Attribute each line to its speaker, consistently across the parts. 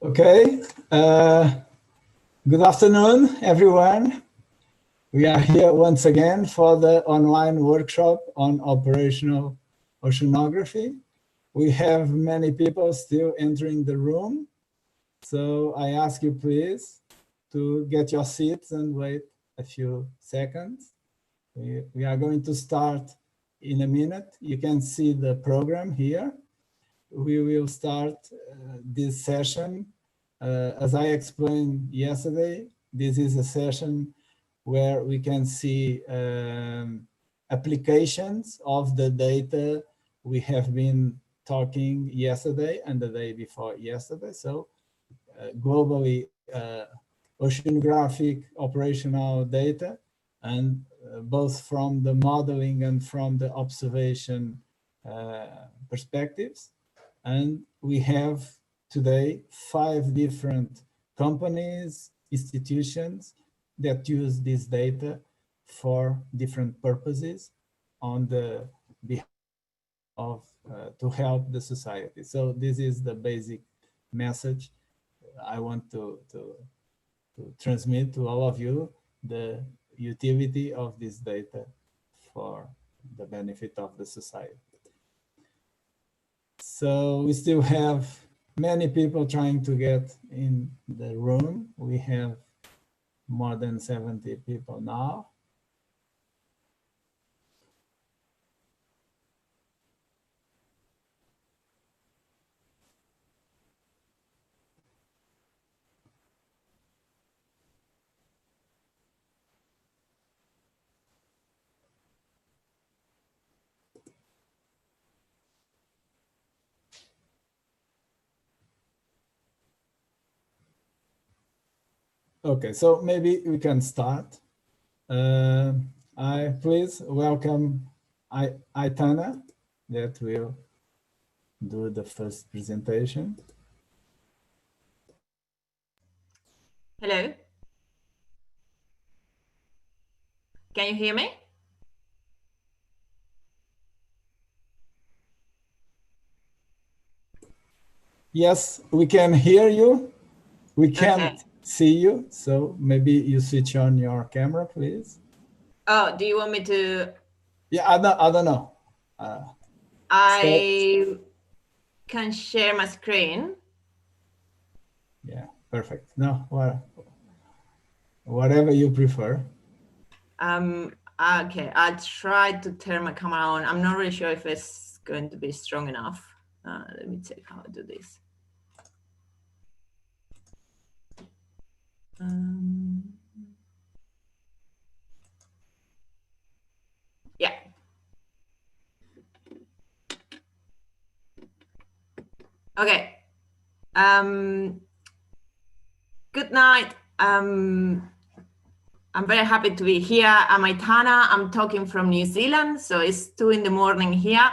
Speaker 1: Okay. Good afternoon, everyone. We are here once again for the online workshop on operational oceanography. We have many people still entering the room, so I ask you please to get your seats and wait a few seconds. We are going to start in a minute. You can see the program here. We will start this session. As I explained yesterday, this is a session where we can see applications of the data we have been talking yesterday and the day before yesterday. So globally, oceanographic operational data, and both from the modeling and from the observation perspectives. And we have today 5 different companies, institutions that use this data for different purposes on the behalf of to help the society. So this is the basic message I want to transmit to all of you, the utility of this data for the benefit of the society. So we still have many people trying to get in the room. We have more than 70 people now. Okay, so maybe we can start. I please welcome Aitana, that will do the first presentation.
Speaker 2: Hello. Can you hear me?
Speaker 1: Yes, we can hear you. We can't see you, so maybe you switch on your camera, please.
Speaker 2: Oh, do you want me to?
Speaker 1: Yeah, I don't know.
Speaker 2: I can share my screen.
Speaker 1: Yeah, perfect. No, whatever you prefer.
Speaker 2: Okay, I'll try to turn my camera on. I'm not really sure if it's going to be strong enough. Let me check how to do this. Yeah. Okay. Good night. I'm very happy to be here. I'm Aitana. I'm talking from New Zealand. So it's 2 in the morning here.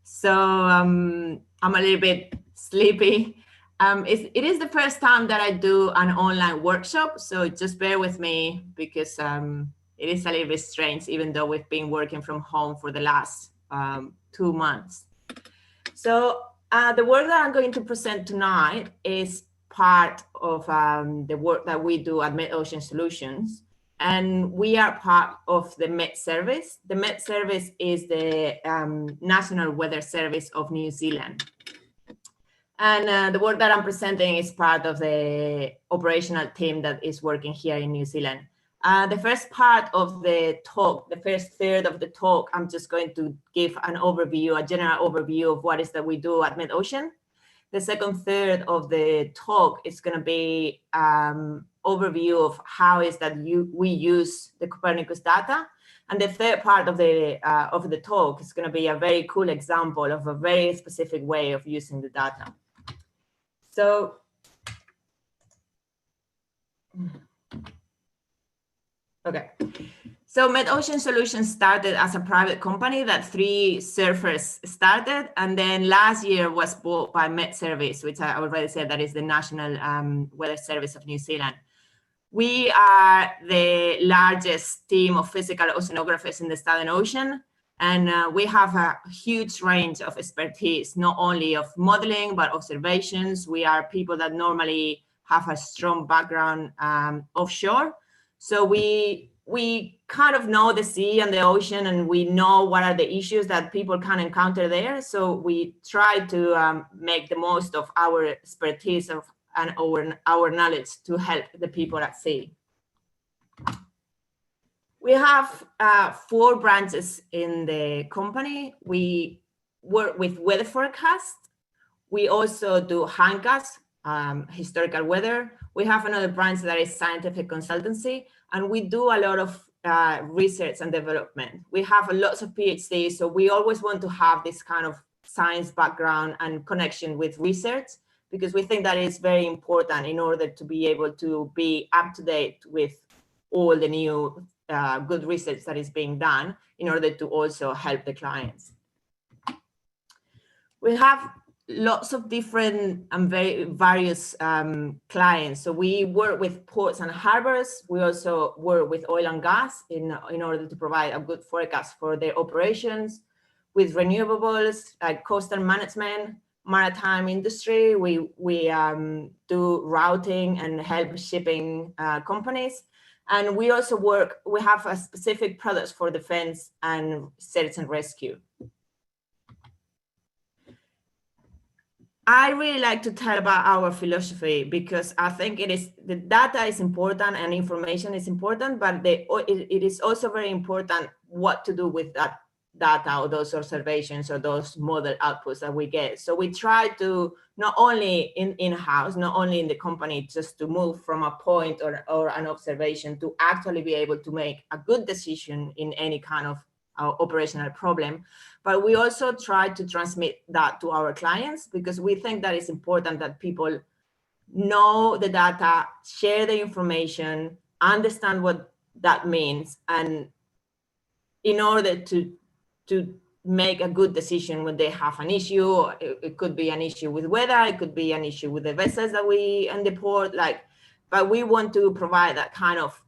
Speaker 2: So I'm a little bit sleepy. It is the first time that I do an online workshop. So just bear with me because it is a little bit strange, even though we've been working from home for the last 2 months. So the work that I'm going to present tonight is part of the work that we do at MetOcean Solutions. And we are part of the Met Service. The Met Service is the National Weather Service of New Zealand. And the work that I'm presenting is part of the operational team that is working here in New Zealand. The first part of the talk, the first third of the talk, I'm just going to give an overview, a general overview of what is that we do at MetOcean. The second third of the talk is going to be overview of how is that we use the Copernicus data. And the third part of the talk is going to be a very cool example of a very specific way of using the data. So, okay. So MetOcean Solutions started as a private company that 3 surfers started, and then last year was bought by Met Service, which I already said that is the National Weather Service of New Zealand. We are the largest team of physical oceanographers in the Southern Ocean. And we have a huge range of expertise, not only of modeling, but observations. We are people that normally have a strong background offshore. So we kind of know the sea and the ocean, and we know what are the issues that people can encounter there. So we try to make the most of our expertise and our knowledge to help the people at sea. We have 4 branches in the company. We work with weather forecast. We also do handcast, historical weather. We have another branch that is scientific consultancy, and we do a lot of research and development. We have lots of PhDs, so we always want to have this kind of science background and connection with research, because we think that is very important in order to be able to be up to date with all the new good research that is being done in order to also help the clients. We have lots of different and very various clients. So we work with ports and harbors. We also work with oil and gas in order to provide a good forecast for their operations. With renewables, like coastal management, maritime industry, we do routing and help shipping companies. And we also we have a specific products for defense and search and rescue. I really like to tell about our philosophy, because I think the data is important and information is important, but it is also very important what to do with that data or those observations or those model outputs that we get. So we try to not only in-house, not only in the company, just to move from a point or an observation to actually be able to make a good decision in any kind of operational problem, but we also try to transmit that to our clients, because we think that it's important that people know the data, share the information, understand what that means, and in order to make a good decision when they have an issue. It could be an issue with weather, it could be an issue with the vessels that we in the port, but we want to provide that kind of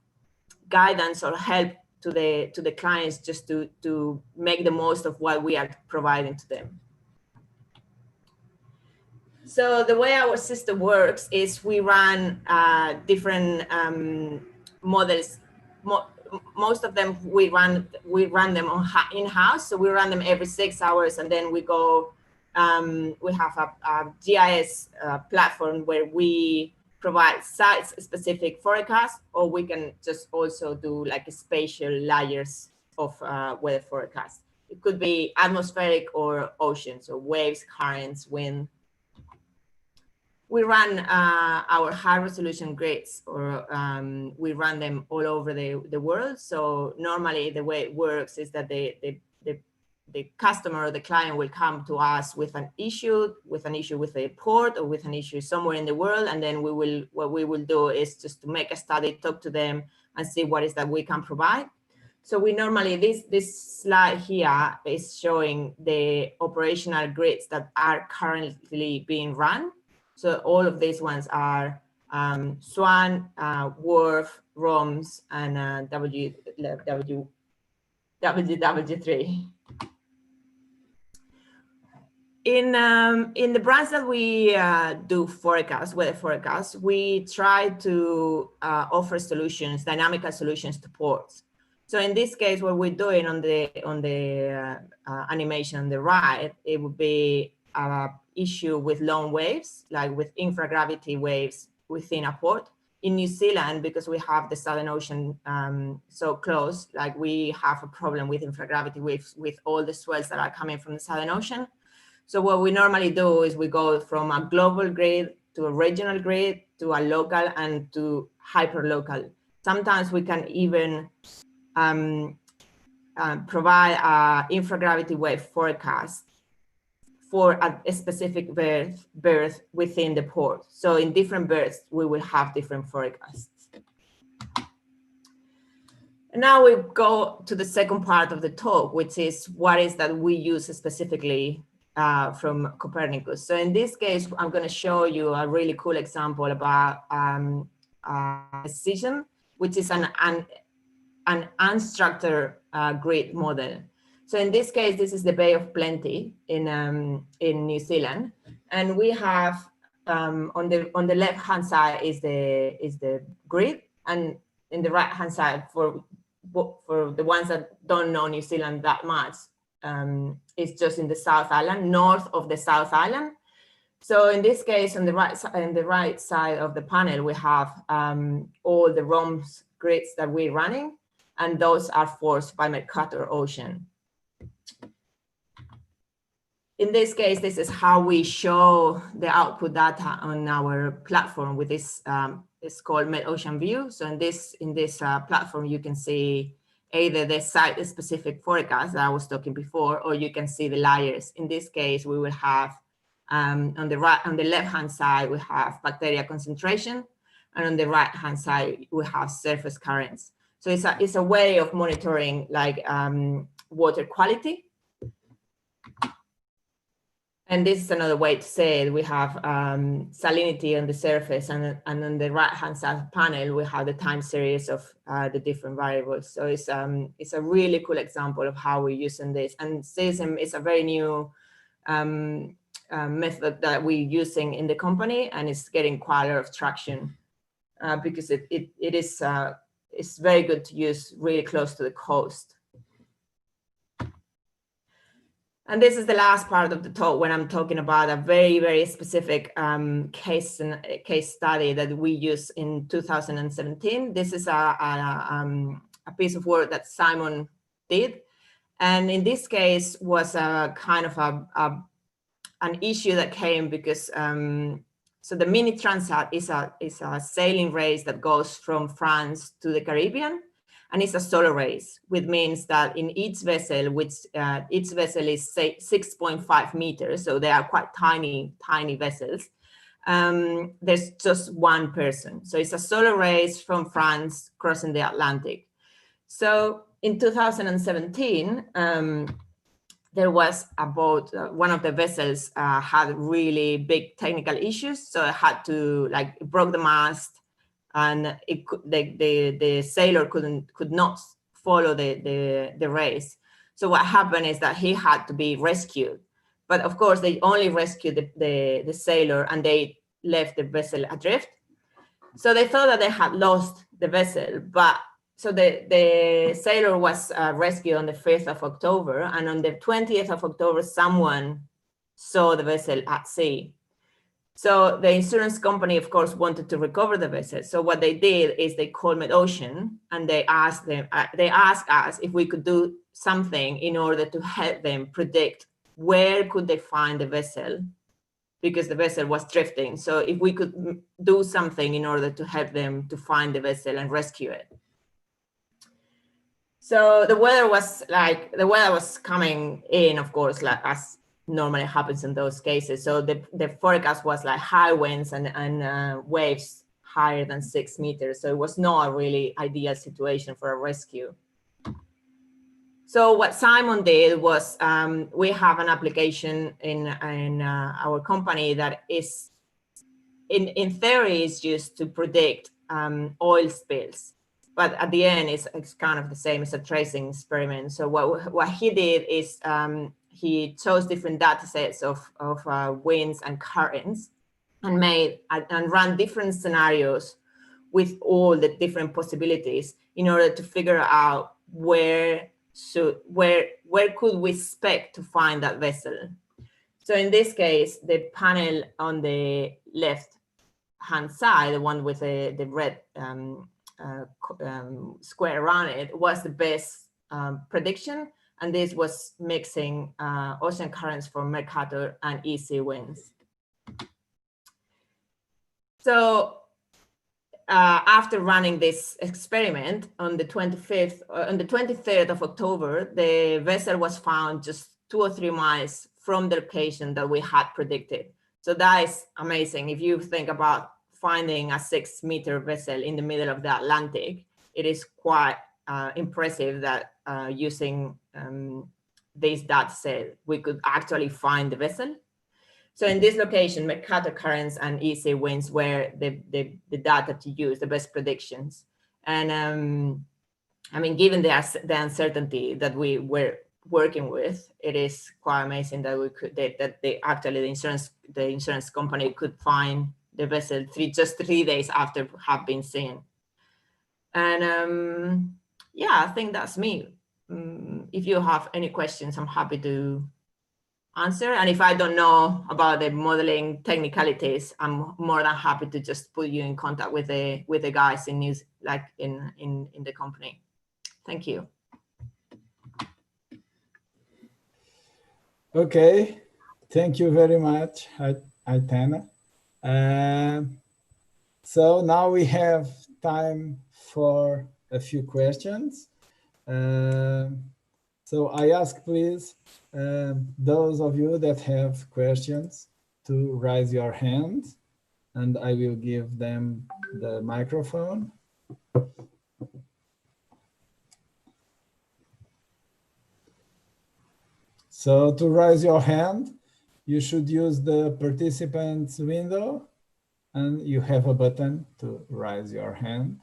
Speaker 2: guidance or help to the clients, just to make the most of what we are providing to them. So the way our system works is we run different models. Most of them we run them in-house. So we run them every 6 hours, and then we go. We have a GIS platform where we provide site-specific forecasts, or we can just also do like spatial layers of weather forecast. It could be atmospheric or ocean, so waves, currents, wind. We run our high-resolution grids, or we run them all over the world. So normally the way it works is that the customer or the client will come to us with an issue with a port or with an issue somewhere in the world, and then what we will do is just to make a study, talk to them, and see what is that we can provide. So we normally, this slide here is showing the operational grids that are currently being run. So all of these ones are Swan, Wharf, ROMS, and WW3. In the branch that we do weather forecasts, we try to offer solutions, dynamical solutions to ports. So in this case, what we're doing on the animation on the right, it would be issue with long waves, like with infragravity waves within a port. In New Zealand, because we have the Southern Ocean so close, like we have a problem with infragravity waves with all the swells that are coming from the Southern Ocean. So what we normally do is we go from a global grid to a regional grid to a local and to hyperlocal. Sometimes we can even provide an infragravity wave forecast for a specific berth within the port. So in different berths, we will have different forecasts. And now we go to the second part of the talk, which is what is that we use specifically from Copernicus. So in this case, I'm going to show you a really cool example about decision, which is an unstructured grid model. So in this case, this is the Bay of Plenty in New Zealand, and we have on the left hand side is the grid, and in the right hand side for the ones that don't know New Zealand that much, it's just in the South Island, north of the South Island. So in this case, on the right side of the panel, we have all the ROMS grids that we're running, and those are forced by MetOcean. In this case, this is how we show the output data on our platform with this, it's called MetOcean View. So in this platform, you can see either the site-specific forecast that I was talking before, or you can see the layers. In this case, we will have on the left-hand side, we have bacteria concentration, and on the right-hand side, we have surface currents. So it's a way of monitoring like water quality. And this is another way to say it. We have salinity on the surface, and on the right-hand side panel, we have the time series of the different variables. So it's a really cool example of how we're using this. And CSM is a very new method that we're using in the company, and it's getting quite a lot of traction because it's very good to use really close to the coast. And this is the last part of the talk when I'm talking about a very, very specific case study that we use in 2017. This is a piece of work that Simon did. And in this case was a kind of an issue that came because, so the Mini Transat is a sailing race that goes from France to the Caribbean. And it's a solo race, which means that in each vessel, which each vessel is 6.5 meters, so they are quite tiny vessels, there's just one person. So it's a solo race from France crossing the Atlantic. So in 2017, there was a boat, one of the vessels had really big technical issues. So it had to, like, it broke the mast, and the sailor could not follow the race. So what happened is that he had to be rescued. But of course, they only rescued the sailor, and they left the vessel adrift. So they thought that they had lost the vessel, but so the sailor was rescued on the 5th of October, and on the 20th of October, someone saw the vessel at sea. So the insurance company, of course, wanted to recover the vessel. So what they did is they called MetOcean, and they asked us if we could do something in order to help them predict where could they find the vessel, because the vessel was drifting. So if we could do something in order to help them to find the vessel and rescue it. So the weather was coming in, of course, like as normally happens in those cases. So the forecast was like high winds and waves higher than 6 meters. So it was not a really ideal situation for a rescue. So what Simon did was, we have an application in our company that is, in theory, is used to predict oil spills. But at the end, it's kind of the same as a tracing experiment. So what he did is, he chose different data sets of winds and currents, and ran different scenarios with all the different possibilities in order to figure out where could we expect to find that vessel. So in this case, the panel on the left hand side, the one with the red square around it, was the best prediction. And this was mixing ocean currents from Mercator and easy winds. So after running this experiment on the 23rd of October, the vessel was found just 2 or 3 miles from the location that we had predicted. So that is amazing. If you think about finding a 6-meter vessel in the middle of the Atlantic, it is quite impressive that using this data set, we could actually find the vessel. So in this location, Mercator currents and easy winds were the data to use, the best predictions. And I mean, given the uncertainty that we were working with, it is quite amazing that we could actually the insurance company could find the vessel just 3 days after have been seen. And yeah, I think that's me. If you have any questions, I'm happy to answer. And if I don't know about the modeling technicalities, I'm more than happy to just put you in contact with the guys in the company. Thank you.
Speaker 1: Okay, thank you very much, Aitana. So now we have time for a few questions. So I ask, please, those of you that have questions to raise your hand, and I will give them the microphone. So to raise your hand, you should use the participants window, and you have a button to raise your hand.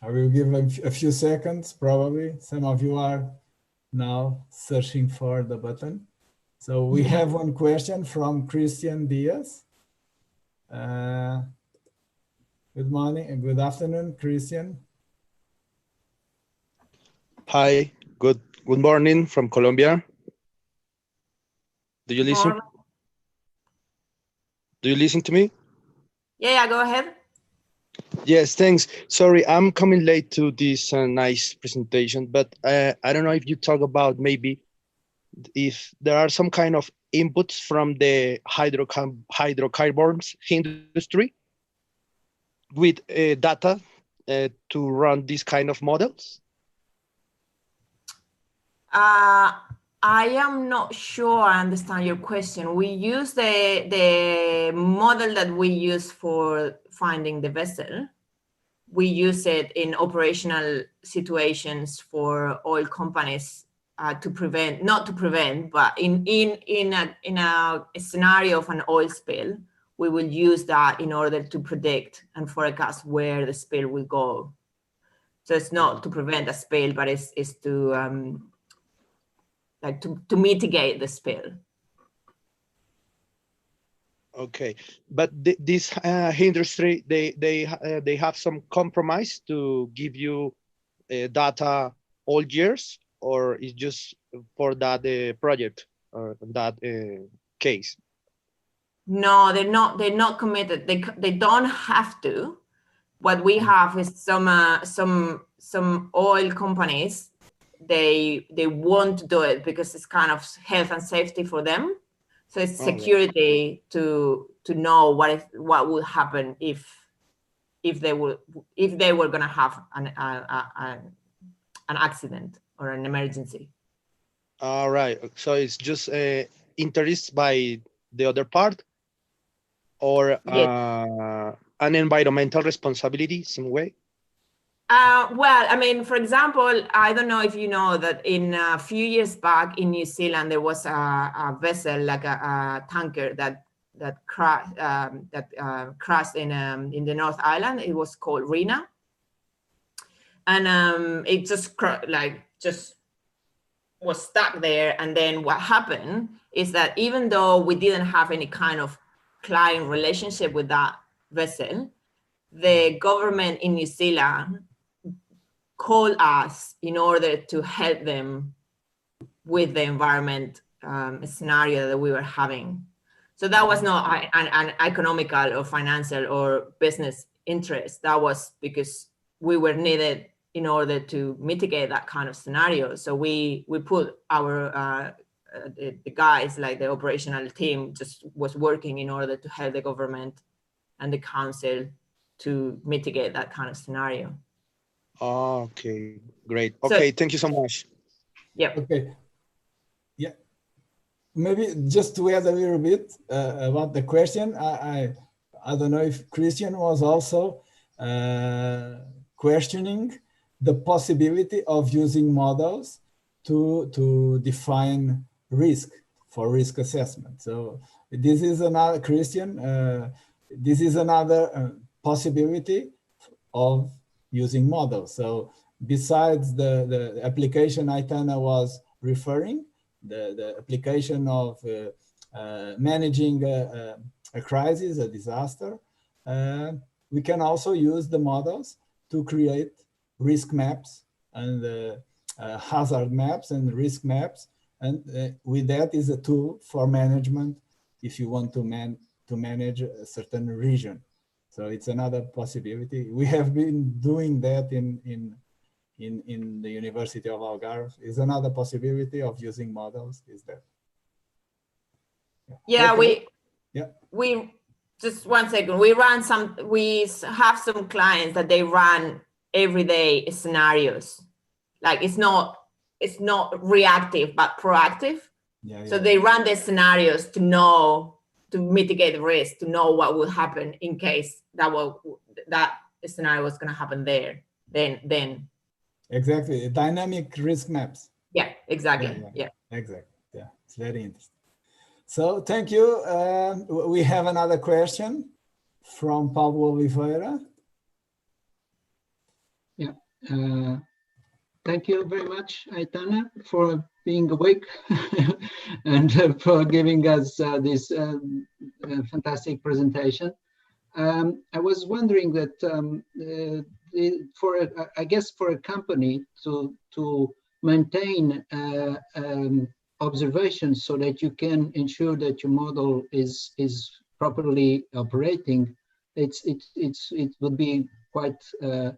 Speaker 1: I will give a few seconds, probably. Some of you are now searching for the button. So we have one question from Christian Diaz. Good morning and good afternoon, Christian.
Speaker 3: Hi, good morning from Colombia. Do you listen? Do you listen to me?
Speaker 2: Yeah, go ahead.
Speaker 3: Yes, thanks. Sorry, I'm coming late to this nice presentation, but I don't know if you talk about maybe if there are some kind of inputs from the hydrocarbons industry with data to run these kind of models.
Speaker 2: I am not sure I understand your question. We use the model that we use for finding the vessel. We use it in operational situations for oil companies to prevent, not to prevent, but in a scenario of an oil spill, we will use that in order to predict and forecast where the spill will go. So it's not to prevent a spill, but it's to to mitigate the spill.
Speaker 3: Okay, but this industry, they have some compromise to give you data all years, or it's just for that project or that case?
Speaker 2: No, they're not committed. They don't have to. What we have is some oil companies. They want to do it because it's kind of health and safety for them. So it's security to know what would happen if they were going to have an accident or an emergency.
Speaker 3: All right. So it's just interest by the other part, or an environmental responsibility some way?
Speaker 2: Well, I mean, for example, I don't know if you know that in a few years back in New Zealand, there was a vessel, like a tanker that crashed in the North Island. It was called Rena, and it just was stuck there. And then what happened is that even though we didn't have any kind of client relationship with that vessel, the government in New Zealand called us in order to help them with the environment scenario that we were having. So that was not an economical or financial or business interest. That was because we were needed in order to mitigate that kind of scenario. So we put our the guys, like the operational team, just was working in order to help the government and the council to mitigate that kind of scenario.
Speaker 3: Okay, great. Okay, so, thank you so much.
Speaker 2: Yeah.
Speaker 1: Okay. Yeah. Maybe just to add a little bit about the question, I don't know if Christian was also questioning the possibility of using models to define risk for risk assessment. So this is another, Christian, this is another possibility of using models. So besides the application Aitana was referring, the application of managing a crisis, a disaster, we can also use the models to create risk maps and hazard maps and risk maps. And with that is a tool for management if you want to manage a certain region. So it's another possibility. We have been doing that in the University of Algarve. Is another possibility of using models is that.
Speaker 2: Yeah,
Speaker 1: okay.
Speaker 2: we just 1 second. We have some clients that they run everyday scenarios. Like it's not reactive, but proactive. So they run the scenarios to mitigate the risk, to know what will happen in case that scenario was going to happen there. Then.
Speaker 1: Exactly, dynamic risk maps.
Speaker 2: Yeah, exactly. Yeah.
Speaker 1: Exactly. Yeah, it's very interesting. So thank you. We have another question from Pablo Oliveira.
Speaker 4: Yeah. Thank you very much, Aitana, for being awake and for giving us this fantastic presentation. I was wondering that I guess for a company to maintain observations so that you can ensure that your model is properly operating, it would be quite a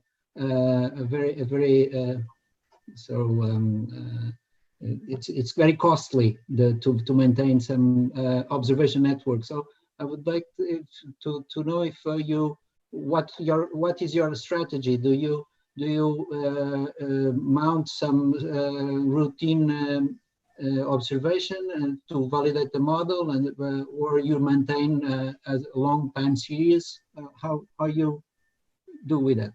Speaker 4: very it's very costly to maintain some observation network. So I would like to know if what is your strategy? Do you mount some routine observation to validate the model, and or you maintain a long time series? How you do with that?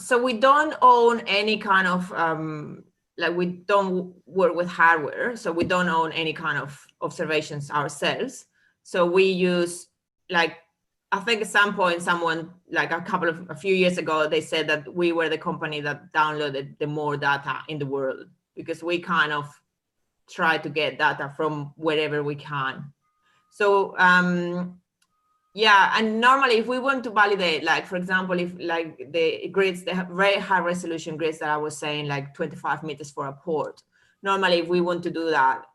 Speaker 2: So we don't own any kind of like we don't work with hardware, so we don't own any kind of observations ourselves. So we use, like, I think at some point someone, like a few years ago, they said that we were the company that downloaded the more data in the world, because we kind of try to get data from wherever we can. So yeah, and normally if we want to validate, like for example, if like the grids, they have very high resolution grids that I was saying, like 25 meters for a port. Normally, if we want to do that,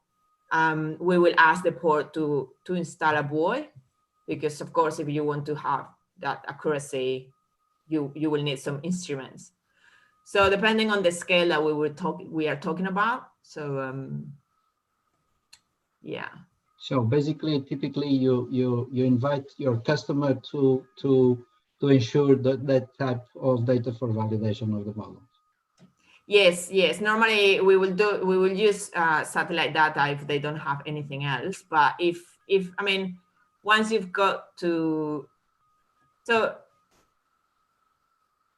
Speaker 2: we will ask the port to install a buoy, because of course, if you want to have that accuracy, you will need some instruments. So depending on the scale that we are talking about. So yeah.
Speaker 4: So basically, typically, you invite your customer to ensure that type of data for validation of the model.
Speaker 2: Yes. Normally, we will use satellite data if they don't have anything else. But if I mean, once you've got to, so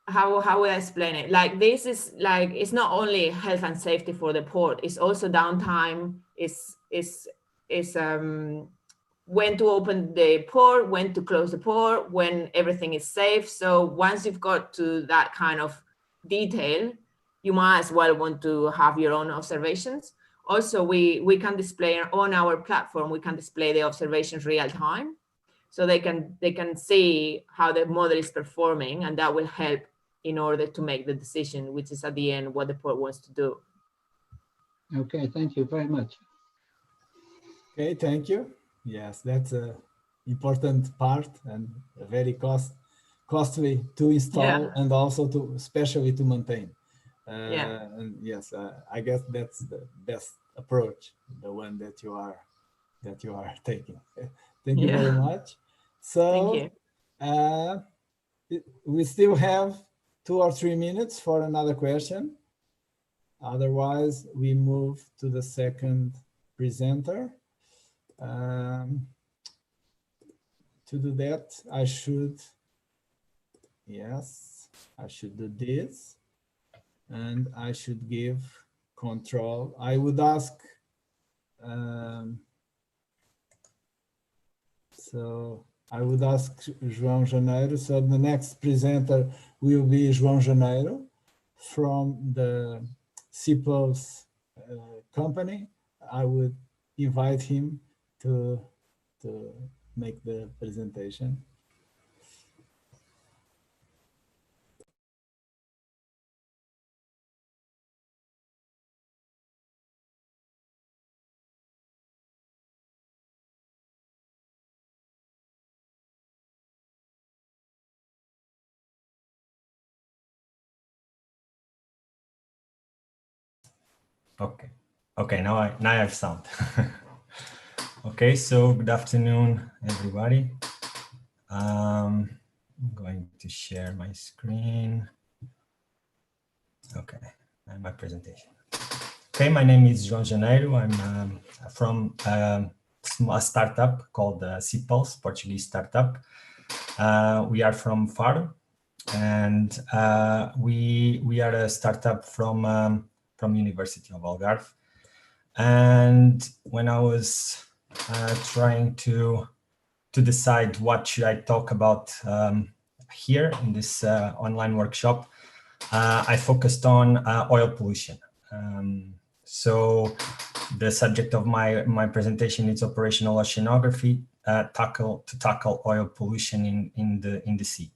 Speaker 2: how would I explain it? Like this is like, it's not only health and safety for the port. It's also downtime. It's when to open the port, when to close the port, when everything is safe. So once you've got to that kind of detail, you might as well want to have your own observations. Also, we can display on our platform, we can display the observations real time. So they can see how the model is performing, and that will help in order to make the decision, which is at the end what the port wants to do.
Speaker 4: Okay, thank you very much.
Speaker 1: Okay, thank you. Yes, that's an important part and very costly to install, and also especially to maintain. And yes, I guess that's the best approach, the one that you are taking. Thank you very much. So we still have 2 or 3 minutes for another question. Otherwise, we move to the second presenter. To do that, I should do this. and I should give control. I would ask, so I would ask João Janeiro. So the next presenter will be João Janeiro from the SeaPulse company. I would invite him to make the presentation.
Speaker 5: Okay, now I have sound. Okay, so good afternoon, everybody. I'm going to share my screen. Okay, and my presentation. Okay, my name is João Janeiro. I'm from a startup called SeaPulse, Portuguese startup. We are from Faro, and we are a startup from University of Algarve. And when I was trying to decide what should I talk about here in this online workshop, I focused on oil pollution. So the subject of my presentation is operational oceanography to tackle oil pollution in the sea.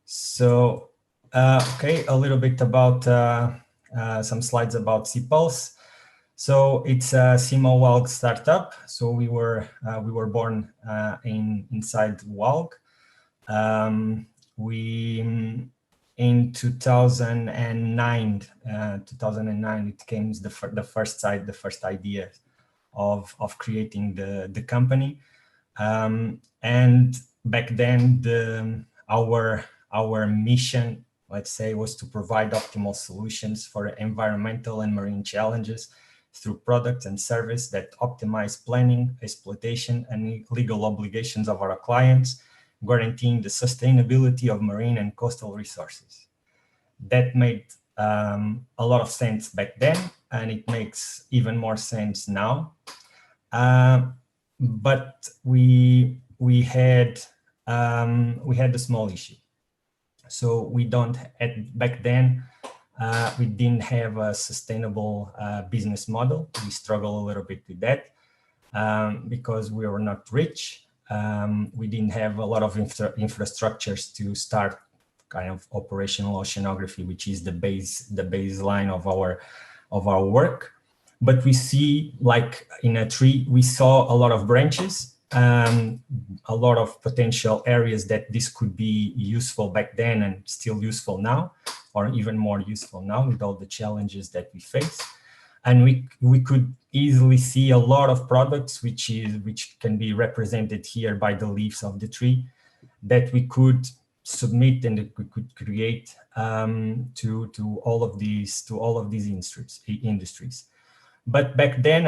Speaker 5: So okay, a little bit about some slides about SeaPulse. So it's a CMO startup. So we were born inside WALG. We in 2009 it came the first idea of creating the company, and back then our mission, let's say, was to provide optimal solutions for environmental and marine challenges through products and service that optimize planning, exploitation, and legal obligations of our clients, guaranteeing the sustainability of marine and coastal resources. That made a lot of sense back then, and it makes even more sense now. But we had a small issue. So back then, we didn't have a sustainable business model. We struggle a little bit with that because we were not rich. We didn't have a lot of infrastructures to start kind of operational oceanography, which is the baseline of our work. But we see, like in a tree, we saw a lot of branches, a lot of potential areas that this could be useful back then and still useful now, or even more useful now with all the challenges that we face. And we could easily see a lot of products which can be represented here by the leaves of the tree that we could submit and that we could create to all of these industries. But back then,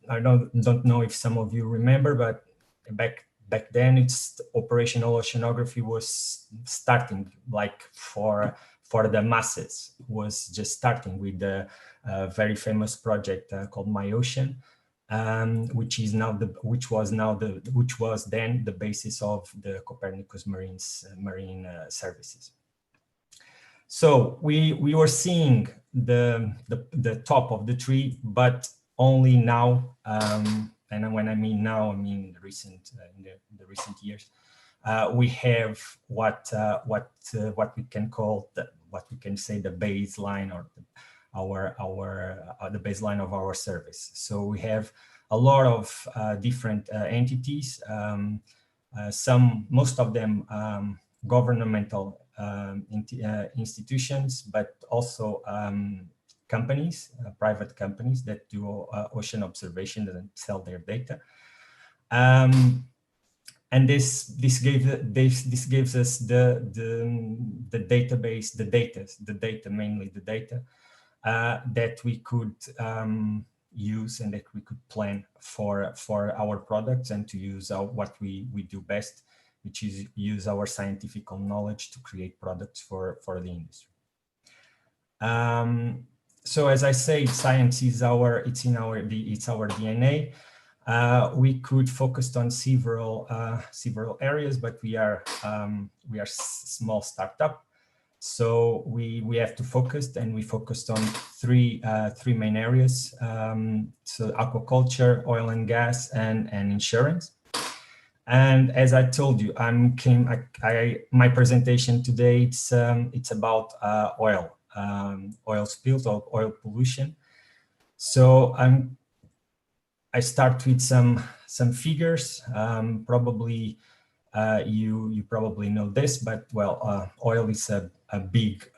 Speaker 5: I don't know if some of you remember, but back then, it's operational oceanography was starting, like for the masses, was just starting with the very famous project called MetOcean, which was then the basis of the Copernicus marine services. So we were seeing the top of the tree, but only now. And when I mean now, I mean the recent years. We have what we can call what we can say the baseline, or the baseline of our service. So we have a lot of different entities. Most of them governmental institutions, but also companies, private companies that do ocean observation and sell their data. And this gives us the database, the data mainly the data that we could use and that we could plan for our products and to use what we do best, which is use our scientific knowledge to create products for the industry. So as I say, science is it's our DNA. We could focus on several areas, but we are small startup, so we have to focus, and we focused on three main areas. So aquaculture, oil and gas, and insurance. And as I told you, my presentation today it's about oil spills or oil pollution. So I start with some figures. Probably you probably know this, but well, oil is a big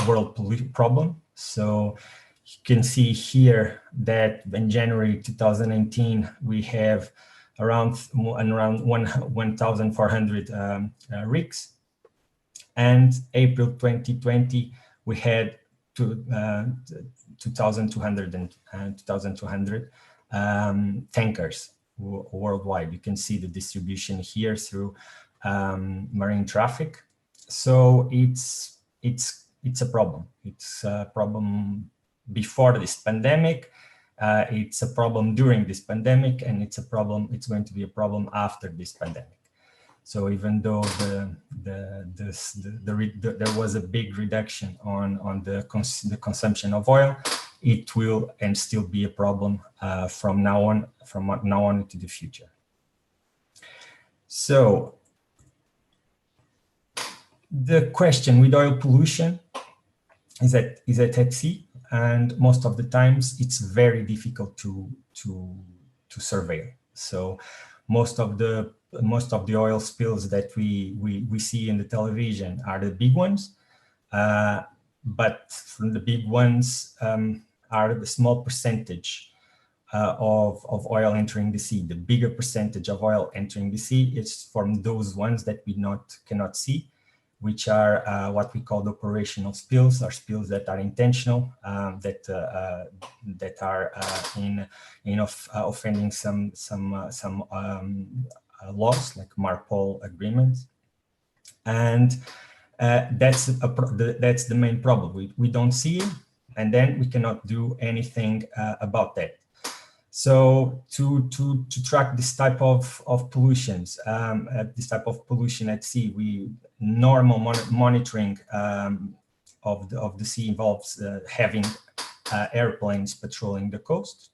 Speaker 5: world problem. So you can see here that in January 2019 we have around 1,400 rigs, and April 2020 we had 2,200 tankers worldwide. You can see the distribution here through marine traffic. So it's a problem. It's a problem before this pandemic. It's a problem during this pandemic, and it's going to be a problem after this pandemic. So even though there was a big reduction on the consumption of oil, it will and still be a problem from now on into the future. So the question with oil pollution is that at sea, and most of the times it's very difficult to survey. So most of the oil spills that we see in the television are the big ones, but from the big ones are the small percentage of oil entering the sea. The bigger percentage of oil entering the sea is from those ones that we cannot see, which are what we call the operational spills, or spills that are intentional, that are offending some laws like MARPOL agreements, and that's the main problem. We don't see it, and then we cannot do anything about that. So to track this type of pollutions, this type of pollution at sea, normal monitoring of the sea involves having airplanes patrolling the coast.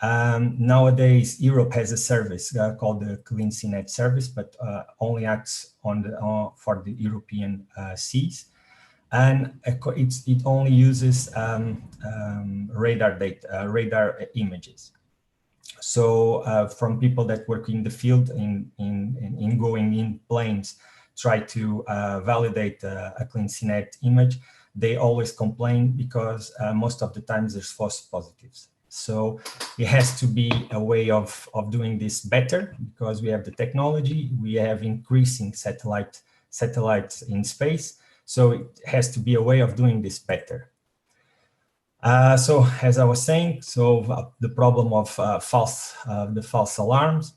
Speaker 5: Nowadays, Europe has a service called the Clean Sea Net service, but only acts for the European seas, and it only uses radar images. So from people that work in the field, in going in planes, try to validate a Clean Sea Net image, they always complain because most of the times there's false positives. So it has to be a way of doing this better, because we have the technology, we have increasing satellites in space. So it has to be a way of doing this better. So as I was saying, the problem of false alarms,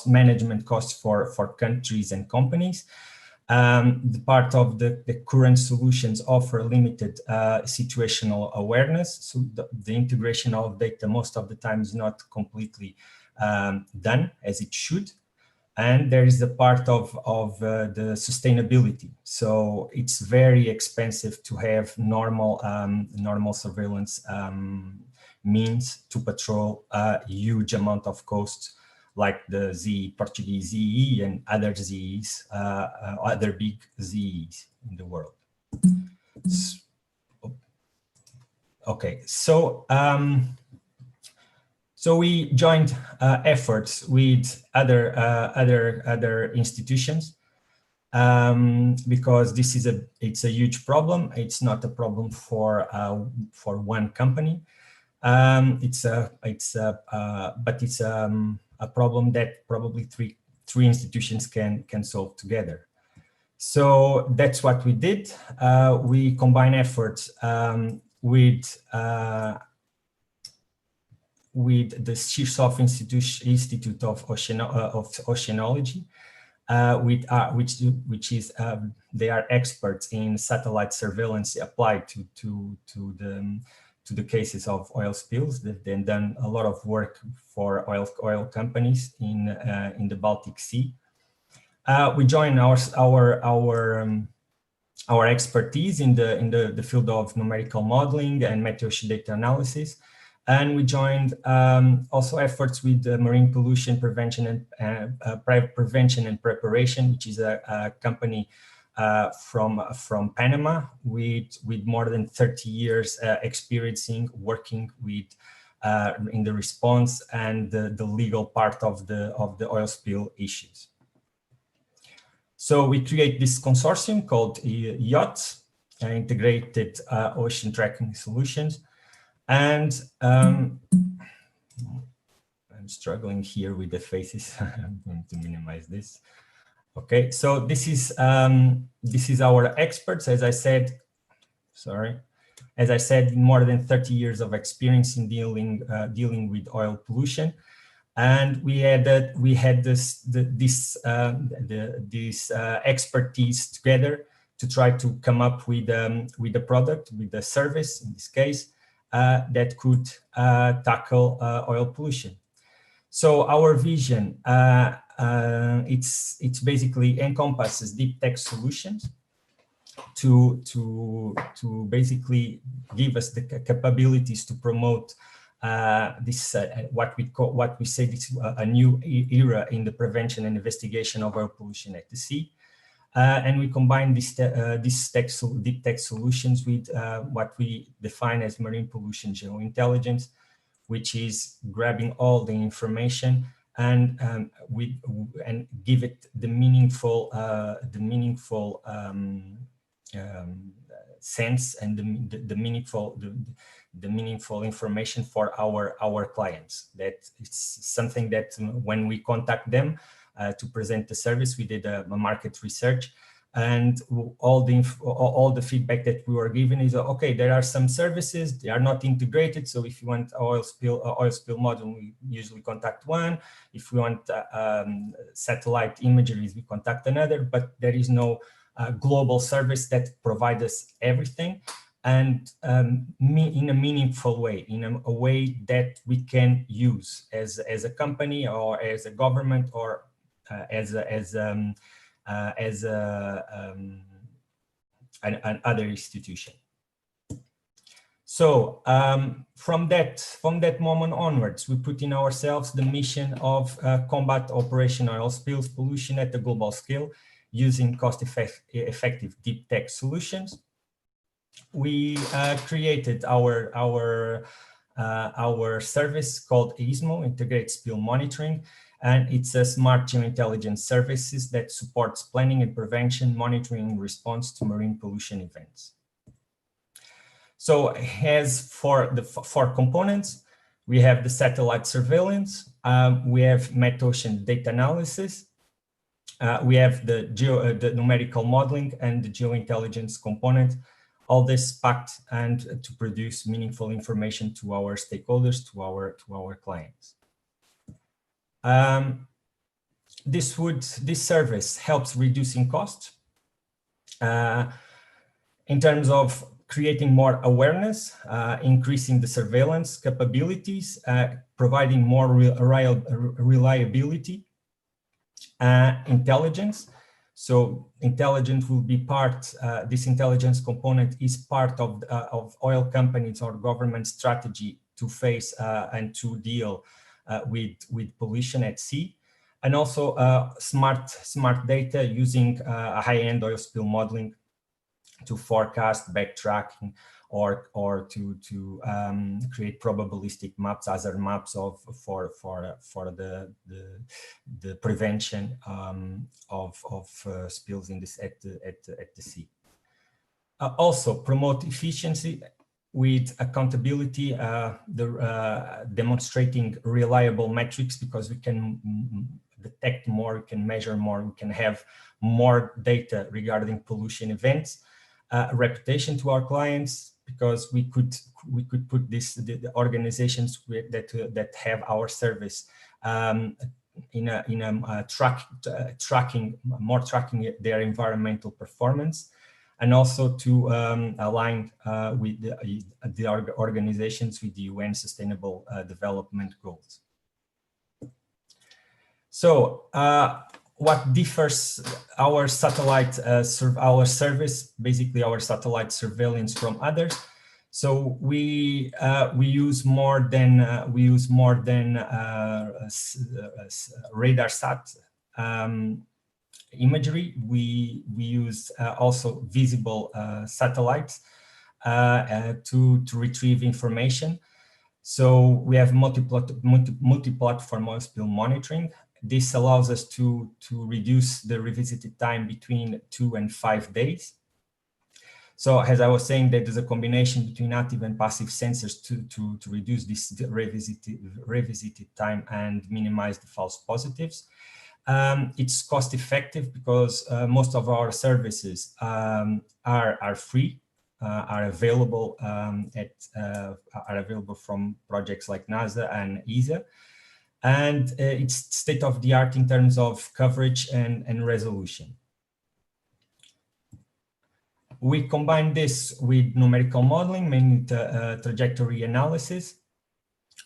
Speaker 5: management costs for countries and companies. The part of the current solutions offer limited situational awareness. So the integration of data most of the time is not completely done as it should. And there is the part of the sustainability. So it's very expensive to have normal surveillance means to patrol a huge amount of coasts, like the Portuguese ZE and other ZEs, other big ZEs in the world. Okay, so we joined efforts with other institutions because it's a huge problem. It's not a problem for one company. But it's a problem that probably three institutions can solve together. So that's what we did. We combine efforts with the Institute of Oceanology, which is they are experts in satellite surveillance applied to the cases of oil spills. They've then done a lot of work for oil companies in the Baltic Sea. We join our expertise in the field of numerical modeling and MetOcean data analysis. And we joined also efforts with marine pollution prevention and prevention and preparation, which is a company from Panama with more than 30 years experiencing working with in the response and the legal part of the oil spill issues. So we create this consortium called IOT, Integrated Ocean Tracking Solutions. And I'm struggling here with the faces. I'm going to minimize this. Okay, so this is our experts, as I said. Sorry, as I said, more than 30 years of experience in dealing with oil pollution, and we had this expertise together to try to come up with a product, with a service in this case. That could tackle oil pollution. So our vision, it's basically encompasses deep tech solutions to basically give us the capabilities to promote this what we say this a new era in the prevention and investigation of oil pollution at the sea. And we combine deep tech solutions with what we define as marine pollution geointelligence, which is grabbing all the information and give it the meaningful sense and the meaningful information for our clients. That it's something that when we contact them to present the service, we did a market research, and all the feedback that we were given is, okay, there are some services, they are not integrated. So if you want oil spill model, we usually contact one. If we want satellite imageries, we contact another, but there is no global service that provides us everything. And in a meaningful way, in a way that we can use as a company or as a government or as another institution. So from that moment onwards, we put in ourselves the mission of combat operational oil spills pollution at the global scale using cost-effective deep tech solutions. We created our service called ISMO, Integrated Spill Monitoring, and it's a smart geointelligence services that supports planning and prevention, monitoring, and response to marine pollution events. So as for the four components, we have the satellite surveillance, we have MetOcean data analysis, we have the numerical modeling and the geointelligence component, all this packed and to produce meaningful information to our stakeholders, to our clients. This service helps reducing costs in terms of creating more awareness, increasing the surveillance capabilities, providing more reliability, intelligence. So intelligence will be part, this intelligence component is part of oil companies or government strategy to face and to deal with pollution at sea. And also smart data using high-end oil spill modeling to forecast, backtracking, or to create probabilistic maps, hazard maps for the prevention of spills in at the sea. Also promote efficiency with accountability, demonstrating reliable metrics, because we can detect more, we can measure more, we can have more data regarding pollution events. Reputation to our clients, because we could put the organizations that have our service tracking their environmental performance, and also to align with the organizations with the UN Sustainable Development Goals. So what differs our satellite our service, basically our satellite surveillance, from others? So we use more than radar sat imagery. We use also visible satellites to retrieve information. So we have multi-platform oil spill monitoring. This allows us to reduce the revisited time between 2 and 5 days. So as I was saying, that there's a combination between active and passive sensors to reduce this revisited time and minimize the false positives. It's cost effective because most of our services are free, are available from projects like NASA and ESA, and it's state of the art in terms of coverage and resolution. We combine this with numerical modeling, mainly trajectory analysis.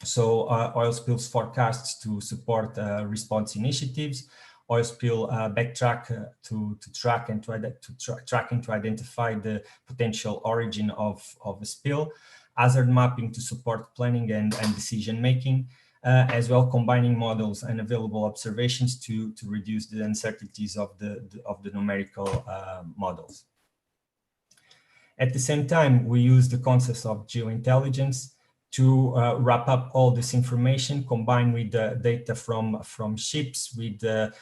Speaker 5: So oil spills forecasts to support response initiatives, oil spill backtrack to track and tracking to identify the potential origin of a spill, hazard mapping to support planning and decision making, as well combining models and available observations to reduce the uncertainties of the numerical models. At the same time, we use the concepts of geointelligence to wrap up all this information, combined with the data from ships, with the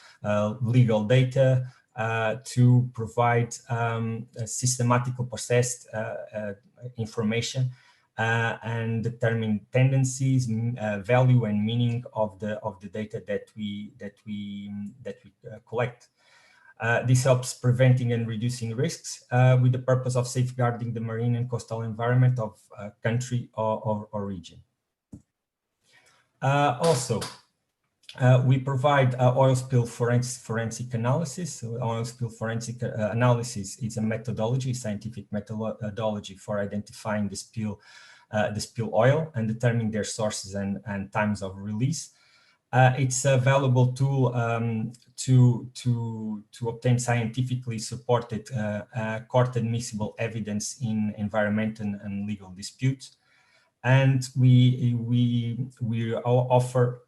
Speaker 5: legal data, to provide systematically processed information and determine tendencies, value, and meaning of the data that we collect. This helps preventing and reducing risks with the purpose of safeguarding the marine and coastal environment of a country or region. Also, we provide oil spill forensic analysis. So oil spill forensic analysis is a methodology, scientific methodology for identifying the spill oil and determining their sources and times of release. It's a valuable tool to obtain scientifically supported court admissible evidence in environmental and legal disputes. And our offer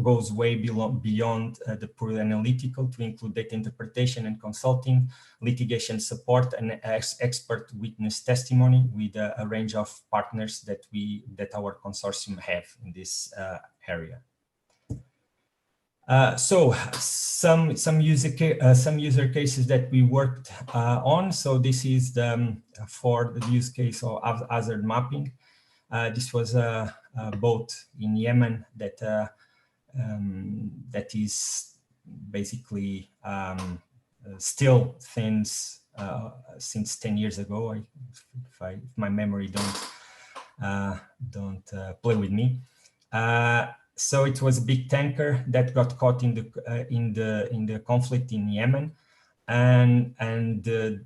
Speaker 5: goes way beyond the pure analytical to include data interpretation and consulting, litigation support, and expert witness testimony with a range of partners that our consortium have in this area. So some user cases that we worked on. So this is for the use case of hazard mapping. This was a boat in Yemen that is basically still since 10 years ago. If my memory don't play with me. So it was a big tanker that got caught in the conflict in Yemen, and the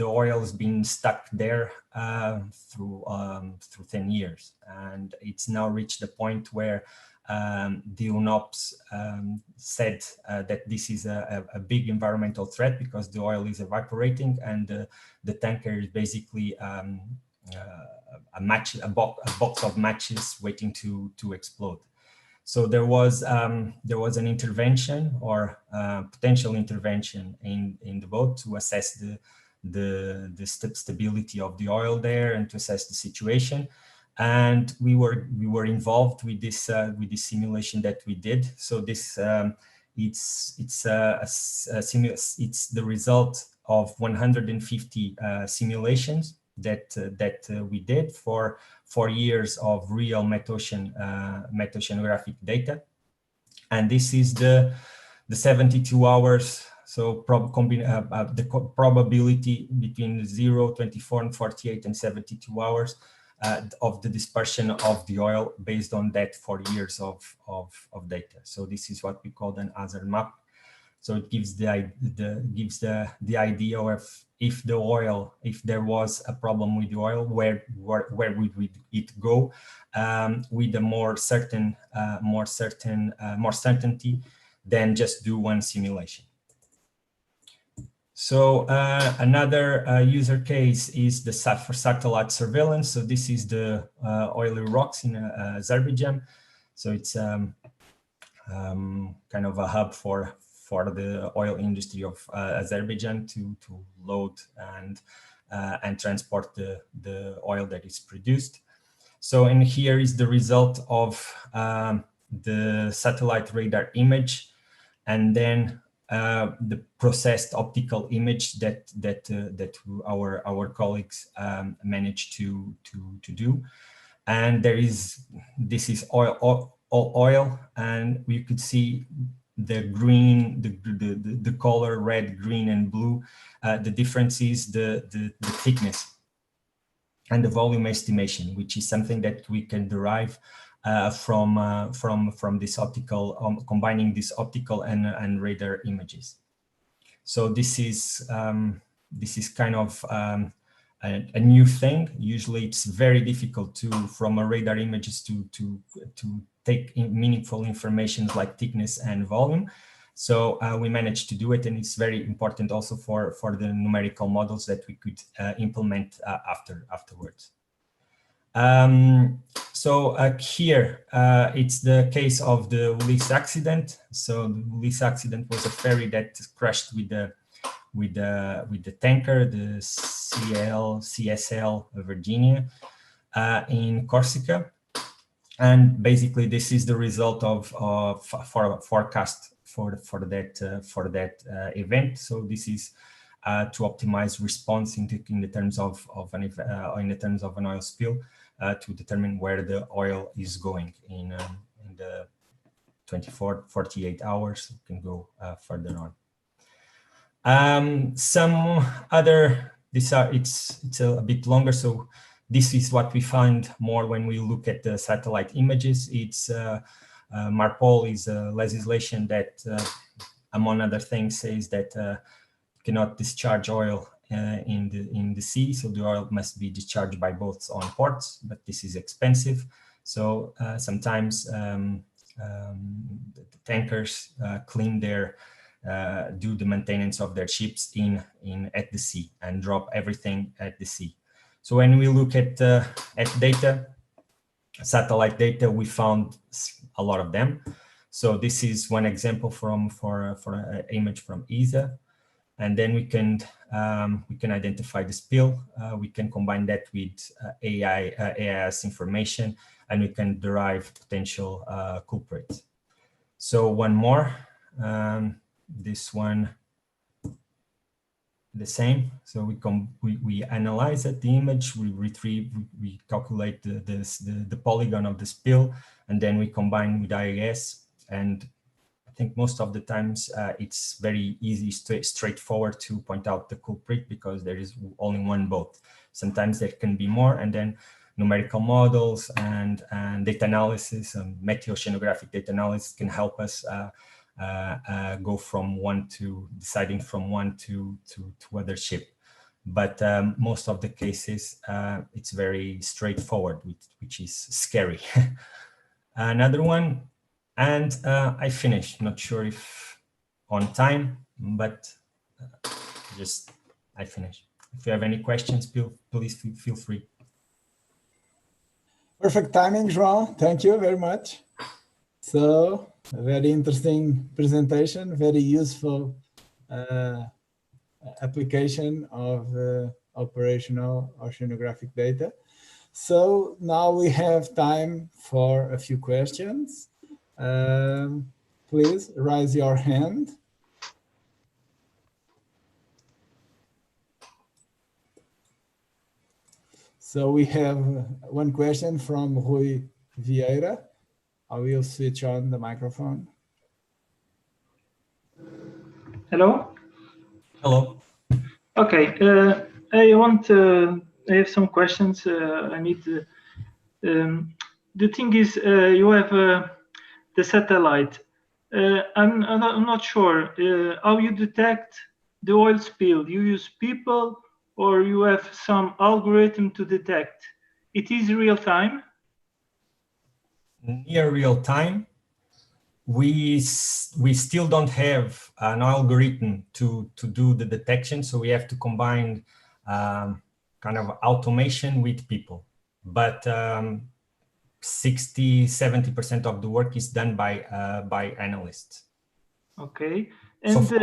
Speaker 5: oil has been stuck there through 10 years, and it's now reached the point where the UNOPS said that this is a big environmental threat because the oil is evaporating, and the tanker is basically a box of matches waiting to explode. So there was an intervention or potential intervention in the boat to assess the stability of the oil there and to assess the situation. And we were involved with this simulation that we did. So this it's the result of 150 simulations that we did for 4 years of real MetOceanographic data, and this is the 72 hours. So the probability between 0, 24, and 48 and 72 hours of the dispersion of the oil based on that 4 years of data. So this is what we call an hazard map. So it gives the idea of if there was a problem with the oil, where would it go, with a more certainty than just do one simulation. So another use case is for satellite surveillance. So this is the oily rocks in Azerbaijan. So it's kind of a hub for the oil industry of Azerbaijan to load and transport the oil that is produced. So in here is the result of the satellite radar image, and then the processed optical image that our colleagues managed to do. And this is oil, and we could see the green, the color red, green, and blue. The difference is the thickness and the volume estimation, which is something that we can derive from this optical, combining this optical and radar images. So this is kind of a new thing. Usually it's very difficult from a radar images to take meaningful information like thickness and volume. So we managed to do it, and it's very important also for the numerical models that we could implement afterwards. So here it's the case of the Ulysses accident. So the Ulysses accident was a ferry that crashed with the tanker, the CSL Virginia, in Corsica. And basically, this is the result of a forecast for that event. So this is to optimize response in the terms of an oil spill, to determine where the oil is going in the 48 hours. We can go further on. Some other, it's a bit longer. So this is what we find more when we look at the satellite images. It's MARPOL is a legislation that, among other things, says that you cannot discharge oil in the sea, so the oil must be discharged by boats on ports, but this is expensive. So sometimes the tankers clean do the maintenance of their ships at the sea and drop everything at the sea. So when we look at data, satellite data, we found a lot of them. So this is one example for an image from ESA. And then we can identify the spill. We can combine that with AIS information, and we can derive potential culprits. So one more, this one, the same. So we analyze the image, we calculate the polygon of the spill, and then we combine with AIS. And I think most of the times it's very easy, straightforward to point out the culprit because there is only one boat. Sometimes there can be more, and then numerical models and data analysis and MetOceanographic data analysis can help us go from deciding from one to other ship. But most of the cases, it's very straightforward, which is scary. Another one. And I finished, not sure if on time, but I finished. If you have any questions, please feel free.
Speaker 1: Perfect timing, João. Thank you very much. So a very interesting presentation, very useful application of operational oceanographic data. So now we have time for a few questions. Please raise your hand. So we have one question from Rui Vieira. I will switch on the microphone.
Speaker 6: Hello.
Speaker 5: Hello.
Speaker 6: Okay. I want to have some questions. I need to, the thing is, you have the satellite. I'm not sure how you detect the oil spill. You use people, or you have some algorithm to detect? It is real time?
Speaker 5: Near real time. We still don't have an algorithm to do the detection, so we have to combine kind of automation with people. But 60–70% of the work is done by analysts.
Speaker 6: Okay. And
Speaker 5: So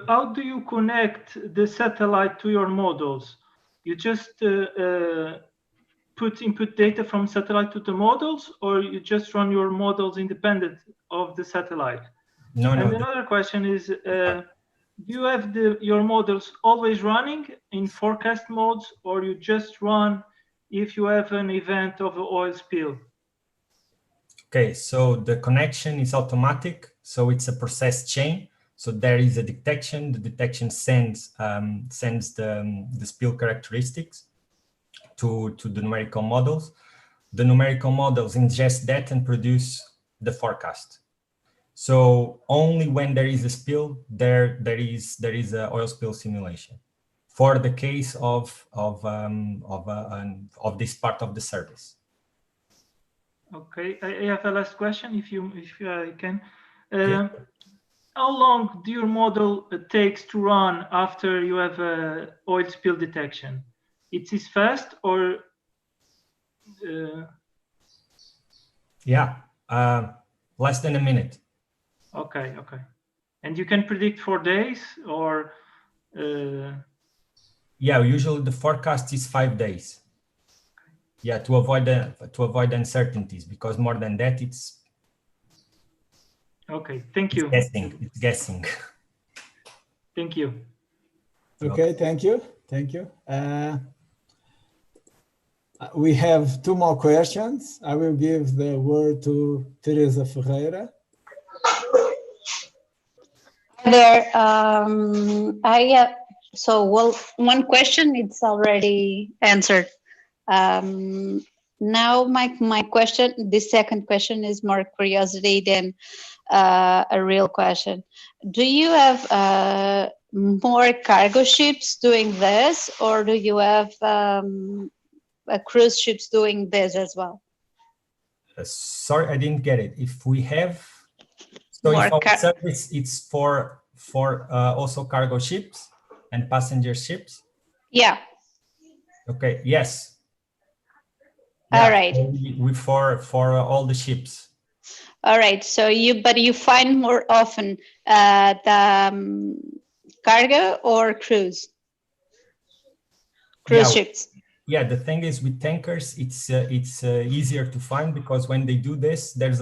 Speaker 6: how do you connect the satellite to your models? You just put input data from satellite to the models, or you just run your models independent of the satellite?
Speaker 5: No,
Speaker 6: and
Speaker 5: no.
Speaker 6: Another question is, do you have your models always running in forecast modes, or you just run if you have an event of an oil spill?
Speaker 5: Okay, so the connection is automatic, so it's a process chain. So there is a detection. The detection sends the spill characteristics to the numerical models. The numerical models ingest that and produce the forecast. So only when there is a spill, there is a oil spill simulation. For the case of this part of the service.
Speaker 6: Okay, I have a last question, if you can.
Speaker 5: Yeah.
Speaker 6: How long do your model takes to run after you have oil spill detection? It is fast, or?
Speaker 5: Yeah, less than a minute.
Speaker 6: Okay, okay. And you can predict for days, or?
Speaker 5: Yeah, usually the forecast is 5 days. Yeah, to avoid uncertainties, because more than that, it's.
Speaker 6: Okay, thank you.
Speaker 5: It's guessing.
Speaker 6: Thank you.
Speaker 1: Okay, thank you. Thank you. We have 2 more questions. I will give the word to Teresa Ferreira.
Speaker 7: Hi there. So one question, it's already answered. Now my question, the second question, is more curiosity than a real question. Do you have more cargo ships doing this, or do you have cruise ships doing this as well?
Speaker 5: Sorry, I didn't get it. If we have, so if our service, it's for also cargo ships and passenger ships.
Speaker 7: Yeah.
Speaker 5: Okay. Yes.
Speaker 7: Yeah, all right.
Speaker 5: We for all the ships.
Speaker 7: All right. So you find more often the cargo or cruise ships?
Speaker 5: Yeah, the thing is with tankers, it's easier to find, because when they do this, there's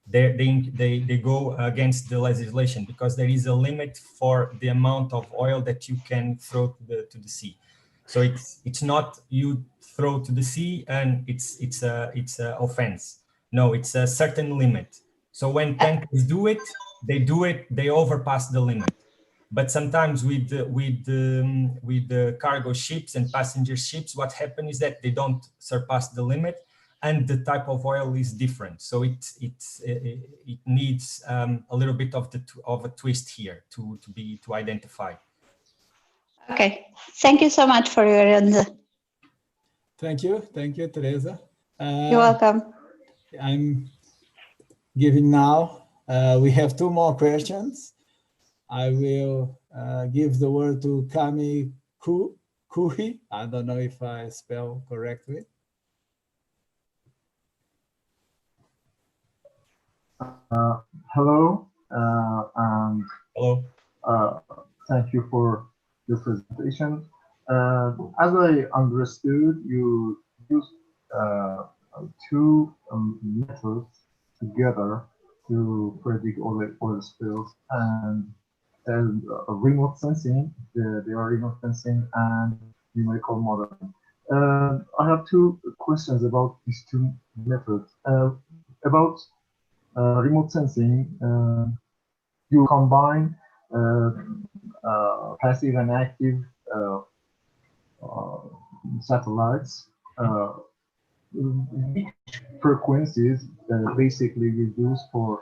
Speaker 5: they go against the legislation, because there is a limit for the amount of oil that you can throw to the sea. So it's not you throw to the sea and it's a offense. No, it's a certain limit. So when tankers do it, they overpass the limit. But sometimes with the cargo ships and passenger ships, what happens is that they don't surpass the limit, and the type of oil is different. So it needs a little bit of a twist here to identify.
Speaker 7: Okay, thank you so much for your answer.
Speaker 1: Thank you, Teresa.
Speaker 7: You're welcome.
Speaker 1: I'm giving now. We have 2 more questions. I will give the word to Kami Kuhi. I don't know if I spell correctly.
Speaker 8: Hello, and
Speaker 5: hello.
Speaker 8: Thank you for your presentation. As I understood, you used 2 methods together to predict oil spills, and remote sensing, the remote sensing, and numerical modeling. I have 2 questions about these 2 methods. About remote sensing, you combine passive and active satellites, which frequencies basically you use for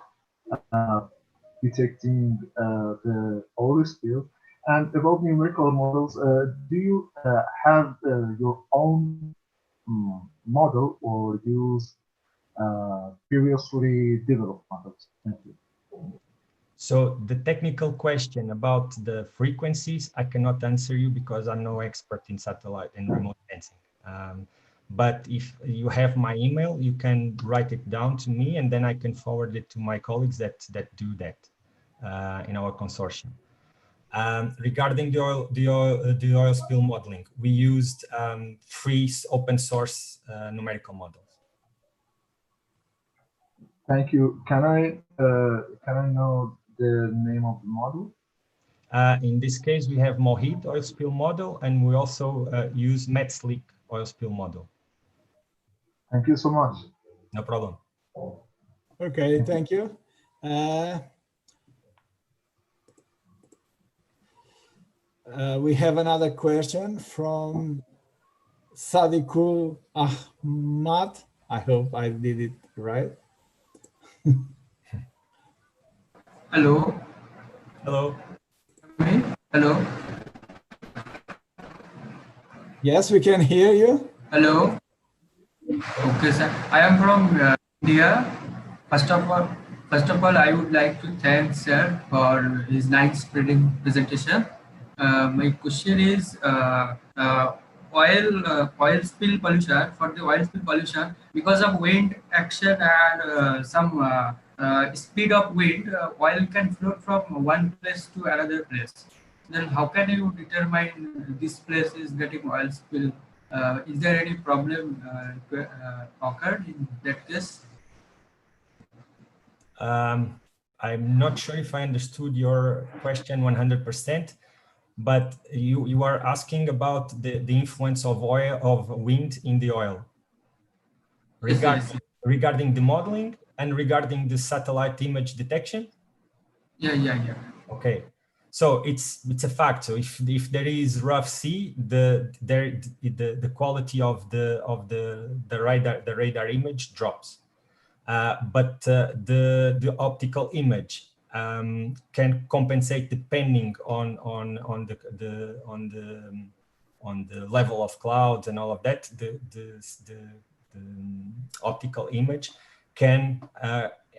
Speaker 8: detecting the oil spill? And about numerical models, do you have your own model or use previously developed models? Thank you.
Speaker 5: So the technical question about the frequencies, I cannot answer you because I'm no expert in satellite and remote sensing. But if you have my email, you can write it down to me, and then I can forward it to my colleagues that do that in our consortium. Regarding the oil spill modeling, we used free open source numerical models.
Speaker 8: Thank you. Can I know the name of the model?
Speaker 5: In this case, we have Mohit oil spill model, and we also use MetSlick oil spill model.
Speaker 8: Thank you so much.
Speaker 5: No problem.
Speaker 1: Okay, thank you. We have another question from Sadikul Ahmad. I hope I did it right.
Speaker 9: Hello.
Speaker 5: Hello.
Speaker 9: Hello.
Speaker 1: Yes, we can hear you.
Speaker 9: Hello. Okay, sir. I am from India. First of all, I would like to thank sir for his nice presentation. My question is oil spill pollution. For the oil spill pollution, because of wind action and some speed of wind, oil can float from one place to another place. Then how can you determine this place is getting oil spill? Is there any problem occurred in that case?
Speaker 5: I'm not sure if I understood your question 100%, but you are asking about the influence of wind in the oil. Regarding the modeling and regarding the satellite image detection?
Speaker 9: Yeah.
Speaker 5: Okay. So it's a fact. So if there is rough sea, the quality of the radar image drops. But the optical image can compensate depending on the level of clouds and all of that. The optical image can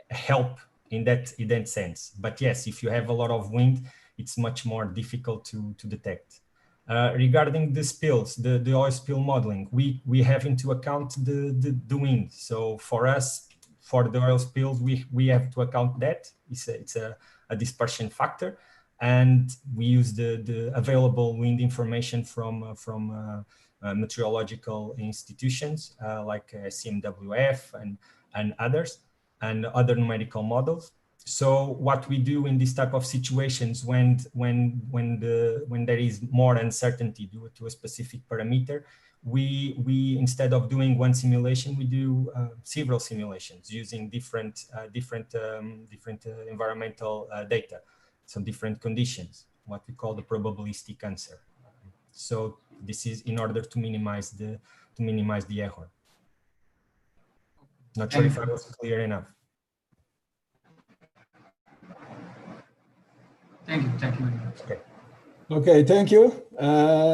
Speaker 5: help in that sense. But yes, if you have a lot of wind, it's much more difficult to detect. Regarding the spills, the oil spill modeling, we have into account the wind. So for us, for the oil spills, we have to account that. It's a dispersion factor, and we use the available wind information from meteorological institutions like CMWF and others, and other numerical models. So what we do in this type of situations when there is more uncertainty due to a specific parameter, we instead of doing one simulation, we do several simulations using different environmental data, so different conditions, what we call the probabilistic answer. So this is in order to minimize the error. Not sure if I was clear enough.
Speaker 9: Thank you very much.
Speaker 1: Okay, thank you.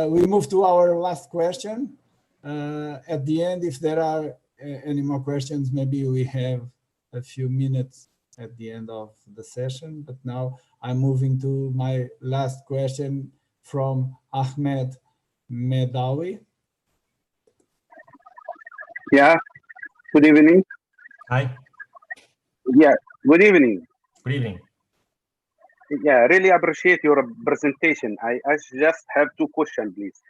Speaker 1: We move to our last question. At the end, if there are any more questions, maybe we have a few minutes at the end of the session. But now I'm moving to my last question from Ahmed Medawi.
Speaker 10: Yeah, good evening.
Speaker 5: Hi.
Speaker 10: Yeah, good evening.
Speaker 5: Good evening.
Speaker 10: Yeah, really appreciate your presentation. I just have two questions, please.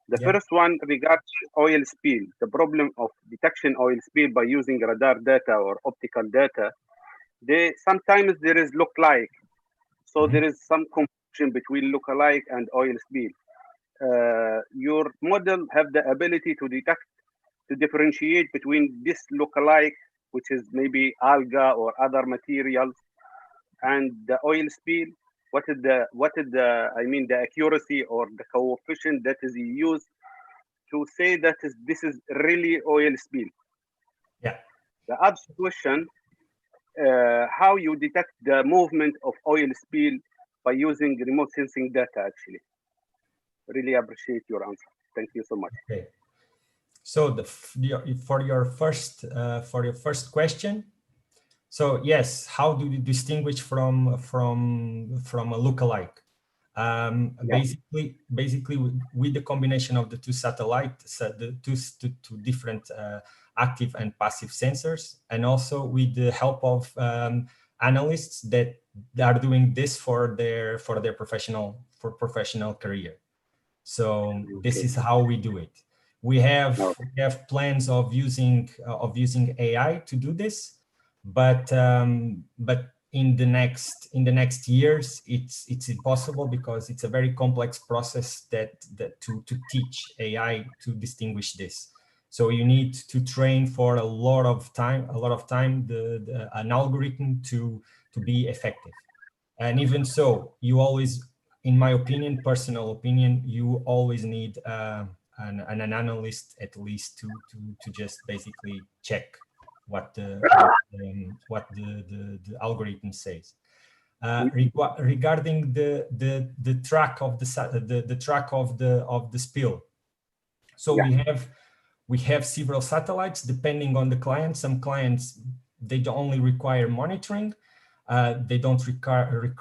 Speaker 10: The first one regards oil spill, the problem of detection oil spill by using radar data or optical data. Sometimes there is look-alike. So there is some confusion between look-alike and oil spill. Your model have the ability to differentiate between this look-alike, which is maybe alga or other materials, and the oil spill. What is the I mean the accuracy or the coefficient that is used to say that this is really oil spill.
Speaker 5: Yeah.
Speaker 10: The other question, how you detect the movement of oil spill by using remote sensing data, actually. Really appreciate your answer. Thank you so much.
Speaker 5: Okay. So for your first question, so yes, how do you distinguish from a lookalike? Basically, with the combination of the two satellites, the two different active and passive sensors, and also with the help of analysts that are doing this for their professional career. So this is how we do it. We have plans of using AI to do this, but in the next years it's impossible, because it's a very complex process that to teach AI to distinguish this. So you need to train for a lot of time an algorithm to be effective. And even so, you always, in my opinion, personal opinion, you always need an analyst at least to just basically check what the algorithm says. Regarding the track of the spill, so we have several satellites depending on the client. Some clients, they only require monitoring. They don't require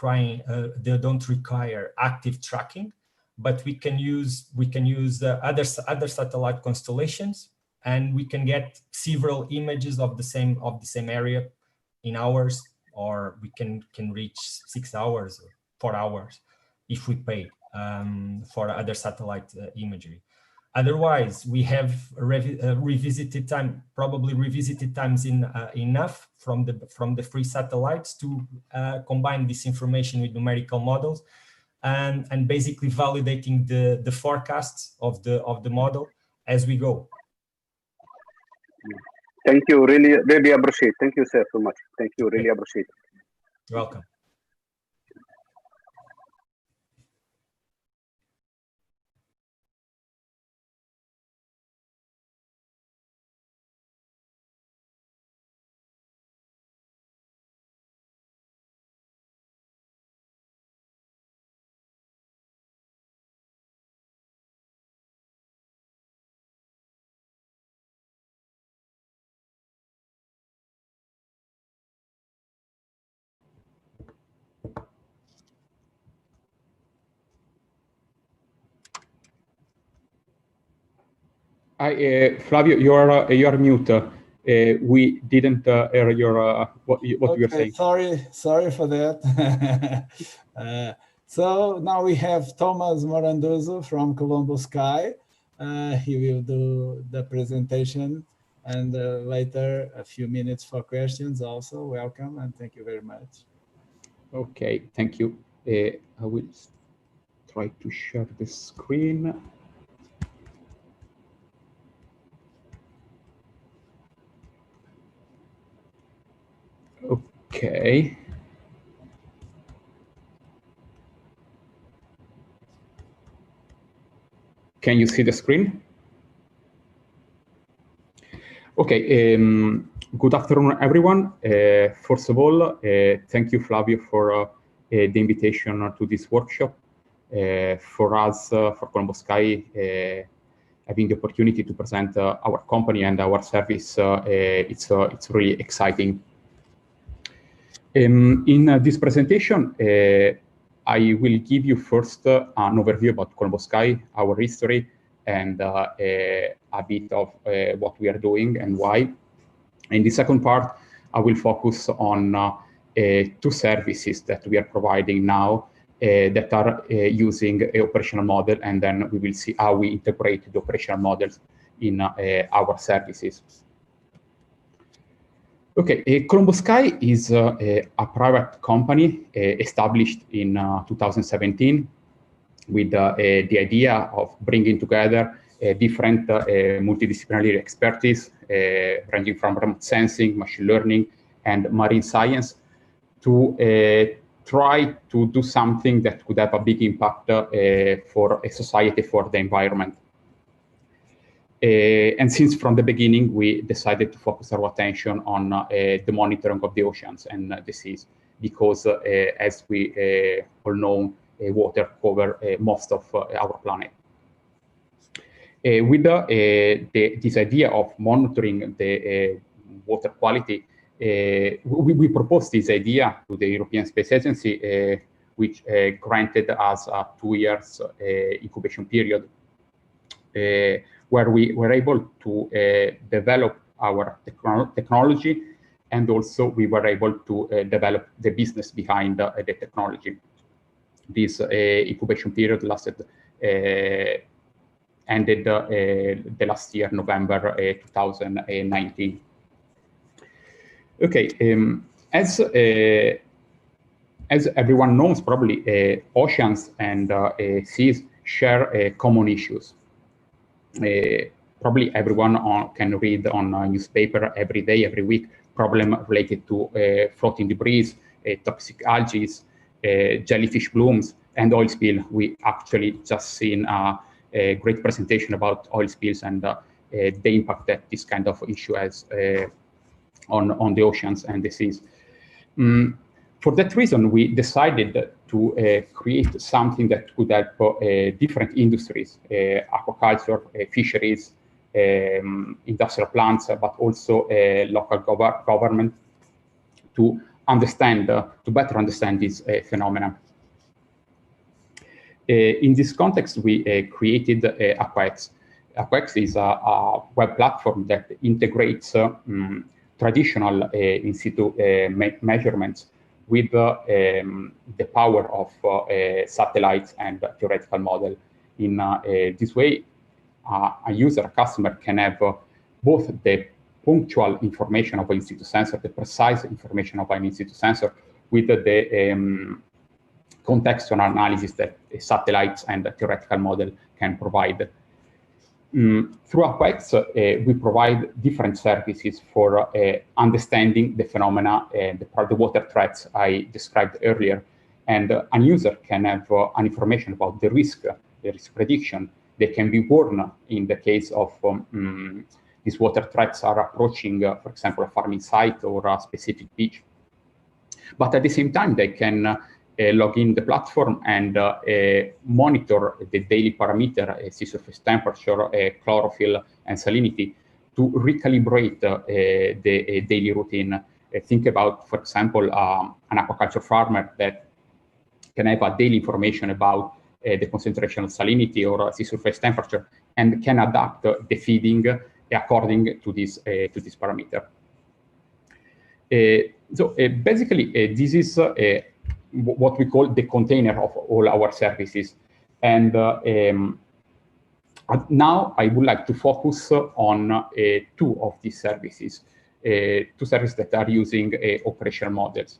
Speaker 5: active tracking, but we can use other satellite constellations, and we can get several images of the same area in hours, or we can reach 6 hours or 4 hours if we pay for other satellite imagery. Otherwise, we have revisited times enough from the free satellites to combine this information with numerical models, and basically validating the forecasts of the model as we go.
Speaker 10: Thank you. Really appreciate. Thank you, sir, so much. Thank you. Really appreciate it.
Speaker 5: You're welcome.
Speaker 11: Flavio, you're mute. We didn't hear your what you were saying.
Speaker 1: Sorry for that. So now we have Thomas Moranduzzo from Colombo Sky. He will do the presentation, and later a few minutes for questions also. Welcome and thank you very much.
Speaker 11: Okay, thank you. I will try to share the screen. Okay. Can you see the screen? Okay. Good afternoon, everyone. First of all, thank you, Flavio, for the invitation to this workshop. For us, for Colombo Sky, having the opportunity to present our company and our service, it's really exciting. In this presentation, I will give you first an overview about Colombo Sky, our history, and a bit of what we are doing and why. In the second part, I will focus on two services that we are providing now that are using an operational model, and then we will see how we integrate the operational models in our services. Okay, Colombo Sky is a private company established in 2017 with the idea of bringing together different multidisciplinary expertise ranging from remote sensing, machine learning, and marine science to try to do something that could have a big impact for a society, for the environment. And since from the beginning, we decided to focus our attention on the monitoring of the oceans and the seas, because as we all know, water covers most of our planet. With this idea of monitoring the water quality, we proposed this idea to the European Space Agency, which granted us a 2 years incubation period, where we were able to develop our technology, and also we were able to develop the business behind the technology. This incubation period lasted, ended the last year, November 2019. Okay, as everyone knows, probably oceans and seas share common issues. Probably everyone can read on a newspaper every day, every week, problem related to floating debris, toxic algae, jellyfish blooms, and oil spill. We actually just seen a great presentation about oil spills and the impact that this kind of issue has on the oceans and the seas. For that reason, we decided to create something that could help different industries, aquaculture, fisheries, industrial plants, but also local government, to understand, to better understand this phenomenon. In this context, we created AquaX. AquaX is a web platform that integrates traditional in situ measurements with the power of satellites and theoretical model. In this way, a user, a customer, can have both the punctual information of an in situ sensor, the precise information of an in situ sensor, with the contextual analysis that satellites and the theoretical model can provide. Through AquaX, we provide different services for understanding the phenomena, the water threats I described earlier. And a user can have an information about the risk prediction. They can be warned in the case of these water threats are approaching, for example, a farming site or a specific beach. But at the same time, they can log in the platform and monitor the daily parameter, sea surface temperature, chlorophyll, and salinity, to recalibrate the daily routine. Think about, for example, an aquaculture farmer that can have a daily information about the concentration of salinity or sea surface temperature, and can adapt the feeding according to this parameter. So basically, this is what we call the container of all our services. And now I would like to focus on two of these services, two services that are using operational models.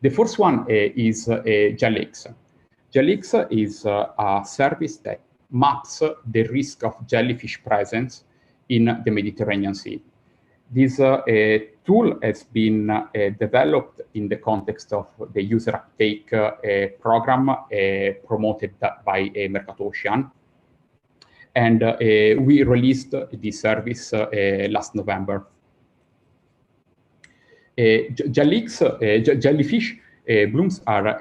Speaker 11: The first one is Jellyx. Jellyx is a service that maps the risk of jellyfish presence in the Mediterranean Sea. This tool has been developed in the context of the user uptake program promoted by MetOcean. And we released this service last November. Jellyfish blooms are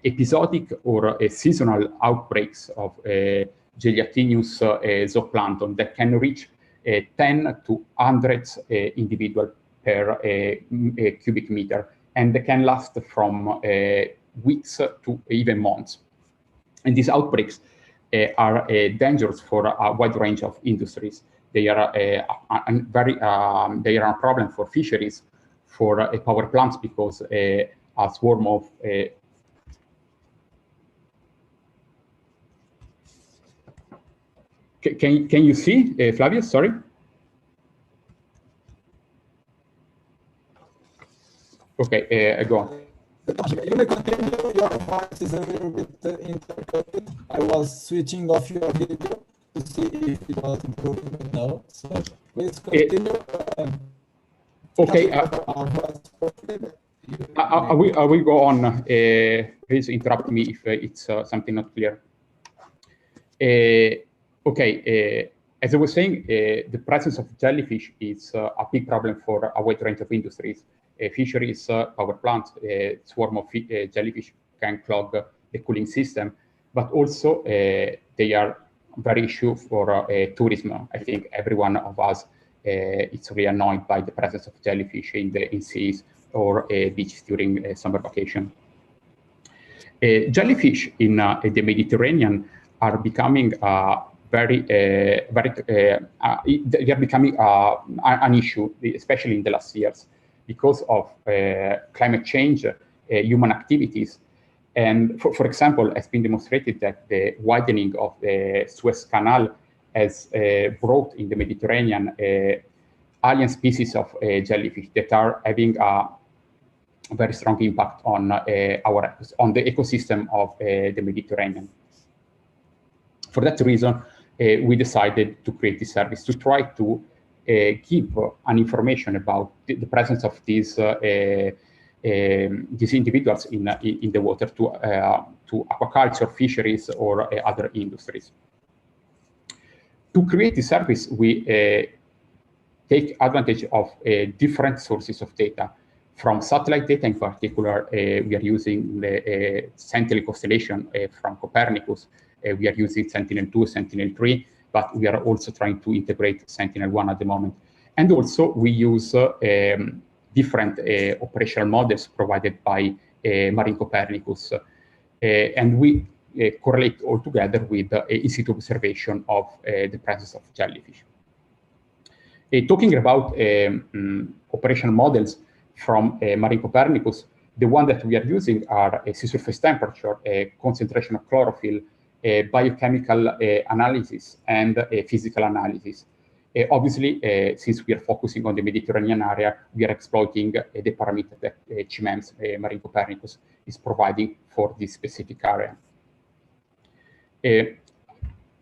Speaker 11: episodic or seasonal outbreaks of gelatinous zooplankton that can reach 10 to hundreds individual per cubic meter, and they can last from weeks to even months. And these outbreaks are dangerous for a wide range of industries. They are a problem for fisheries, for power plants, because a swarm of Can you see, Flavio? Sorry. Okay, go on.
Speaker 1: You may continue. Your voice is a little bit interrupted. I was switching off your video to see if it was improving now. So please continue.
Speaker 11: Okay. I will go on. Please interrupt me if it's something not clear. Okay. as I was saying, the presence of jellyfish is a big problem for a wide range of industries. Fisheries, power plants, swarm of jellyfish can clog the cooling system, but also they are very issue for tourism. I think every one of us is really annoyed by the presence of jellyfish in seas or beaches during summer vacation. Jellyfish in the Mediterranean are becoming they are becoming an issue, especially in the last years, because of climate change, human activities. And for example, it's been demonstrated that the widening of the Suez Canal has brought in the Mediterranean alien species of jellyfish that are having a very strong impact on the ecosystem of the Mediterranean. For that reason, we decided to create this service to try to give an information about the presence of these individuals in the water to aquaculture, fisheries, or other industries. To create this service, we take advantage of different sources of data. From satellite data in particular, we are using the Sentinel constellation from Copernicus. We are using Sentinel-2, Sentinel-3, but we are also trying to integrate Sentinel-1 at the moment. And also we use different operational models provided by Marine Copernicus. And we correlate all together with in-situ observation of the presence of jellyfish. Talking about operational models from Marine Copernicus, the one that we are using are sea surface temperature, concentration of chlorophyll, biochemical analysis, and physical analysis. Obviously, since we are focusing on the Mediterranean area, we are exploiting the parameter that CMEMS, Marine Copernicus, is providing for this specific area.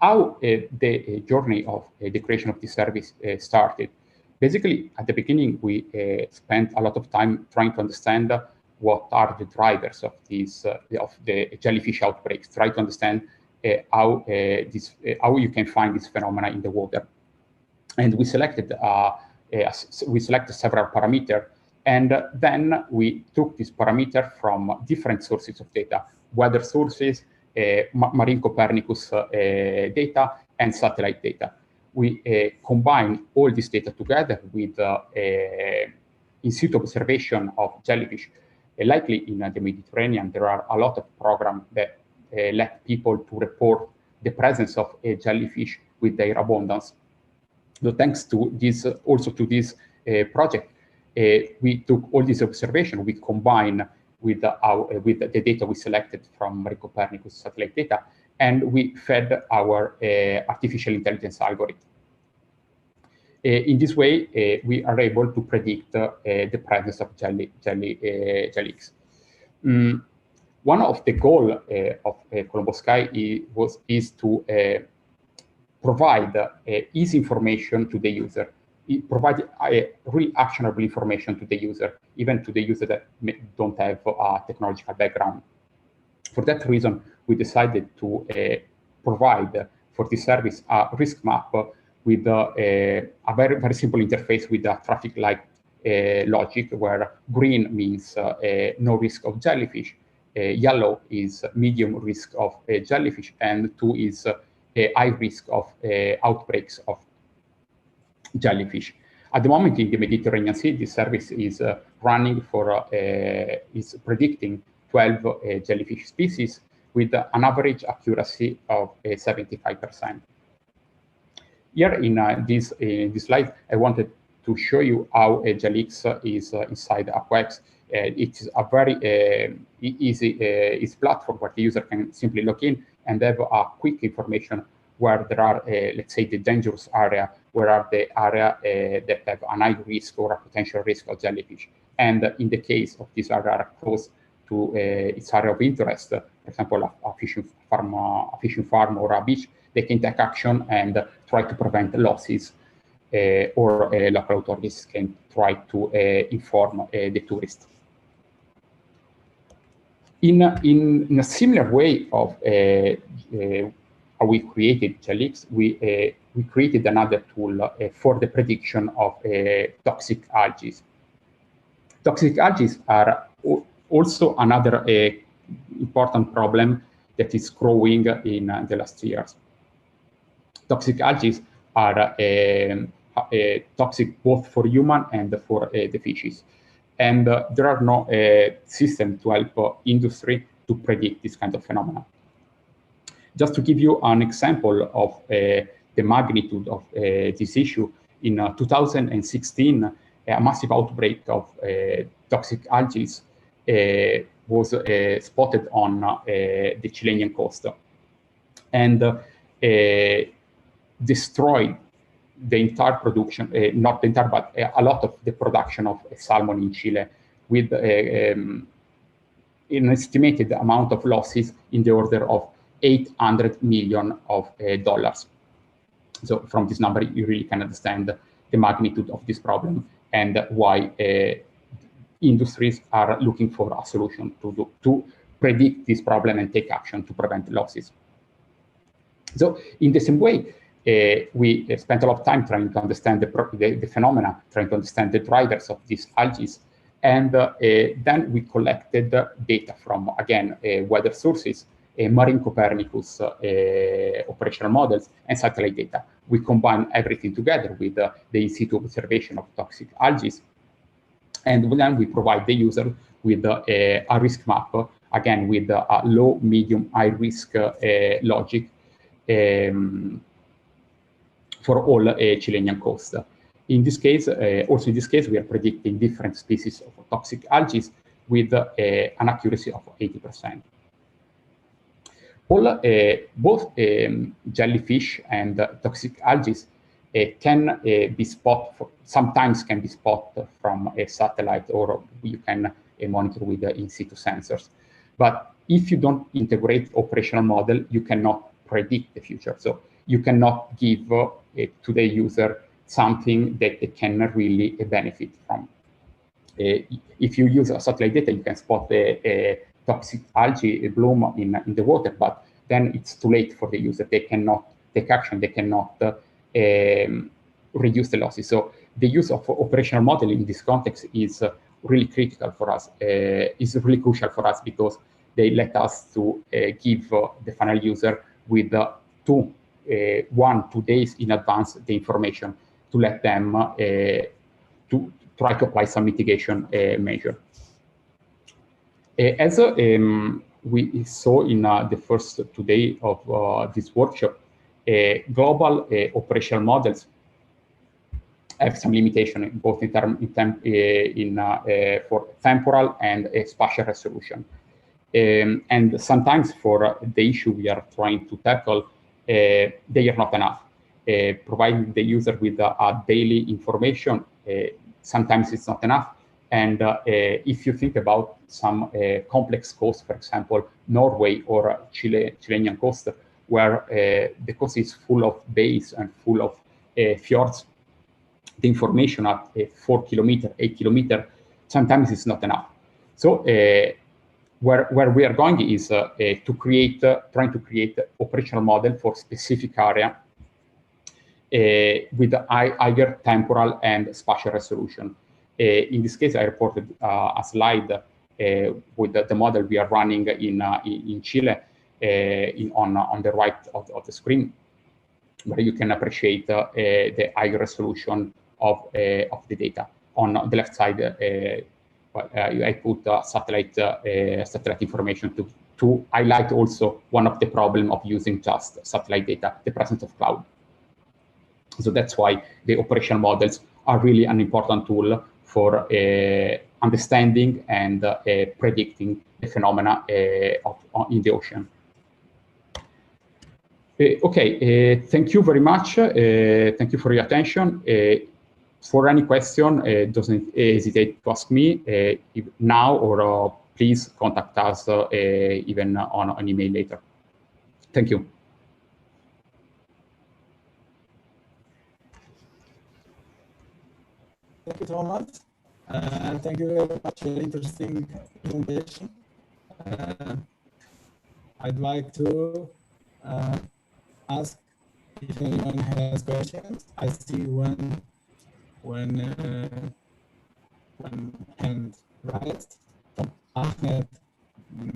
Speaker 11: How the journey of the creation of this service started? Basically, at the beginning, we spent a lot of time trying to understand what are the drivers of these of the jellyfish outbreaks. Try to understand how you can find this phenomena in the water. And we selected several parameters, and then we took this parameter from different sources of data: weather sources, Marine Copernicus data, and satellite data. We combine all this data together with in-situ observation of jellyfish. Likely in the Mediterranean, there are a lot of programs that let people to report the presence of a jellyfish with their abundance. So thanks to this, also to this project, we took all this observation, we combine with the data we selected from Marine Copernicus satellite data, and we fed our artificial intelligence algorithm. In this way, we are able to predict the presence of jellies. One of the goals of Colombo Sky is to provide easy information to the user. It provides really actionable information to the user, even to the user that don't have a technological background. For that reason, we decided to provide for this service a risk map with a very, very simple interface with a traffic light logic, where green means no risk of jellyfish, yellow is medium risk of jellyfish, and 2 is high risk of outbreaks of jellyfish. At the moment in the Mediterranean Sea, this service is running for, is predicting 12 jellyfish species with an average accuracy of 75%. Here in this slide, I wanted to show you how a Jelix is inside AquaX. It's a very easy platform where the user can simply log in and have a quick information where there are, let's say, the dangerous area, where are the area that have an high risk or a potential risk of jellyfish. And in the case of this area close to its area of interest, for example, a fishing farm or a beach, they can take action and try to prevent losses, or local authorities can try to inform the tourists. In a similar way of how we created Jelix, we we created another tool for the prediction of toxic algae. Toxic algae are also another important problem that is growing in the last years. Toxic algae are toxic both for human and for the fishes. And there are no systems to help industry to predict this kind of phenomena. Just to give you an example of the magnitude of this issue, in 2016, a massive outbreak of toxic algae was spotted on the Chilean coast and destroyed the entire production, not the entire, but a lot of the production of salmon in Chile, with an estimated amount of losses in the order of $800 million. So from this number, you really can understand the magnitude of this problem and why industries are looking for a solution to predict this problem and take action to prevent losses. So in the same way, we spent a lot of time trying to understand the phenomena, trying to understand the drivers of these algae. And then we collected data from, again, weather sources, Marine Copernicus operational models, and satellite data. We combine everything together with the in-situ observation of toxic algae. And then we provide the user with a risk map, again, with a low, medium, high risk logic for all Chilean coast. In this case, also in this case, we are predicting different species of toxic algae with an accuracy of 80%. Both jellyfish and toxic algae can be spotted, sometimes can be spotted from a satellite, or you can monitor with the in-situ sensors. But if you don't integrate operational model, you cannot predict the future. So you cannot give to the user something that they can really benefit from. If you use a satellite data, you can spot the toxic algae bloom in the water, but then it's too late for the user. They cannot take action. They cannot reduce the losses. So the use of operational model in this context is really critical for us, is really crucial for us, because they let us to give the final user with 1-2 days in advance the information to let them to try to apply some mitigation measure. As we saw in the first 2 days of this workshop, global operational models have some limitation, both for temporal and spatial resolution. And sometimes for the issue we are trying to tackle, they are not enough. Providing the user with a daily information, sometimes it's not enough. And if you think about some complex coast, for example, Norway or Chilean coast, where the coast is full of bays and full of fjords, the information at 4 kilometers, 8 kilometers, sometimes it's not enough. So where we are going is trying to create operational model for specific area with higher temporal and spatial resolution. In this case, I reported a slide with the model we are running in Chile on the right of the screen, where you can appreciate the high resolution of the data. On the left side, I put satellite information to highlight also one of the problems of using just satellite data, the presence of cloud. So that's why the operational models are really an important tool for understanding and predicting the phenomena in the ocean. Okay, thank you very much. Thank you for your attention. For any question, don't hesitate to ask me now, or please contact us even on an email later. Thank you.
Speaker 1: Thank you, Thomas. Thank you very much for the interesting presentation. I'd like to ask if anyone has questions. I see one hand raised from Ahmed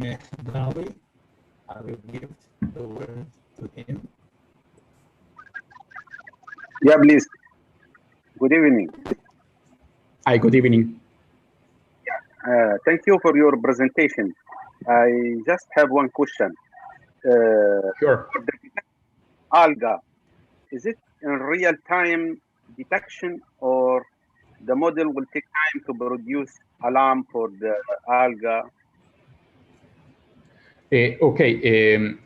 Speaker 1: Mehdawi. I will give the word to him.
Speaker 10: Yeah, please. Good evening.
Speaker 11: Hi, good evening.
Speaker 10: Thank you for your presentation. I just have one question.
Speaker 11: Sure.
Speaker 10: Alga, is it in real-time detection, or the model will take time to produce alarm for the alga?
Speaker 11: Okay.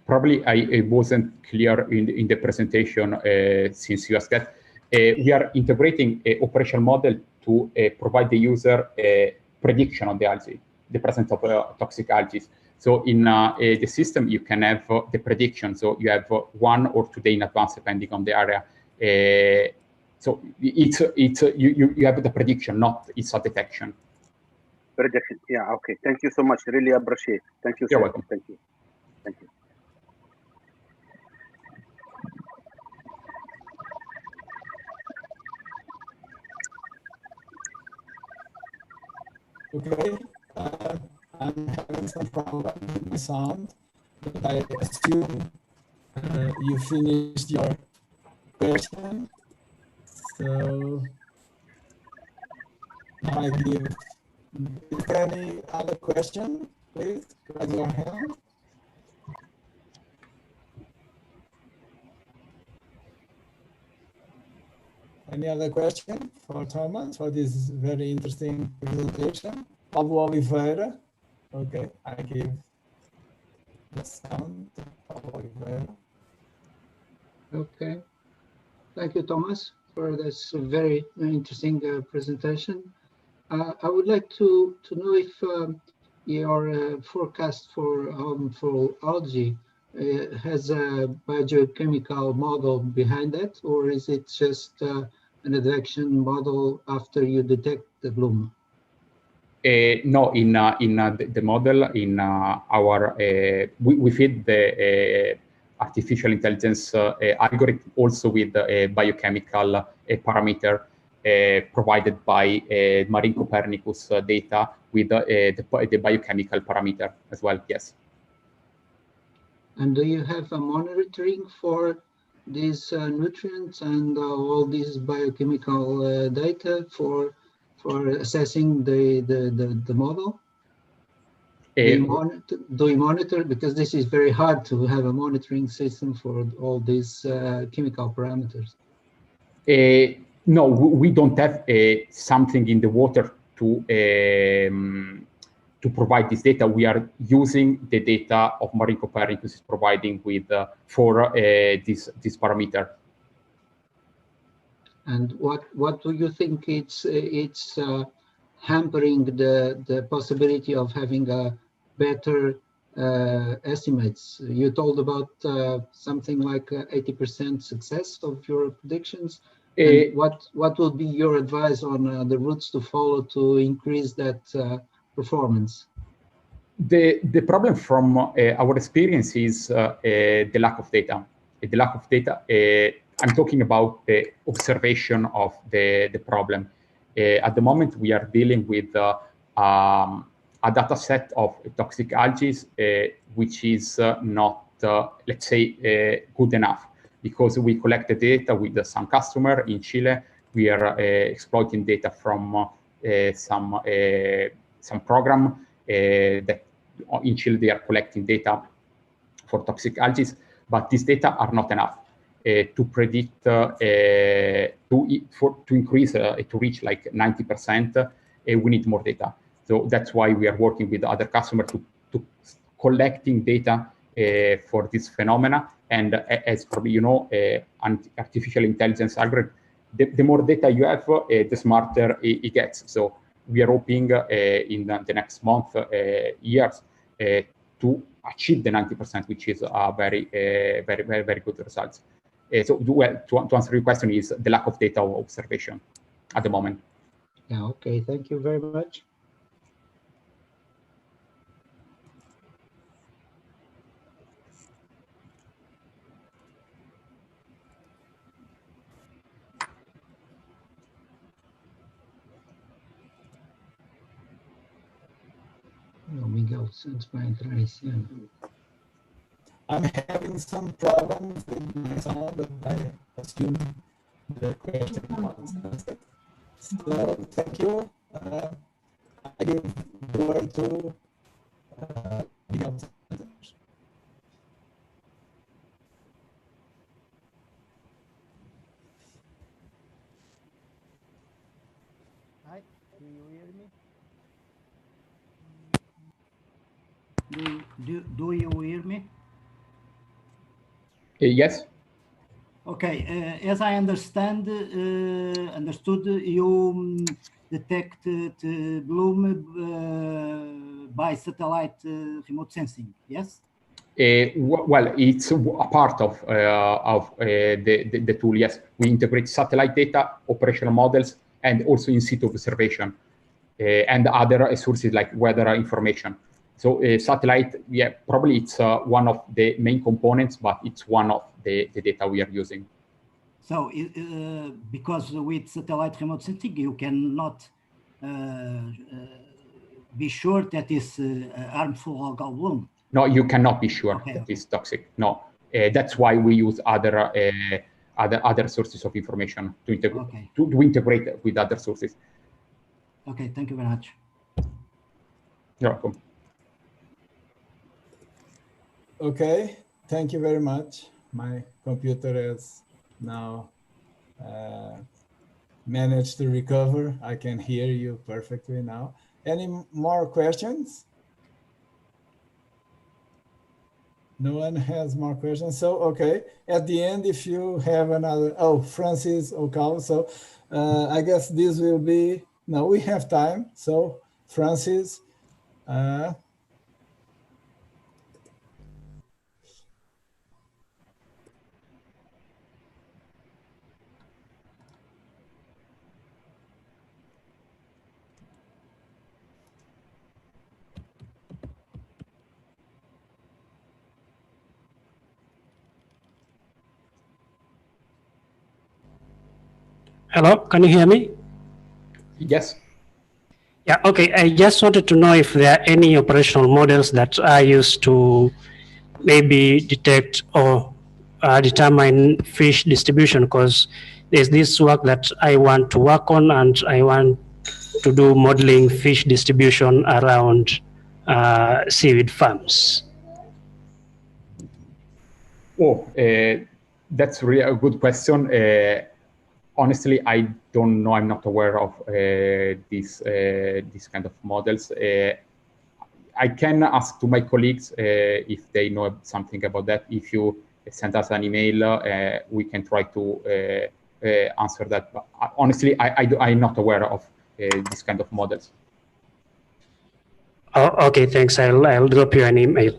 Speaker 11: Probably I wasn't clear in the presentation since you asked that. We are integrating an operational model to provide the user a prediction on the algae, the presence of toxic algae. So in the system, you can have the prediction. So you have 1 or 2 days in advance, depending on the area. So you have the prediction, not it's a detection.
Speaker 10: Prediction. Yeah. Okay. Thank you so much. Really appreciate. Thank you.
Speaker 11: You're
Speaker 10: sir.
Speaker 11: welcome.
Speaker 10: Thank you. Thank you.
Speaker 1: Okay, I'm having some problem with my sound, but I assume you finished your question. So now I give. Is there any other question? Please raise your hand. Any other question for Thomas for this very interesting presentation? Pablo Oliveira. Okay, I give the sound to Pablo Oliveira.
Speaker 4: Okay. Thank you, Thomas, for this very interesting presentation. I would like to know if your forecast for algae has a biogeochemical model behind it, or is it just an advection model after you detect the bloom?
Speaker 11: No, in the model, in our we feed the artificial intelligence algorithm also with a biochemical parameter provided by Marine Copernicus data with the biochemical parameter as well. Yes.
Speaker 4: And do you have a monitoring for these nutrients and all these biochemical data for assessing the model? Do you monitor? Because this is very hard to have a monitoring system for all these chemical parameters.
Speaker 11: No, we don't have something in the water to provide this data. We are using the data of Marine Copernicus is providing with for this parameter.
Speaker 4: And what do you think it's hampering the possibility of having a better estimates? You told about something like 80% success of your predictions. And what would be your advice on the routes to follow to increase that performance?
Speaker 11: The problem from our experience is the lack of data. The lack of data. I'm talking about the observation of the problem. At the moment, we are dealing with a data set of toxic algae, which is not, let's say, good enough, because we collect the data with some customer in Chile. We are exploiting data from some program that in Chile they are collecting data for toxic algae, but these data are not enough to predict to increase to reach like 90%. We need more data, so that's why we are working with other customers to collecting data for this phenomena. And as probably you know, artificial intelligence algorithm, the more data you have, the smarter it gets. So we are hoping in the next month, years, to achieve the 90%, which is a very good results. So to answer your question is the lack of data or observation at the moment.
Speaker 4: Yeah, okay, thank you very much. O Miguel Santos vai entrar esse ano.
Speaker 1: I'm having some problems with my sound, but I assume the question was answered. So thank you. I give the word to Miguel Santos.
Speaker 12: Hi, do you hear me? Do you hear me?
Speaker 11: Yes.
Speaker 12: Okay, as I understood, you detected bloom by satellite remote sensing, yes?
Speaker 11: Well, it's a part of the tool. Yes, we integrate satellite data, operational models, and also in situ observation, and other sources like weather information. So satellite, yeah, probably it's one of the main components, but it's one of the data we are using.
Speaker 12: So because with satellite remote sensing, you cannot be sure that is harmful algal bloom.
Speaker 11: No, you cannot be sure
Speaker 12: okay,
Speaker 11: that
Speaker 12: okay.
Speaker 11: it's toxic. No, that's why we use other sources of information to integrate with other sources.
Speaker 12: Okay, thank you very much.
Speaker 11: You're welcome.
Speaker 1: Okay, thank you very much. My computer has now managed to recover. I can hear you perfectly now. Any more questions? No one has more questions. So, okay, at the end, if you have another, oh, Francis Ocal. So I guess this will be, no, we have time. So Francis,
Speaker 13: Hello, can you hear me?
Speaker 11: Yes.
Speaker 13: Yeah, okay. I just wanted to know if there are any operational models that are used to maybe detect or determine fish distribution, because there's this work that I want to work on, and I want to do modeling fish distribution around seaweed farms.
Speaker 11: Oh, that's really a good question. Honestly, I don't know. I'm not aware of these kind of models. I can ask to my colleagues if they know something about that. If you send us an email, we can try to answer that. But honestly, I'm not aware of this kind of models.
Speaker 13: Oh, okay, thanks. I'll drop you an email.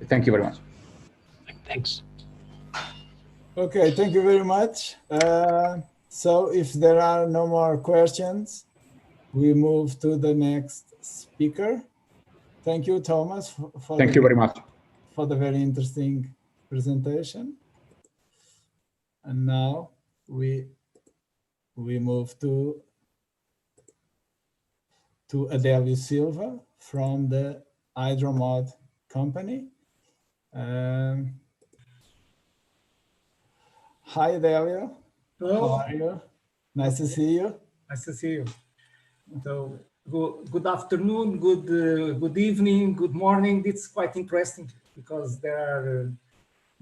Speaker 11: Thank you very much.
Speaker 13: Thanks.
Speaker 1: okay, thank you very much. So if there are no more questions, we move to the next speaker. Thank you, Thomas,
Speaker 11: Thank you very much
Speaker 1: for the very interesting presentation. And now we move to Adélio Silva from the Hidromod company. Hi, Adélio.
Speaker 14: Hello.
Speaker 1: How are you? Nice to see you.
Speaker 14: Nice to see you. So good afternoon, good evening, good morning. It's quite interesting because there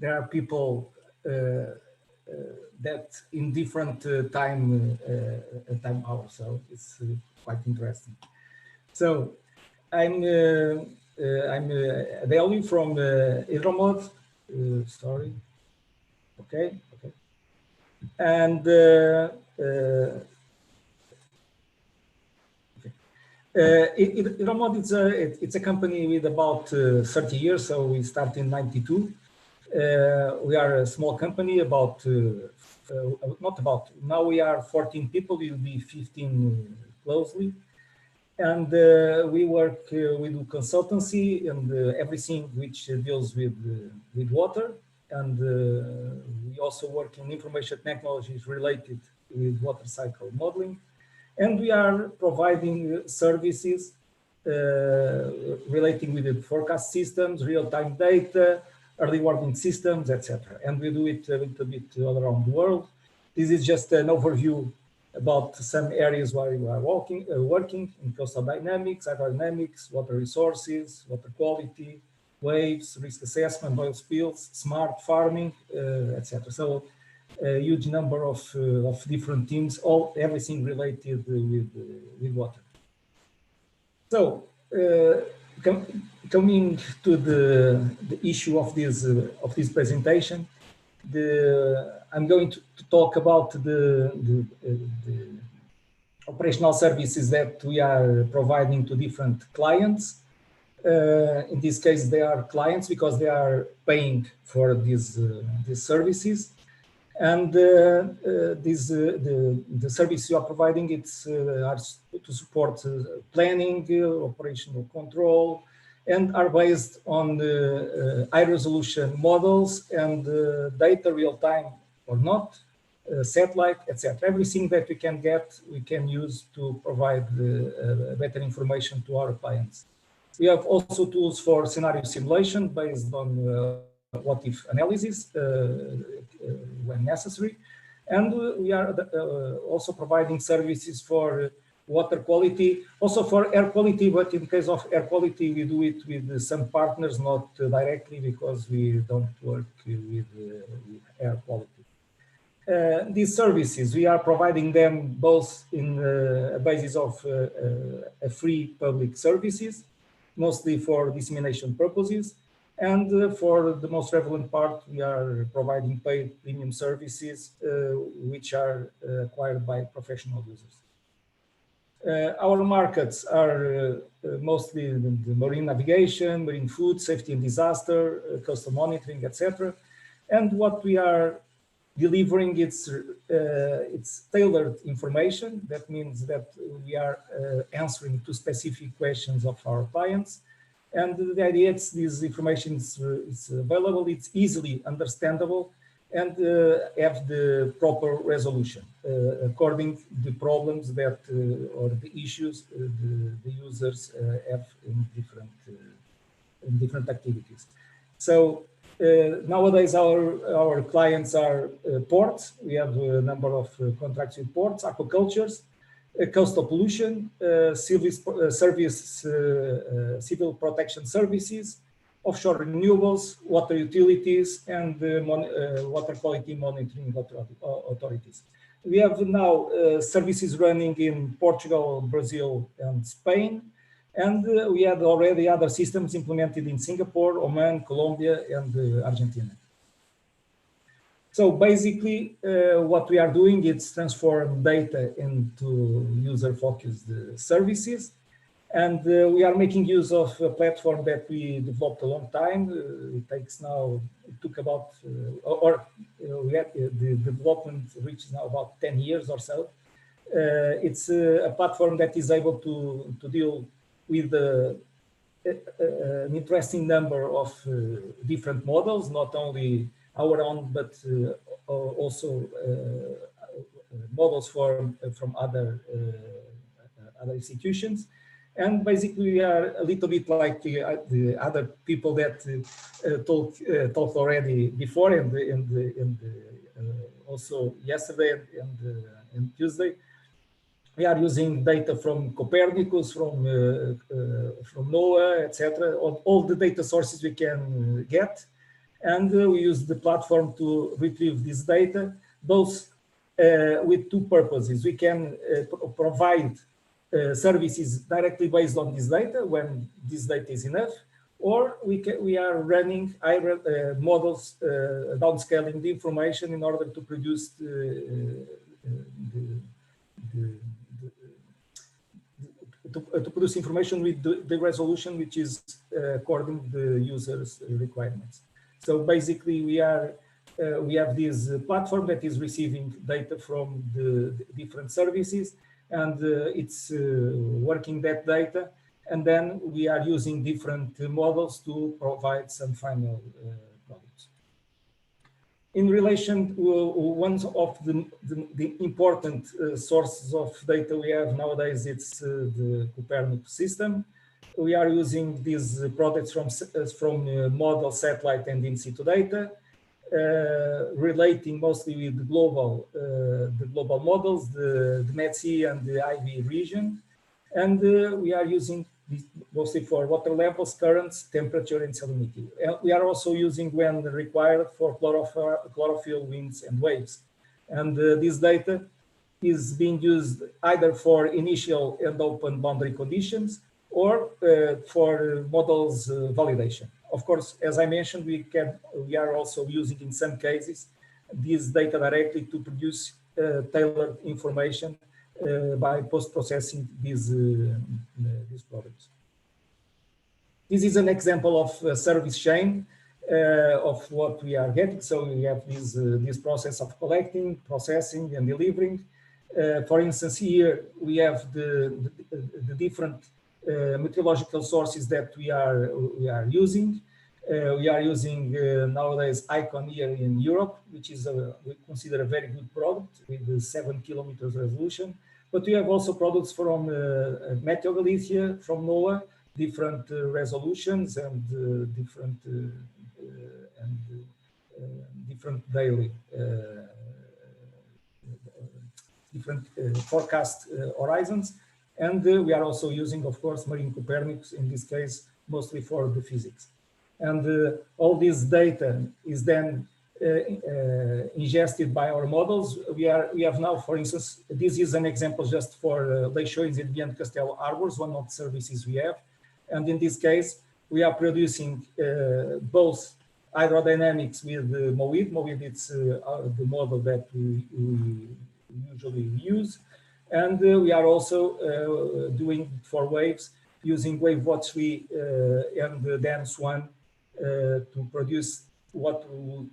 Speaker 14: are people that in different time hours. So it's quite interesting. So I'm Adélio from Hidromod. Sorry. Okay. And Hidromod it's a company with about 30 years. So we started in '92. We are a small company. Now we are 14 people. We'll be 15 closely, and we work. We do consultancy and everything which deals with water. And we also work in information technologies related with water cycle modeling. And we are providing services relating with the forecast systems, real-time data, early warning systems, etc. And we do it a little bit all around the world. This is just an overview about some areas where we are working in coastal dynamics, hydrodynamics, water resources, water quality, waves, risk assessment, oil spills, smart farming, etc. So a huge number of different teams, everything related with water. So coming to the issue of this presentation, I'm going to talk about the operational services that we are providing to different clients. In this case, they are clients because they are paying for these services. And the service you are providing, it's are to support planning, operational control, and are based on the high resolution models and data real time or not, satellite, etc. Everything that we can get, we can use to provide better information to our clients. We have also tools for scenario simulation based on what if analysis when necessary. And we are also providing services for water quality, also for air quality, but in case of air quality, we do it with some partners, not directly, because we don't work with air quality. These services, we are providing them both in a basis of a free public services, mostly for dissemination purposes, and for the most relevant part, we are providing paid premium services, which are acquired by professional users. Our markets are mostly the marine navigation, marine food, safety and disaster, coastal monitoring, etc. And what we are delivering, it's tailored information. That means that we are answering to specific questions of our clients. And the idea is this information is available, it's easily understandable, and have the proper resolution according to the problems that or the issues the users have in different activities. So nowadays our clients are ports. We have a number of contracts with ports, aquacultures, coastal pollution, civil protection services, offshore renewables, water utilities, and water quality monitoring authorities. We have now services running in Portugal, Brazil, and Spain, and we had already other systems implemented in Singapore, Oman, Colombia, and Argentina. So basically, what we are doing is transform data into user-focused services. And we are making use of a platform that we developed a long time. It took about, we had the development reaches now about 10 years or so. It's a platform that is able to deal with an interesting number of different models, not only our own, but also models from other institutions. And basically, we are a little bit like the other people that talked already before, and also yesterday and Tuesday. We are using data from Copernicus, from NOAA, etc. All the data sources we can get, and we use the platform to retrieve this data, both with two purposes. We can provide services directly based on this data when this data is enough, or we are running models downscaling the information in order to produce to produce information with the resolution which is according to the user's requirements. So basically, we have this platform that is receiving data from the different services, and it's working that data, and then we are using different models to provide some final products. In relation to one of the important sources of data we have nowadays, it's the Copernicus system. We are using these products from model, satellite, and in situ data, relating mostly with the global models, the Med-Sea and the IB region. And we are using this mostly for water levels, currents, temperature, and salinity. And we are also using, when required, for chlorophyll, winds, and waves. And this data is being used either for initial and open boundary conditions or for models validation. Of course, as I mentioned, we are also using, in some cases, this data directly to produce tailored information by post-processing these products. This is an example of a service chain of what we are getting. So we have this process of collecting, processing, and delivering. For instance, here we have the different meteorological sources that we are using. We are using nowadays ICON here in Europe, which is we consider a very good product with 7 kilometers resolution. But we have also products from Meteo Galicia, from NOAA, different resolutions and different daily forecast horizons. And we are also using, of course, Marine Copernicus, in this case, mostly for the physics. And all this data is then ingested by our models. We have now, for instance, this is an example just for Lake Shoins and Viana do Castelo Harbors, one of the services we have. And in this case, we are producing both hydrodynamics with MOID. MOID is the model that we usually use. And we are also doing for waves using WaveWatch 3 and DAMS 1 to produce what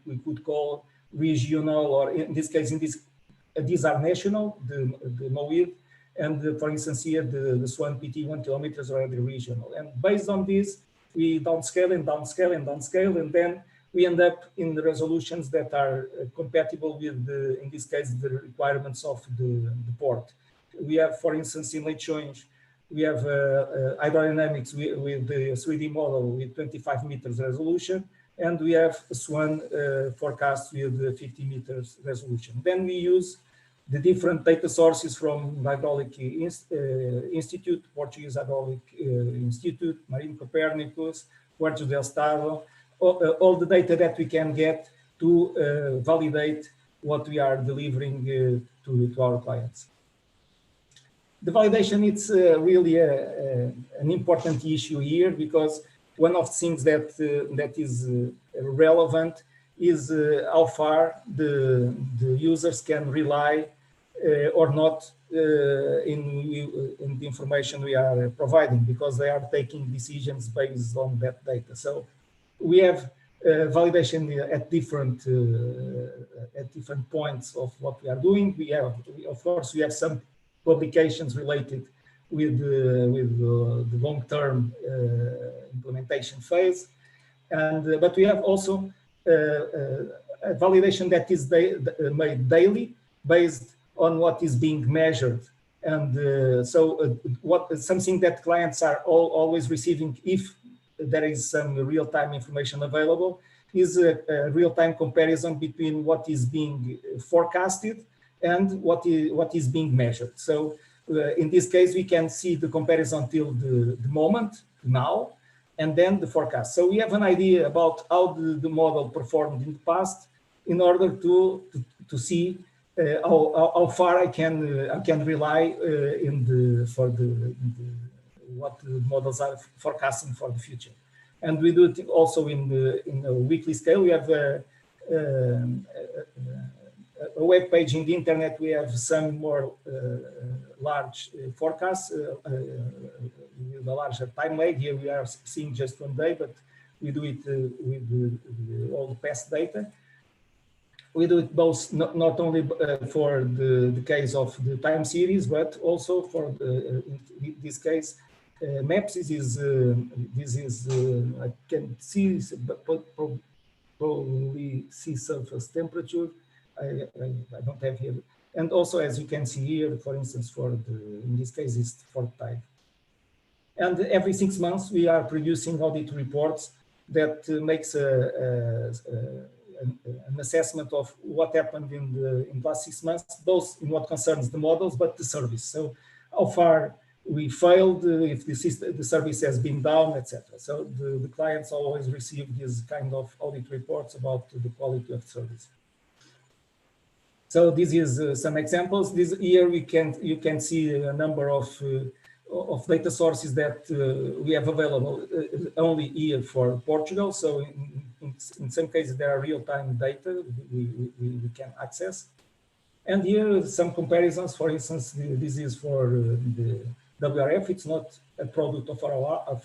Speaker 14: we could call regional, or in this case, these are national, the MOID, and for instance here, the SWAN PT 1 kilometers are the regional. And based on this, we downscale and downscale and downscale, and then we end up in the resolutions that are compatible with, in this case, the requirements of the port. We have, for instance, in Lake Shoins, we have hydrodynamics with the 3D model with 25 meters resolution, and we have a SWAN forecast with 50 meters resolution. Then we use the different data sources from Hydraulic Institute, Portuguese Hydraulic Institute, Marine Copernicus, Puerto del Estado, all the data that we can get to validate what we are delivering to our clients. The validation, it's really an important issue here, because one of the things that is relevant is how far the users can rely or not in the information we are providing, because they are taking decisions based on that data. So we have validation at different points of what we are doing. Of course, we have some publications related with the long-term implementation phase, but we have also a validation that is made daily based on what is being measured, and something that clients are always receiving, if there is some real-time information available, is a real-time comparison between what is being forecasted and what is being measured. So in this case, we can see the comparison till the moment, now, and then the forecast. So we have an idea about how the model performed in the past, in order to see how far I can rely what the models are forecasting for the future. And we do it also in a weekly scale. We have a web page in the internet. We have some more large forecasts with a larger time lag. Here we are seeing just 1 day, but we do it with all the past data. We do it both not only for the case of the time series, but also for in this case maps. This is I can see probably sea surface temperature. I don't have here, and also, as you can see here, for instance, in this case, it's for tide. And every 6 months, we are producing audit reports that makes an assessment of what happened in the last 6 months, both in what concerns the models, but the service. So how far we failed, if the service has been down, etc. So the clients always receive these kind of audit reports about the quality of service. So this is some examples. This here you can see a number of data sources that we have available only here for Portugal. So in some cases there are real-time data we can access. And here some comparisons. For instance, this is for the WRF. It's not a product of our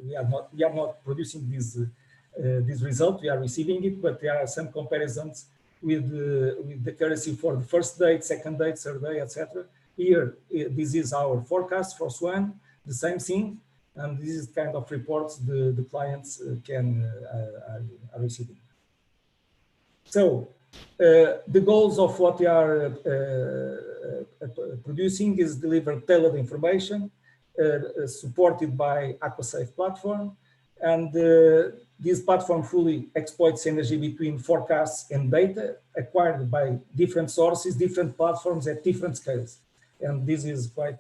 Speaker 14: we are not producing this result. We are receiving it, but there are some comparisons with the accuracy for the first date, second date, third day, etc. Here, this is our forecast for SWAN, the same thing, and this is kind of reports the clients are receiving. So the goals of what we are producing is deliver tailored information supported by AquaSafe platform, and this platform fully exploits synergy between forecasts and data acquired by different sources, different platforms at different scales. And this is quite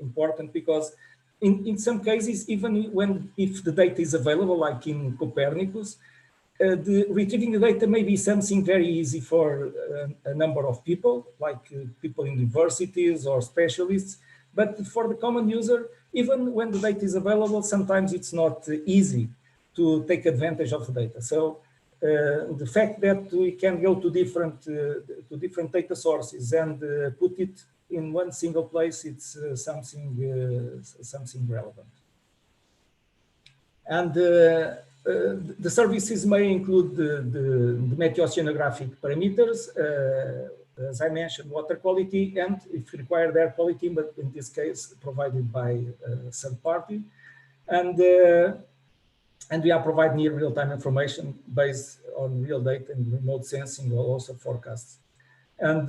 Speaker 14: important because in some cases, even if the data is available, like in Copernicus, retrieving the data may be something very easy for a number of people, like people in universities or specialists. But for the common user, even when the data is available, sometimes it's not easy to take advantage of the data. So the fact that we can go to different data sources and put it in one single place, it's something relevant. And the services may include the MetOceanographic parameters, as I mentioned, water quality, and if required, air quality, but in this case, provided by a third party. And we are providing near real-time information based on real data and remote sensing, or also forecasts. And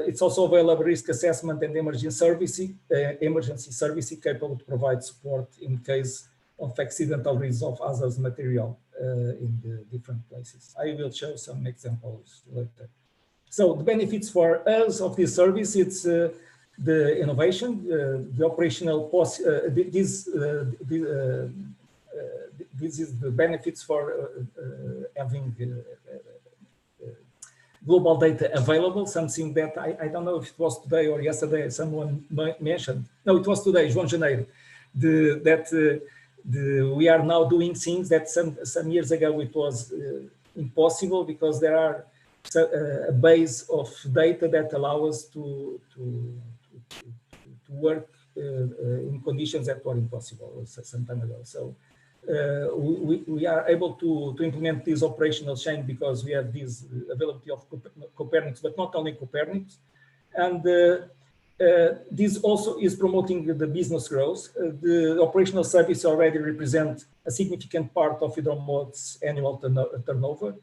Speaker 14: it's also available risk assessment and emergency services capable to provide support in case of accidental release of hazardous material in the different places. I will show some examples later. So the benefits for us of this service, it's the innovation, the operational, this is the benefits for having global data available, something that I don't know if it was today or yesterday, someone mentioned. No, it was today, João Janeiro, we are now doing things that some years ago it was impossible, because there are a base of data that allow us to work in conditions that were impossible some time ago. So we are able to implement this operational chain because we have this availability of Copernicus, but not only Copernicus. And this also is promoting the business growth. The operational service already represent a significant part of Hidromod's annual turnover,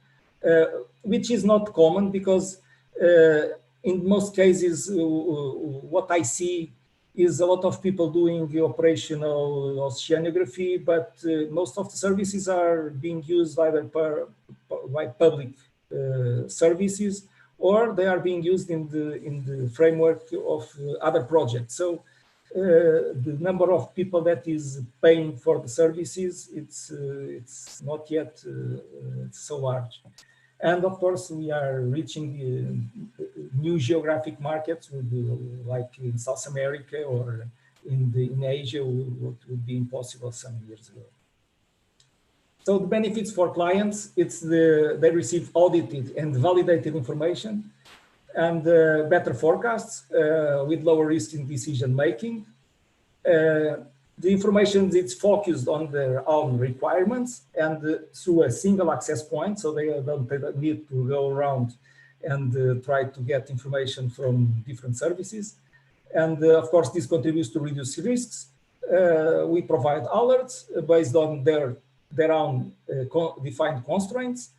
Speaker 14: which is not common, because in most cases, what I see is a lot of people doing the operational oceanography, but most of the services are being used either by public services, or they are being used in the framework of other projects. So the number of people that is paying for the services, it's not yet so large. And of course, we are reaching new geographic markets, like in South America or in Asia, what would be impossible some years ago. So the benefits for clients, they receive audited and validated information, and better forecasts with lower risk in decision making. The information is focused on their own requirements and through a single access point, so they don't need to go around and try to get information from different services. And of course, this contributes to reduce risks. We provide alerts based on their own defined constraints.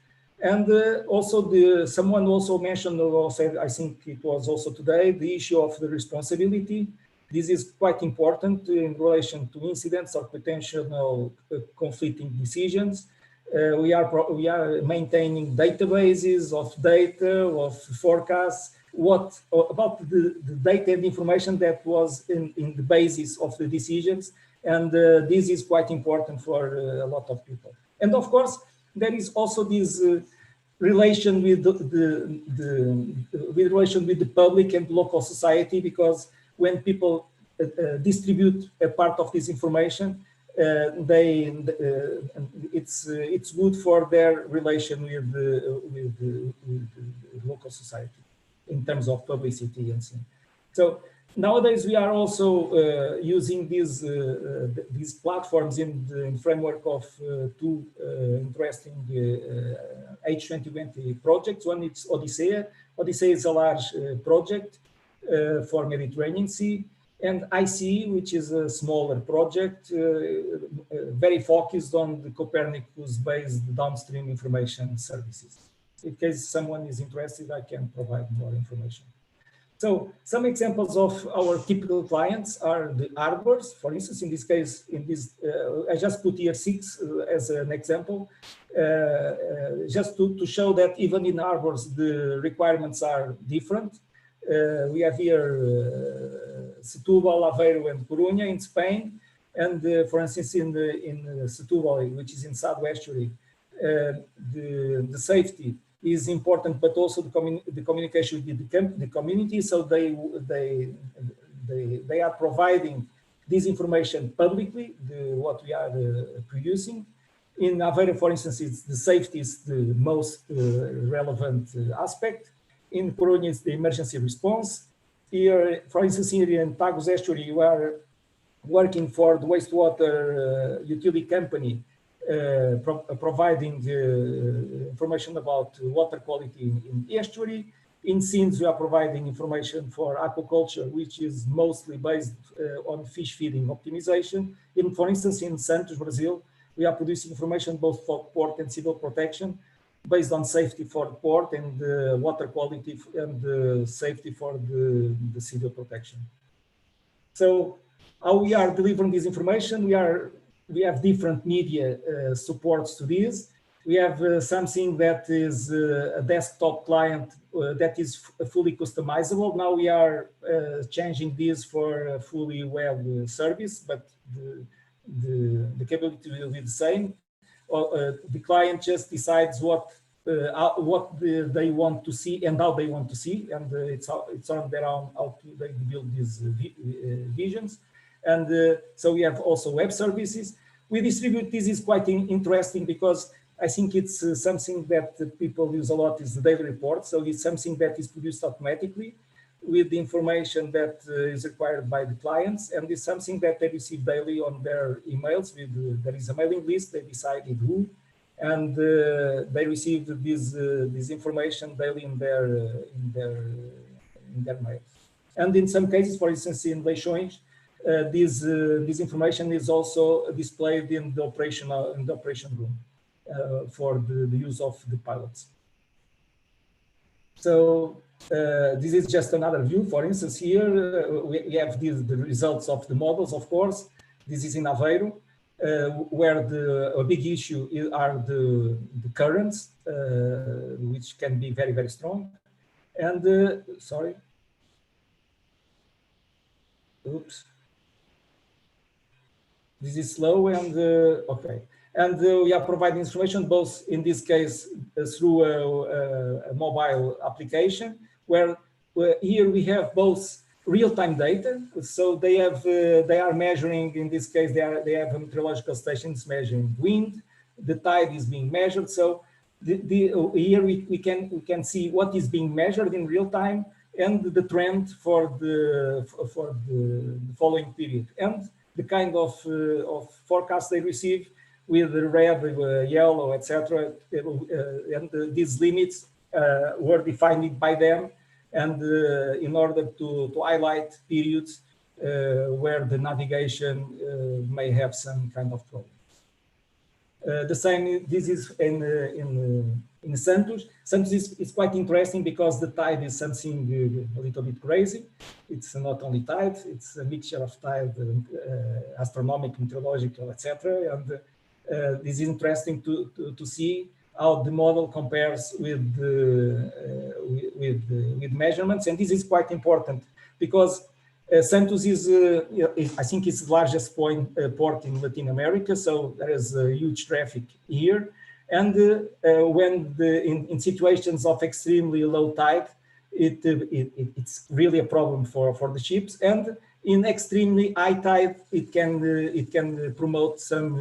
Speaker 14: And also someone also mentioned, or said, I think it was also today, the issue of the responsibility. This is quite important in relation to incidents or potential conflicting decisions. We are maintaining databases of data, of forecasts, what about the data and information that was in the basis of the decisions. And this is quite important for a lot of people. And of course, there is also this relation with the public and local society, because when people distribute a part of this information, it's good for their relation with the local society in terms of publicity and so on. So nowadays we are also using these platforms in the framework of two interesting H2020 projects. One is Odyssea. Odyssea is a large project for Mediterranean Sea, and ICE, which is a smaller project, very focused on the Copernicus-based downstream information services. In case someone is interested, I can provide more information. So some examples of our typical clients are the harbors. For instance, in this case, I just put here 6 as an example, just to show that even in harbors, the requirements are different. We have here Setúbal, Aveiro, and Coruña in Spain. And for instance, in Setúbal, which is in Southwesterly, the safety is important, but also the communication with the community. So they are providing this information publicly, what we are producing. In Aveiro, for instance, the safety is the most relevant aspect. In Coruña, it's the emergency response. Here, for instance, here in Tagus Estuary, you are working for the wastewater utility company, providing information about water quality in estuary. In Sines, we are providing information for aquaculture, which is mostly based on fish feeding optimization. For instance, in Santos, Brazil, we are producing information both for port and civil protection, based on safety for the port and water quality and safety for the civil protection. So how we are delivering this information, we have different media supports to this. We have something that is a desktop client that is fully customizable. Now we are changing this for a fully web service, but the capability will be the same. The client just decides what they want to see and how they want to see, and it's on their own how they build these visions. And so we have also web services. We distribute. This is quite interesting because I think it's something that people use a lot is the daily report. So it's something that is produced automatically with the information that is required by the clients, and it's something that they receive daily on their emails. There is a mailing list. They decided who, and they receive this information daily in their mail. And in some cases, for instance, in Lesage, this information is also displayed in the operation room for the use of the pilots. So this is just another view. For instance, here we have the results of the models, of course. This is in Aveiro, where a big issue are the currents, which can be very, very strong. And sorry. Oops. This is slow and okay. And we are providing information both in this case through a mobile application, where here we have both real-time data. So they are measuring, in this case, they have meteorological stations measuring wind. The tide is being measured. So here we can see what is being measured in real time and the trend for the following period, and the kind of forecast they receive with the red, yellow, etc. And these limits were defined by them, and in order to highlight periods where the navigation may have some kind of problem. The same, this is in Santos. Santos is quite interesting because the tide is something a little bit crazy. It's not only tide, it's a mixture of tide, astronomical, meteorological, etc. And this is interesting to see how the model compares with measurements, and this is quite important because Santos is, I think, it's the largest port in Latin America, so there is a huge traffic here. And when in situations of extremely low tide, it's really a problem for the ships. And in extremely high tide, it can promote some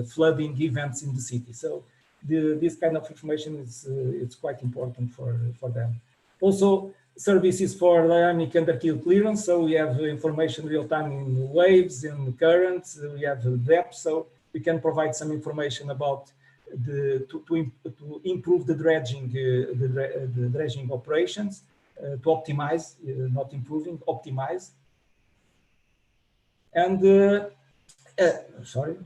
Speaker 14: flooding events in the city. So this kind of information is it's quite important for them. Also, services for dynamic underkeel clearance. So we have information real time in waves, in currents. We have depth, so we can provide some information about to improve the dredging the dredging operations, to optimize, not improving, optimize. And sorry.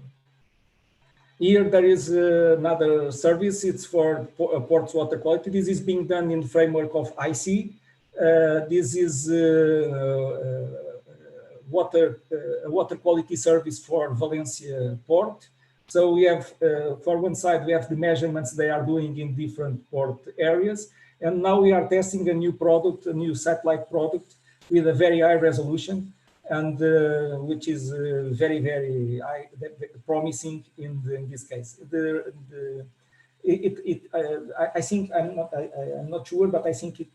Speaker 14: Here there is another service. It's for ports water quality. This is being done in the framework of IC. This is water quality service for Valencia port. So we have, for one side, we have the measurements they are doing in different port areas. And now we are testing a new product, a new satellite product with a very high resolution, and which is very, very high, promising in this case. I think I'm not sure, but I think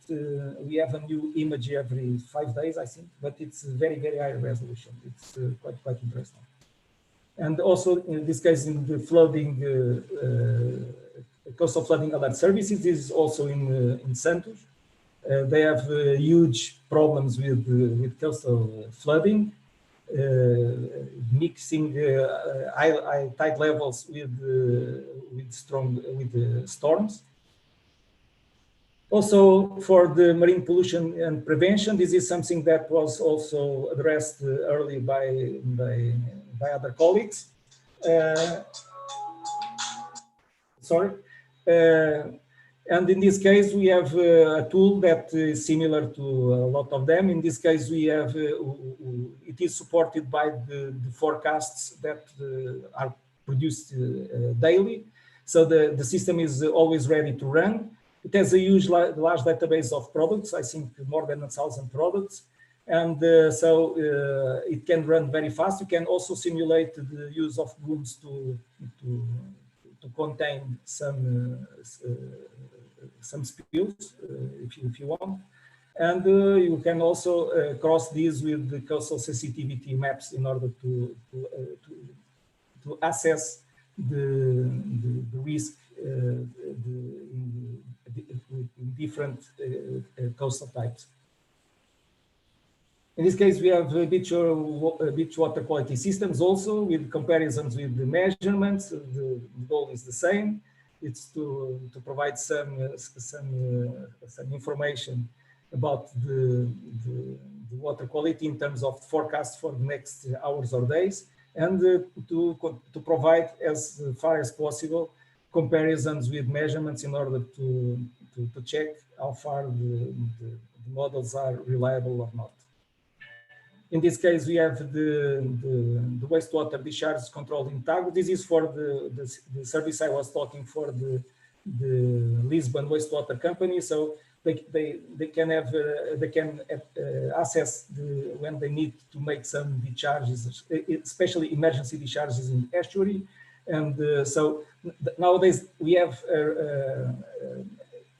Speaker 14: we have a new image every 5 days, I think. But it's very, very high resolution. It's quite interesting. And also in this case, in the flooding, coastal flooding alert services, this is also in Santos. They have huge problems with coastal flooding, mixing high tide levels with storms. Also, for the marine pollution and prevention, this is something that was also addressed early by other colleagues. Sorry. And in this case, we have a tool that is similar to a lot of them. In this case, we have it is supported by the forecasts that are produced daily. So the system is always ready to run. It has a huge, large database of products. I think more than 1,000 products. And so it can run very fast. You can also simulate the use of booms to contain some spills if you want. And you can also cross these with the coastal sensitivity maps in order to assess the risk in different coastal types. In this case, we have beach water quality systems also with comparisons with the measurements. The goal is the same. It's to provide some information about the water quality in terms of forecasts for the next hours or days, and to provide as far as possible comparisons with measurements in order to check how far the models are reliable or not. In this case, we have the wastewater discharge control in TAG. This is for the service I was talking for the Lisbon wastewater company. So they can assess when they need to make some discharges, especially emergency discharges in estuary. And so nowadays we have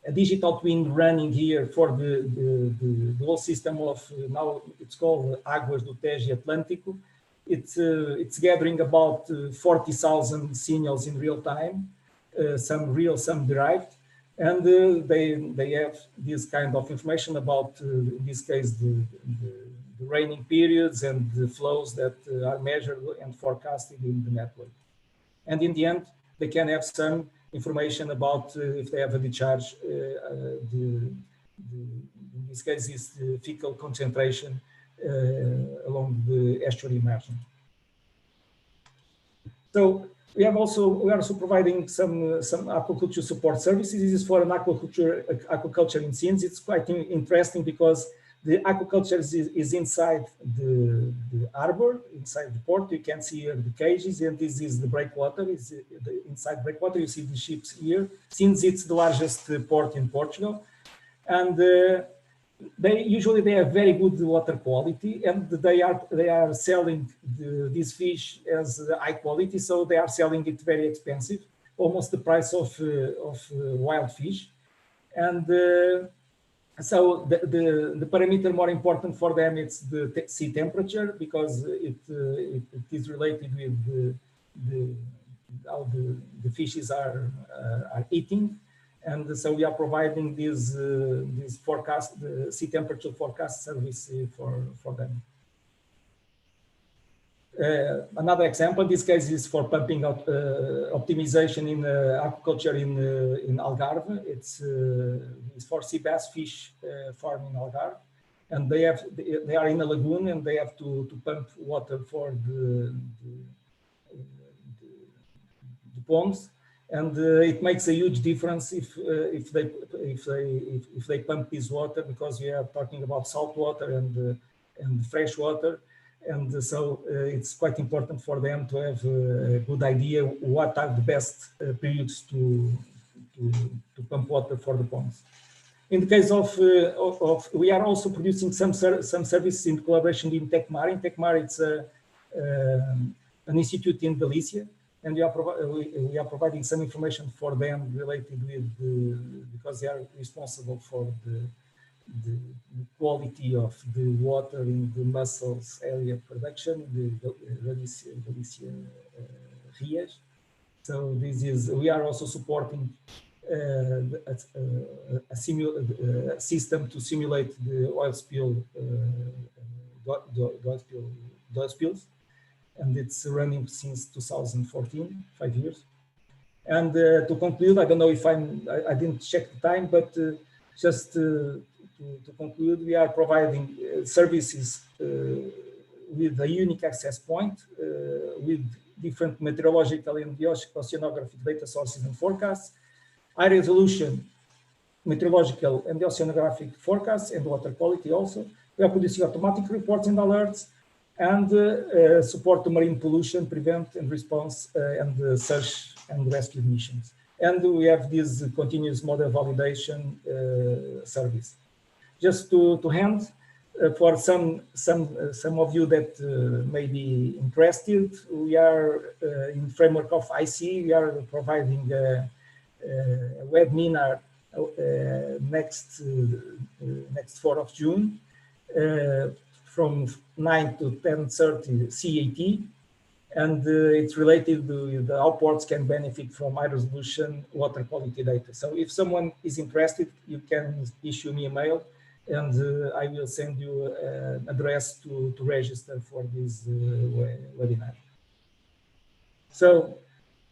Speaker 14: a digital twin running here for the whole system of, now it's called Águas do Tejo Atlântico. It's gathering about 40,000 signals in real time, some real, some derived. And they have this kind of information about, in this case, the raining periods and the flows that are measured and forecasted in the network. And in the end, they can have some information about if they have a discharge. In this case, is the fecal concentration along the estuary margin. So We are also providing some aquaculture support services. This is for an aquaculture in scenes. It's quite interesting because the aquaculture is inside the harbor, inside the port. You can see here the cages, and this is the breakwater. Is the inside breakwater. You see the ships here, since it's the largest port in Portugal, and they usually have very good water quality, and they are selling these fish as high quality, so they are selling it very expensive, almost the price of wild fish, and so the parameter more important for them is the sea temperature, because it is related with how the fishes are eating. And so we are providing this forecast, the sea temperature forecast service for them. Another example, this case is for pumping out optimization in aquaculture in Algarve. It's for sea bass fish farm in Algarve, and they are in a lagoon, and they have to pump water for the ponds. And it makes a huge difference if they pump this water, because we are talking about salt water and fresh water, and so it's quite important for them to have a good idea what are the best periods to pump water for the ponds. In the case of we are also producing some services in collaboration in TecMar. In TecMar, it's an institute in Galicia. And we are providing some information for them related with because they are responsible for the quality of the water in the mussels area production, the Galicia Rias. So this is, we are also supporting a system to simulate the oil spills. And it's running since 2014, 5 years. And to conclude, I don't know if I didn't check the time, but just to conclude, we are providing services with a unique access point with different meteorological and oceanographic data sources and forecasts, high resolution meteorological and oceanographic forecasts, and water quality also. We are producing automatic reports and alerts, and support to marine pollution, prevent and response, and search and rescue missions. And we have this continuous model validation service. Just to hand, for some of you that may be interested, we are in framework of IC, we are providing a webinar next 4th of June, from 9 to 10:30 CAT, and it's related to how ports can benefit from high resolution water quality data. So if someone is interested, you can issue me a mail, and I will send you an address to register for this webinar. So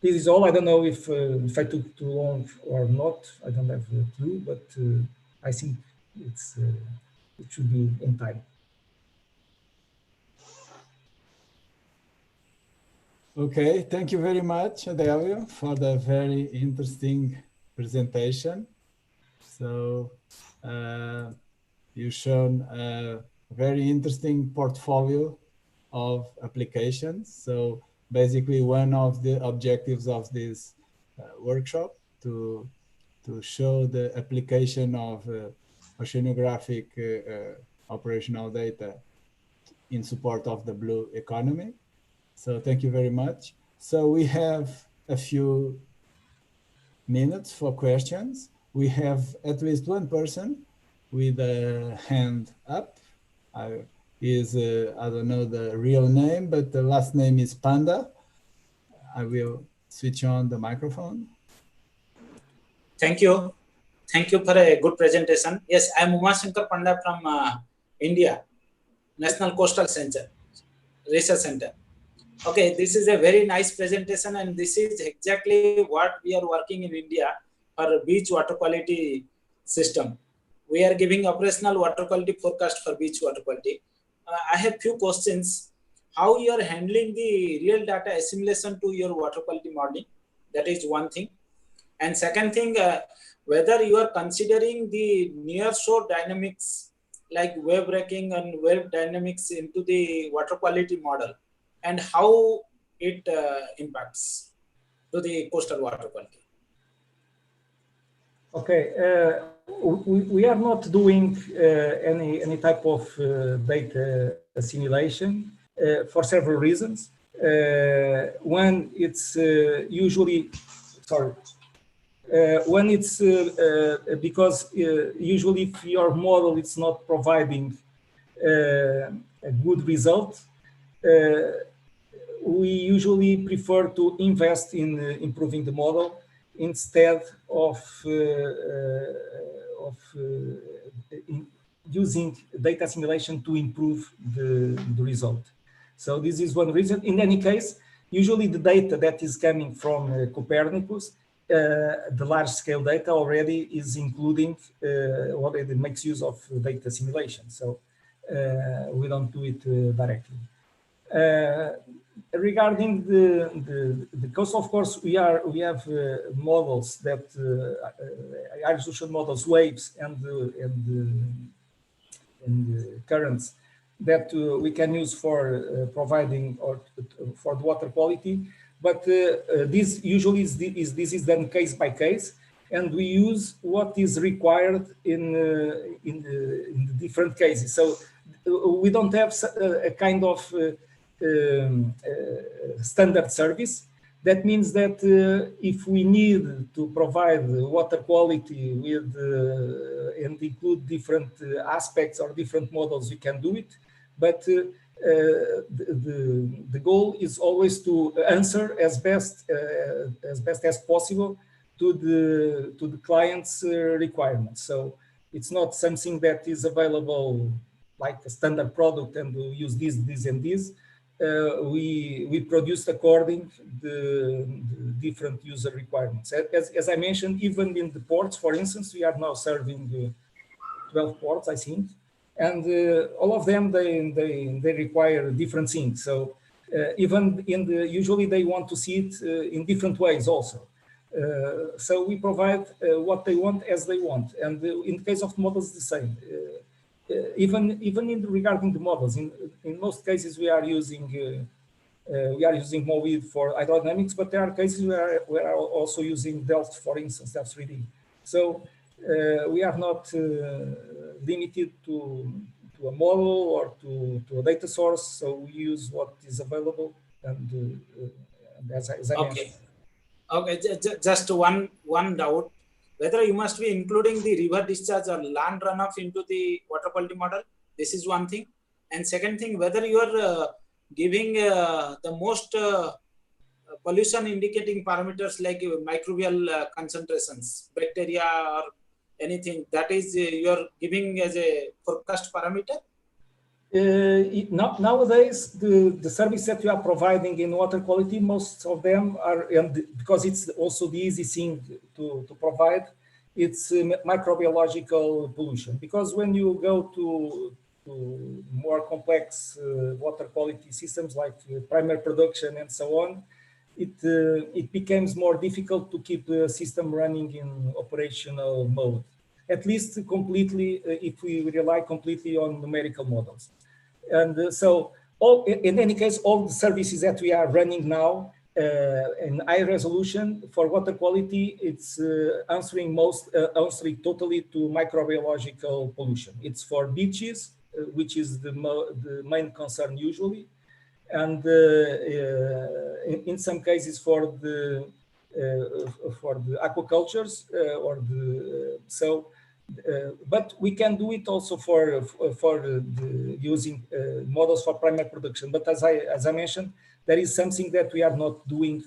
Speaker 14: this is all. I don't know if I took too long or not. I don't have a clue, but I think it should be in time.
Speaker 1: Okay, thank you very much, Adélio, for the very interesting presentation. So you've shown a very interesting portfolio of applications. So basically one of the objectives of this workshop to show the application of oceanographic operational data in support of the blue economy. So thank you very much. So we have a few minutes for questions. We have at least one person with a hand up. I don't know the real name, but the last name is Panda. I will switch on the microphone.
Speaker 15: Thank you. Thank you for a good presentation. Yes, I'm Umashankar Panda from India, National Coastal Center, Research Center. Okay, this is a very nice presentation, and this is exactly what we are working in India for beach water quality system. We are giving operational water quality forecast for beach water quality. I have few questions. how you are handling the real data assimilation to your water quality modeling. That is one thing. And second thing, whether you are considering the near shore dynamics like wave breaking and wave dynamics into the water quality model, and how it impacts to the coastal water quality.
Speaker 14: Okay, we are not doing any type of data assimilation for several reasons. When it's usually, sorry, when it's because usually if your model is not providing a good result, we usually prefer to invest in improving the model instead of using data assimilation to improve the result. So this is one reason. In any case, usually the data that is coming from Copernicus, the large scale data already is including, already makes use of data simulation. So we don't do it directly. Regarding the cost, of course, we have models that high resolution models, waves and currents that we can use for providing or for the water quality. But this usually this is done case by case, and we use what is required in the different cases. So we don't have a kind of standard service. That means that if we need to provide water quality with and include different aspects or different models, we can do it. But the goal is always to answer as best as possible to the client's requirements. So it's not something that is available like a standard product and we'll use this and this. We produce according the different user requirements. As I mentioned, even in the ports, for instance, we are now serving 12 ports, I think, and all of them they require different things. So even in the usually they want to see it in different ways also. So we provide what they want as they want, and in the case of models, the same. Even in regarding the models, in most cases we are using MOVID for hydrodynamics, but there are cases where we are also using Delft, for instance, Delft 3D. So we are not limited to a model or to a data source. So we use what is available, and as I mentioned.
Speaker 15: Okay, just one doubt. Whether you must be including the river discharge or land runoff into the water quality model. This is one thing. And second thing, whether you are giving the most pollution indicating parameters like microbial concentrations, bacteria or anything, that is you are giving as a forecast parameter?
Speaker 14: Nowadays, the service that we are providing in water quality, most of them are, and because it's also the easy thing to provide, it's microbiological pollution. Because when you go to more complex water quality systems like primary production and so on, it becomes more difficult to keep the system running in operational mode. At least completely, if we rely completely on numerical models. And so in any case, all the services that we are running now in high resolution for water quality, it's answering totally to microbiological pollution. It's for beaches, which is the main concern usually. And in some cases for the aquacultures but we can do it also for using models for primary production. But as I mentioned, there is something that we are not doing.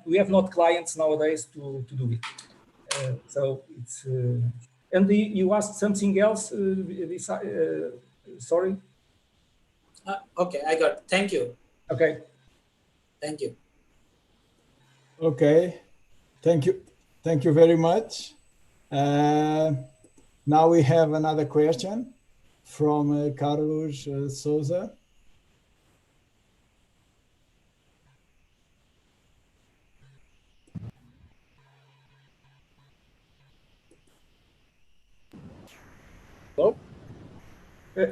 Speaker 14: We have not clients nowadays to do it. So it's and you asked something else. Sorry.
Speaker 15: Okay, I got it. Thank you.
Speaker 14: Okay.
Speaker 15: Thank you.
Speaker 1: Okay. Thank you very much. Now we have another question from Carlos Souza.
Speaker 16: Hello?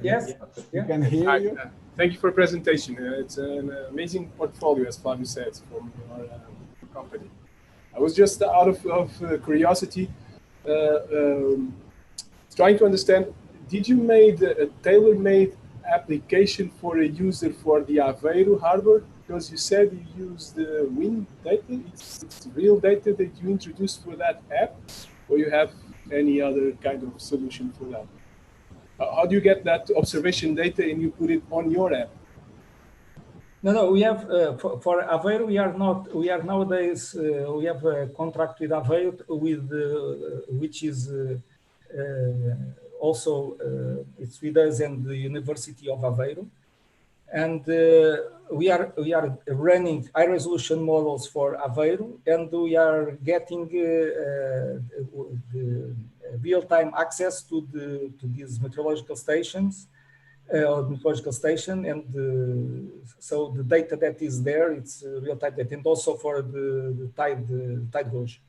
Speaker 14: Yes,
Speaker 1: we can hear you.
Speaker 16: Thank you for the presentation. It's an amazing portfolio, as Flavio said, from your company. I was just out of curiosity, trying to understand, did you make a tailor-made application for a user for the Aveiro harbor? Because you said you use the wind data. It's real data that you introduced for that app, or you have any other kind of solution for that? How do you get that observation data and you put it on your app?
Speaker 14: No, we have for Aveiro. We are nowadays. We have a contract with Aveiro, which is also it's with us and the University of Aveiro, and we are running high resolution models for Aveiro, and we are getting the real-time access to these meteorological stations. Meteorological station, and so the data that is there, it's real-time data, and also for the tide gauge.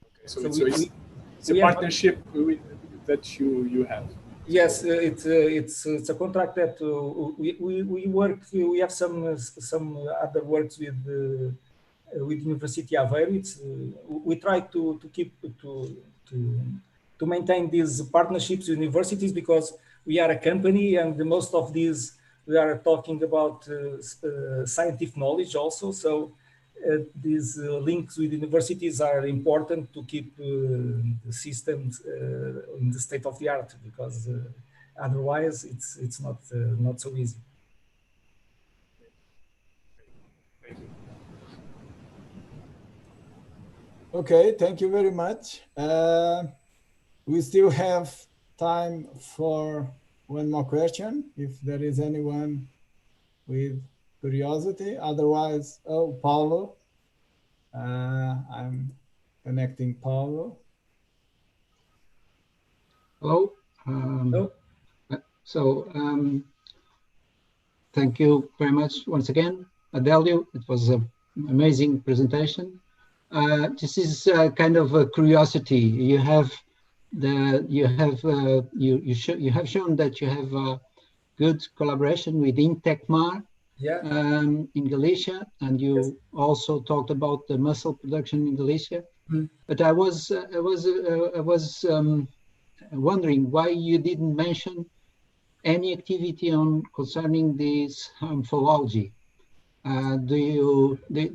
Speaker 16: Okay, so it's a partnership that you have.
Speaker 14: Yes, it's a contract that we work. We have some other works with University of Aveiro. We try to keep to maintain these partnerships with universities, because we are a company, and most of these we are talking about scientific knowledge also. So these links with universities are important to keep the systems in the state of the art, because otherwise it's not so easy.
Speaker 16: Thank you.
Speaker 1: Okay, thank you very much. We still have time for one more question, if there is anyone with curiosity. Otherwise, oh, Paulo. I'm connecting Paulo.
Speaker 4: Hello. Thank you very much once again, Adélio. It was an amazing presentation. This is kind of a curiosity. You have shown that you have good collaboration with Intecmar in Galicia, and you also talked about the mussel production in Galicia. But I was wondering why you didn't mention any activity concerning this harmful algae.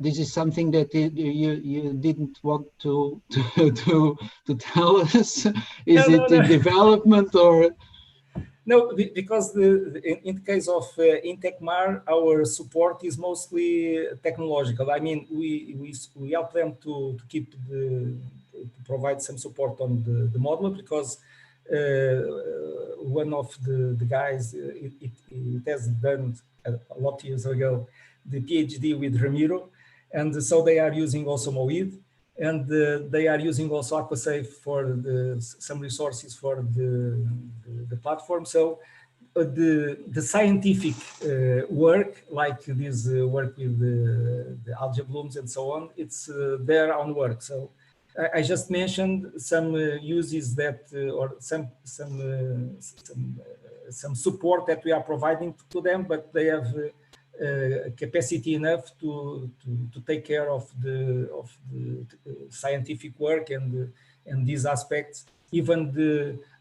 Speaker 4: This is something that you didn't want to tell us? Is it in development or?
Speaker 14: No, because in the case of Intecmar, our support is mostly technological. I mean, we help them to provide some support on the model, because one of the guys it has done a lot of years ago the PhD with Ramiro, and so they are using also MOID, and they are using also AquaSafe for some resources for the platform. So the scientific work, like this work with the algae blooms and so on, it's their own work. So I just mentioned some uses that or some support that we are providing to them, but they have capacity enough to take care of the scientific work and these aspects. Even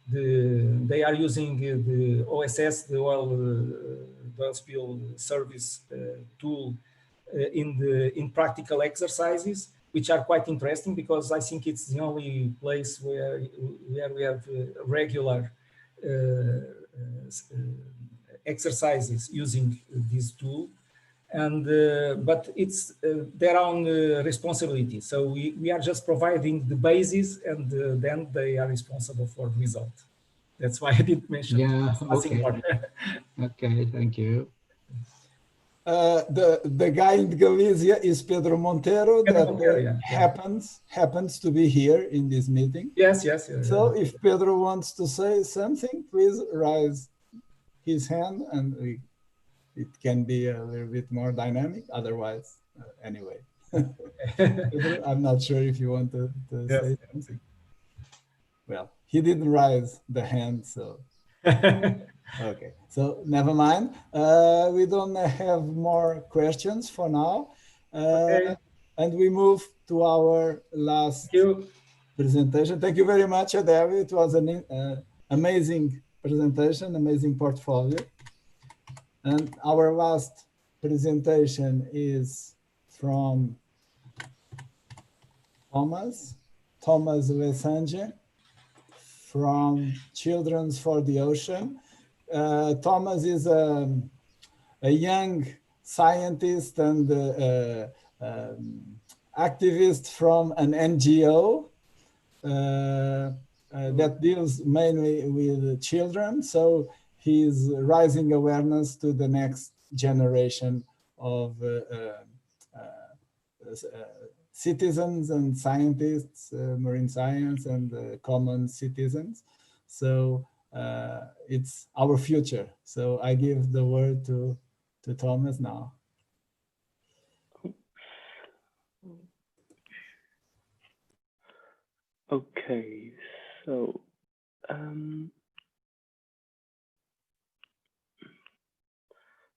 Speaker 14: they are using the OSS, the oil spill service tool in practical exercises, which are quite interesting, because I think it's the only place where we have regular exercises using this tool, and but it's their own responsibility. So we are just providing the basis, and then they are responsible for the result. That's why I didn't mention.
Speaker 4: Yeah. Okay. Okay. Thank you.
Speaker 1: The guy in Galicia is Pedro Montero, happens to be here in this meeting.
Speaker 14: Yes.
Speaker 1: So if Pedro wants to say something, please raise his hand, and it can be a little bit more dynamic. Otherwise, anyway, Pedro, I'm not sure if you want to say something. Well, he didn't raise the hand, so. Okay, so never mind. We don't have more questions for now.
Speaker 14: Okay.
Speaker 1: And we move to our last presentation. Thank you very much, Adélio. It was an amazing presentation, amazing portfolio. And our last presentation is from Thomas Lesage from Children for the Ocean. Thomas is a young scientist and activist from an NGO that deals mainly with children. So he's raising awareness to the next generation of citizens and scientists, marine science and common citizens. So it's our future. So I give the word to Thomas now.
Speaker 17: Okay, so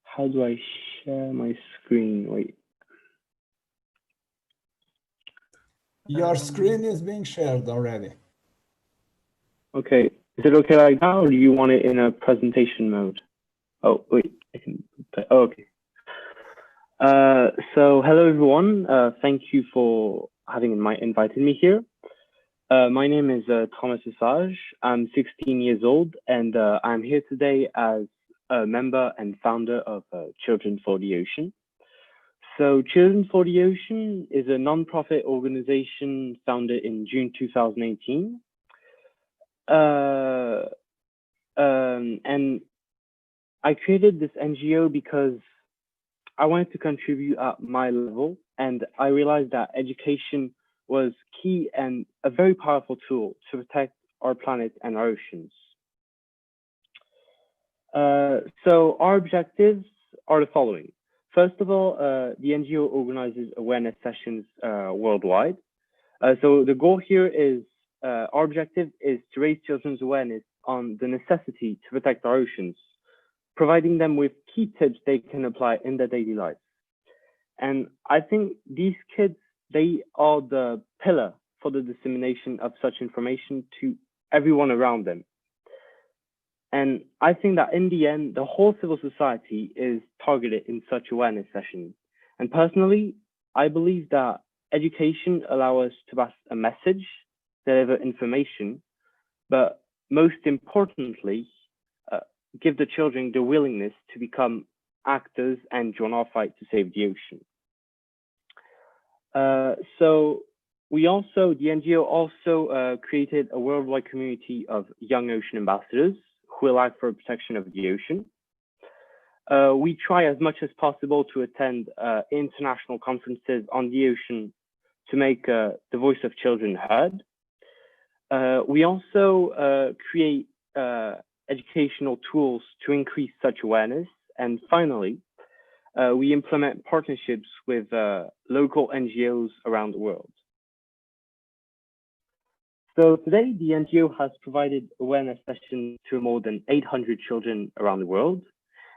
Speaker 17: how do I share my screen? Wait.
Speaker 1: Your screen is being shared already.
Speaker 17: Okay, is it okay like now, or do you want it in a presentation mode? Oh, wait, I can, oh, okay. So hello everyone, thank you for invited me here. My name is Thomas Lesage. I'm 16 years old, and I'm here today as a member and founder of Children for the Ocean. So Children for the Ocean is a non-profit organization founded in June 2018. And I created this NGO because I wanted to contribute at my level, and I realized that education was key and a very powerful tool to protect our planet and our oceans. So our objectives are the following. First of all, the NGO organizes awareness sessions worldwide. So the goal here is, our objective is to raise children's awareness on the necessity to protect our oceans, providing them with key tips they can apply in their daily lives. And I think these kids, they are the pillar for the dissemination of such information to everyone around them. And I think that in the end, the whole civil society is targeted in such awareness sessions. And personally, I believe that education allows us to pass a message, deliver information, but most importantly, give the children the willingness to become actors and join our fight to save the ocean. So the NGO also created a worldwide community of young ocean ambassadors who will act for protection of the ocean. We try as much as possible to attend international conferences on the ocean to make the voice of children heard. We also create educational tools to increase such awareness. And finally, we implement partnerships with local NGOs around the world. So today, the NGO has provided awareness sessions to more than 800 children around the world.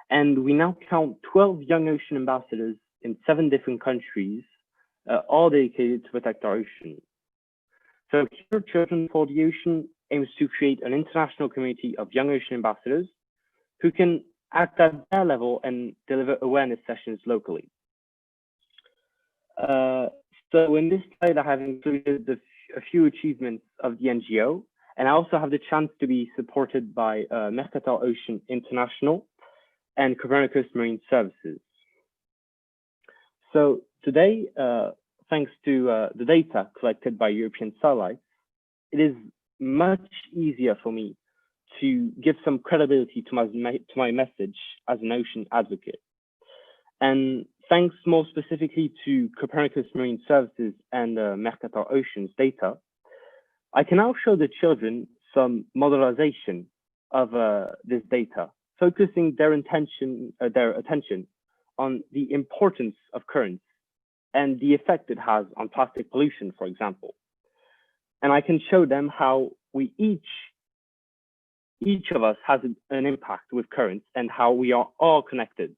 Speaker 17: And we now count 12 young ocean ambassadors in 7 different countries, all dedicated to protect our ocean. So here, Children for the Ocean aims to create an international community of young ocean ambassadors who can act at their level and deliver awareness sessions locally. So in this slide, I have included a few achievements of the NGO, and I also have the chance to be supported by MetOcean International and Copernicus Marine Services. So today, thanks to the data collected by European satellites, it is much easier for me to give some credibility to my message as an ocean advocate. And thanks more specifically to Copernicus Marine Services and MetOcean's data, I can now show the children some modelization of this data, focusing their attention on the importance of currents and the effect it has on plastic pollution, for example. And I can show them how we each each of us has an impact with currents and how we are all connected.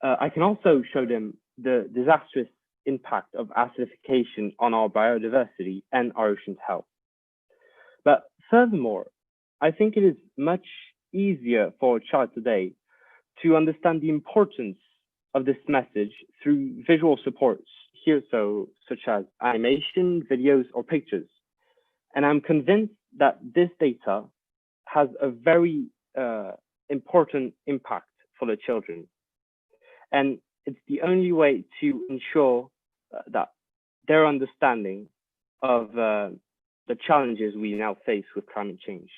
Speaker 17: I can also show them the disastrous impact of acidification on our biodiversity and our ocean's health. But furthermore, I think it is much easier for a child today to understand the importance of this message through visual supports here, such as animation, videos, or pictures. And I'm convinced that this data has a very important impact for the children. And it's the only way to ensure that their understanding of the challenges we now face with climate change.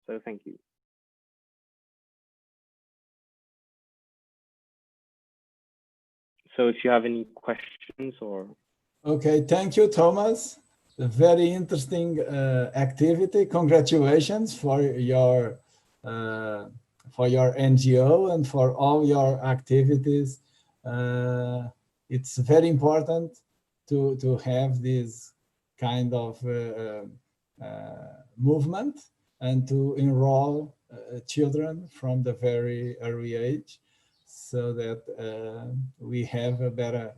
Speaker 17: So thank you. So if you have any questions or...
Speaker 1: Okay, thank you, Thomas. A very interesting activity. Congratulations for your NGO and for all your activities. It's very important to have this kind of movement and to enroll children from the very early age so that we have a better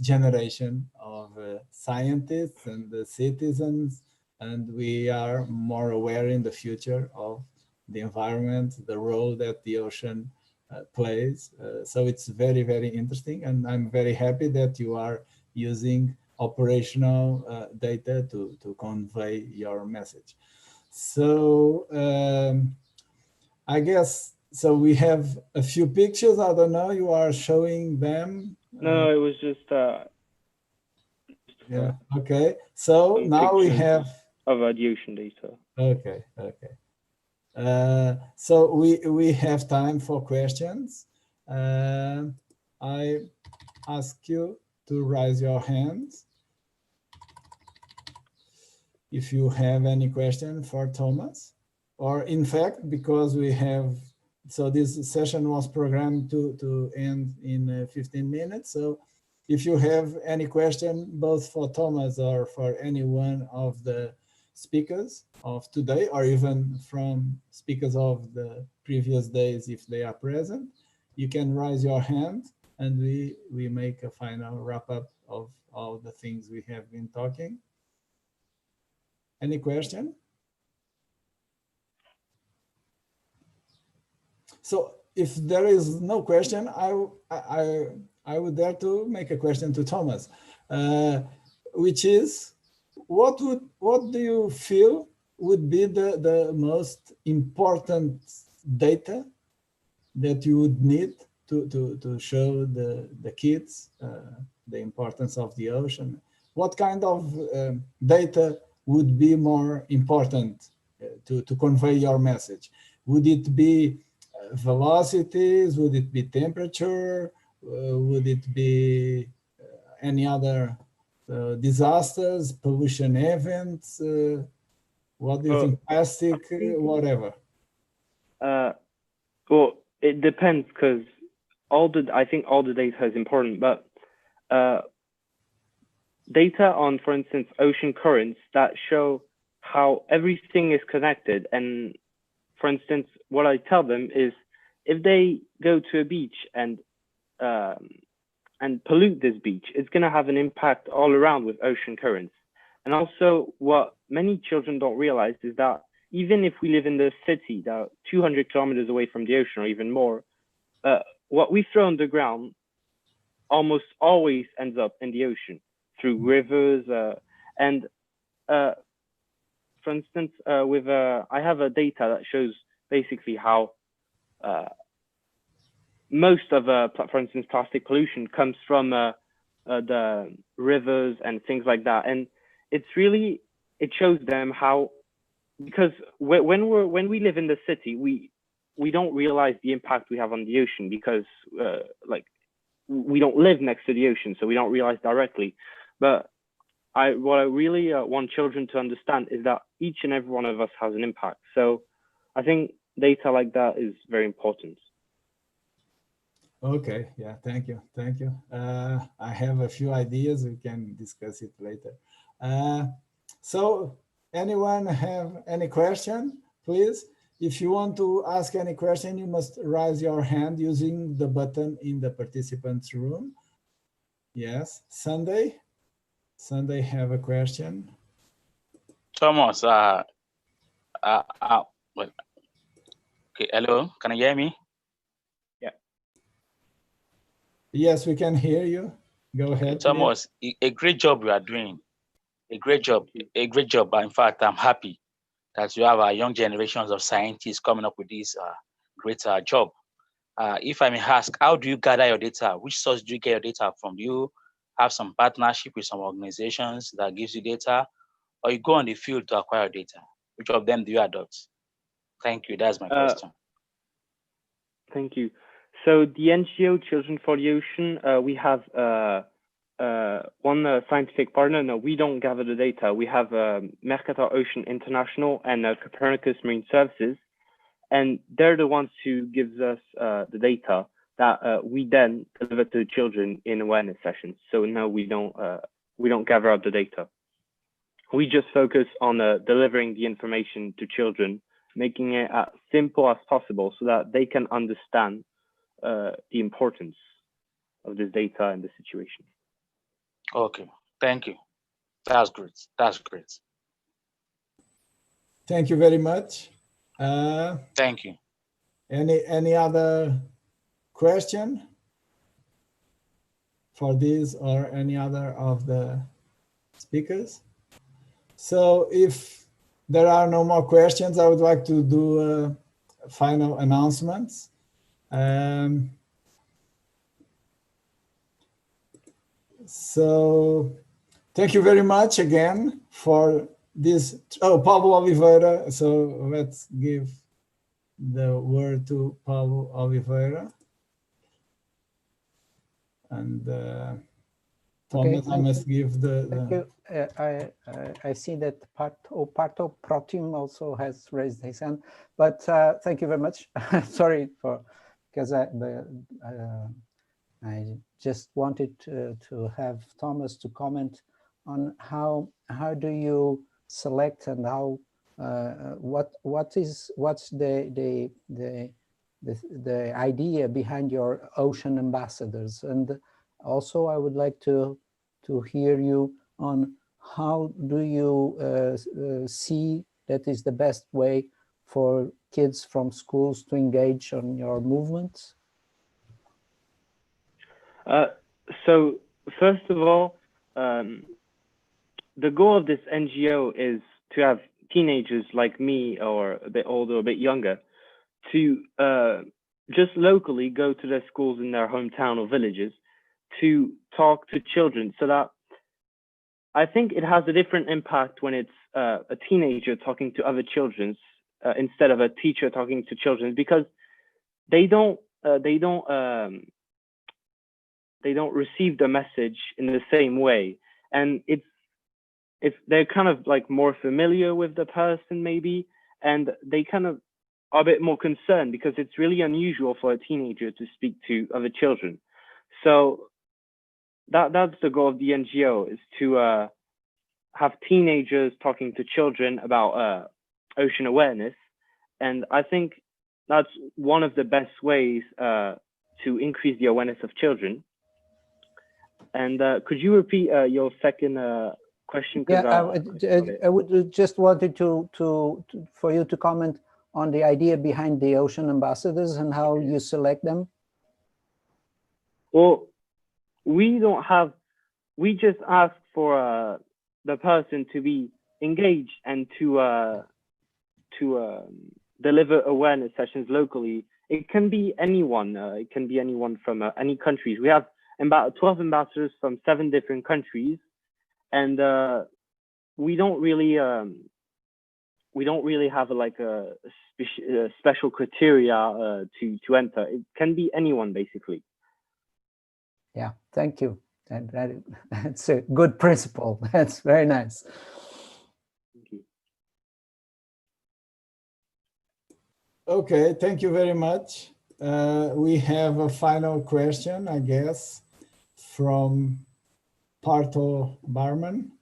Speaker 1: generation of scientists and citizens, and we are more aware in the future of the environment, the role that the ocean plays. So it's very, very interesting, and I'm very happy that you are using operational data to convey your message. So I guess, so we have a few pictures. I don't know, you are showing them?
Speaker 17: No, it was just...
Speaker 1: yeah, okay. So now we have...
Speaker 17: of the ocean data.
Speaker 1: Okay, okay. So we have time for questions. I ask you to raise your hands if you have any question for Thomas, or in fact, because we have, so this session was programmed to end in 15 minutes. So if you have any question, both for Thomas or for any one of the speakers of today, or even from speakers of the previous days, if they are present, you can raise your hand and we make a final wrap up of all the things we have been talking. Any question? So if there is no question, I would dare to make a question to Thomas, which is, what do you feel would be the most important data that you would need to show the kids the importance of the ocean? What kind of data would be more important to convey your message? Would it be velocities? Would it be temperature? Would it be any other disasters, pollution events? What do you think? Plastic, whatever.
Speaker 17: Well, it depends, because I think all the data is important, but data on, for instance, ocean currents that show how everything is connected. And for instance, what I tell them is, if they go to a beach and pollute this beach, it's going to have an impact all around with ocean currents. And also, what many children don't realize is that even if we live in the city, that 200 kilometers away from the ocean or even more, what we throw on the ground almost always ends up in the ocean through rivers. For instance, I have a data that shows basically how most of, for instance, plastic pollution comes from the rivers and things like that. And it's really, it shows them how, because when we live in the city, we don't realize the impact we have on the ocean, because like we don't live next to the ocean, so we don't realize directly. But what I really want children to understand is that each and every one of us has an impact. So I think data like that is very important.
Speaker 1: Okay, yeah, thank you, thank you. I have a few ideas, we can discuss it later. So anyone have any question? please. If you want to ask any question, you must raise your hand using the button in the participants room. Yes, Sunday have a question.
Speaker 18: Thomas, well, okay, hello, can you hear me? Yeah.
Speaker 1: Yes, we can hear you. Go ahead.
Speaker 18: Okay, Thomas, a great job you are doing. A great job. In fact, I'm happy that you have young generations of scientists coming up with this great job. If I may ask, how do you gather your data? Which source do you get your data from? Do you have some partnership with some organizations that gives you data, or you go on the field to acquire data? Which of them do you adopt? Thank you. That's my question.
Speaker 17: Thank you. So the NGO Children for the Ocean, we have one scientific partner. No, we don't gather the data. We have Mercator Ocean International and Copernicus Marine Services, and they're the ones who gives us the data that we then deliver to children in awareness sessions. So no, we don't gather up the data. We just focus on delivering the information to children, making it as simple as possible so that they can understand the importance of this data and the situation.
Speaker 18: Okay, thank you. That's great. That's great.
Speaker 1: Thank you very much.
Speaker 18: Thank you.
Speaker 1: Any other question for this or any other of the speakers? So if there are no more questions, I would like to do final announcements. So thank you very much again for this. Oh, Pablo Oliveira. So let's give the word to Pablo Oliveira. And Thomas, I must give the.
Speaker 19: Thank you. I see that Parto Protim also has raised his hand, but thank you very much. Sorry because I just wanted to have Thomas to comment on how do you select and how what's the idea behind your ocean ambassadors, and also I would like to hear you on how do you see that is the best way for kids from schools to engage on your movements?
Speaker 17: So first of all, the goal of this NGO is to have teenagers like me or a bit older, a bit younger, to just locally go to their schools in their hometown or villages to talk to children, so that I think it has a different impact when it's a teenager talking to other children instead of a teacher talking to children, because they don't receive the message in the same way, and they're kind of like more familiar with the person maybe, and they kind of are a bit more concerned because it's really unusual for a teenager to speak to other children. So that's the goal of the NGO, is to have teenagers talking to children about ocean awareness, and I think that's one of the best ways to increase the awareness of children. And could you repeat your second question?
Speaker 19: Yeah, I would just wanted for you to comment on the idea behind the ocean ambassadors and how you select them.
Speaker 17: Well, we just ask for the person to be engaged and to deliver awareness sessions locally. It can be anyone. It can be anyone from any countries. We have about 12 ambassadors from 7 different countries, and we don't really have like a special criteria to enter. It can be anyone basically.
Speaker 19: Yeah, thank you. That's a good principle. That's very nice.
Speaker 17: Thank you.
Speaker 1: Okay, thank you very much. We have a final question, I guess, from Parto Barman.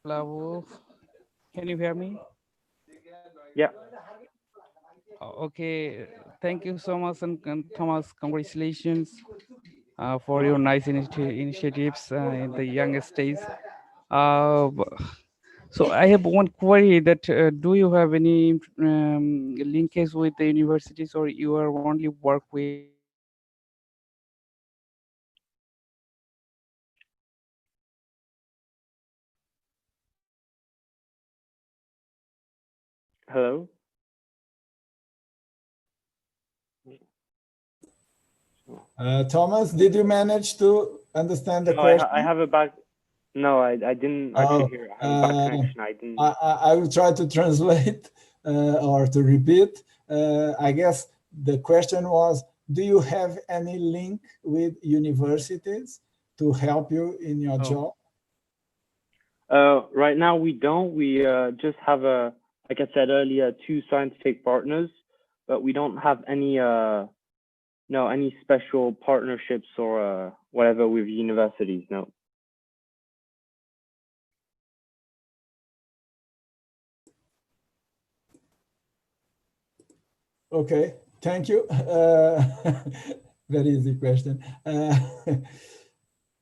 Speaker 20: Hello, can you hear me?
Speaker 17: Yeah.
Speaker 20: Okay, thank you so much, and Thomas, congratulations for your nice initiatives in the youngest days. So I have one query that do you have any linkage with the universities, or you are only work with?
Speaker 17: Hello.
Speaker 1: Thomas, did you manage to understand the
Speaker 17: No,
Speaker 1: question?
Speaker 17: I have a back. No, I didn't actually hear. I have a bad connection. I didn't.
Speaker 1: I will try to translate or to repeat. I guess the question was, do you have any link with universities to help you in your job?
Speaker 17: Right now we don't. We just have like I said earlier, 2 scientific partners, but we don't have any any special partnerships or whatever with universities. No.
Speaker 1: Okay, thank you. Very easy question.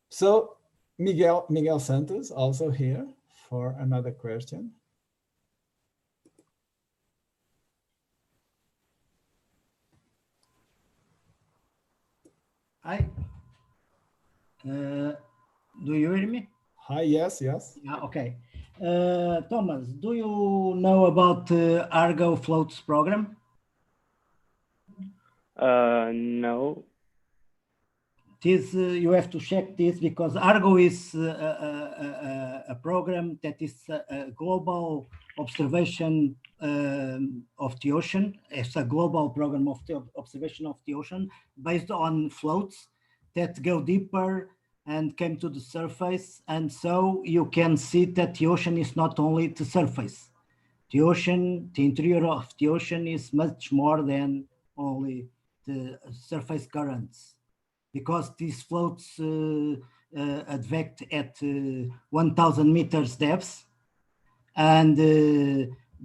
Speaker 1: So Miguel Santos also here for another question.
Speaker 12: Hi. Do you hear me?
Speaker 1: Hi, yes.
Speaker 12: Yeah, okay. Thomas, do you know about Argo Floats program?
Speaker 17: No.
Speaker 12: This you have to check this because Argo is a program that is a global observation of the ocean. It's a global program of the observation of the ocean based on floats that go deeper and came to the surface. And so you can see that the ocean is not only the surface. The ocean, the interior of the ocean is much more than only the surface currents, because these floats advect at 1,000 meters depth, and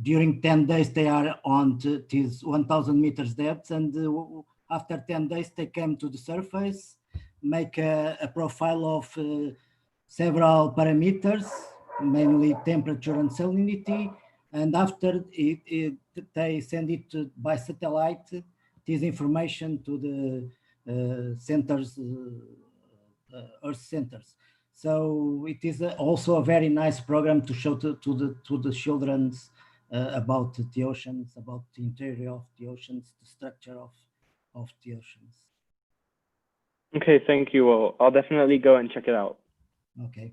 Speaker 12: during 10 days they are on these 1,000 meters depth, and after 10 days they come to the surface, make a profile of several parameters, mainly temperature and salinity, and after they send it by satellite, this information to the centers, Earth centers. So it is also a very nice program to show to the children about the oceans, about the interior of the oceans, the structure of the oceans.
Speaker 17: Okay, thank you. Well, I'll definitely go and check it out.
Speaker 12: Okay.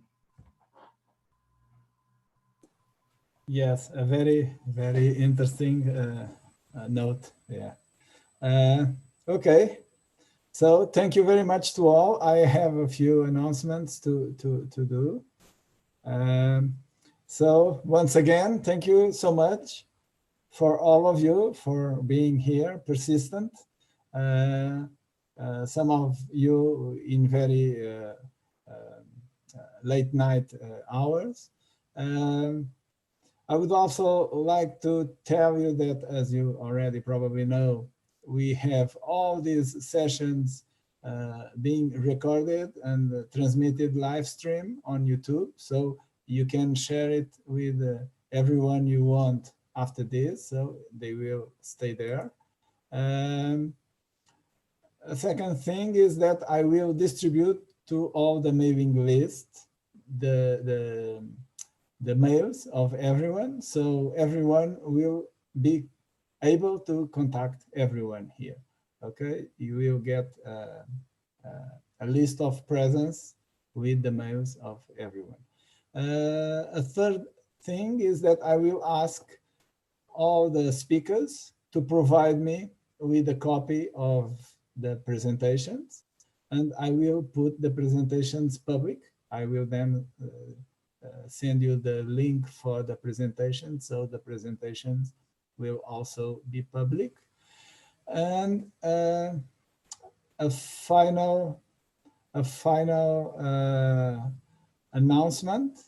Speaker 1: Yes, a very, very interesting note. Yeah. Okay. So thank you very much to all. I have a few announcements to do. So once again, thank you so much for all of you for being here, persistent. Some of you in very late night hours. I would also like to tell you that, as you already probably know, we have all these sessions being recorded and transmitted live stream on YouTube. So you can share it with everyone you want after this, so they will stay there. A second thing is that I will distribute to all the mailing list the mails of everyone, so everyone will be able to contact everyone here. Okay, you will get a list of presents with the mails of everyone. A third thing is that I will ask all the speakers to provide me with a copy of the presentations, and I will put the presentations public. I will then send you the link for the presentation, so the presentations will also be public. And a final announcement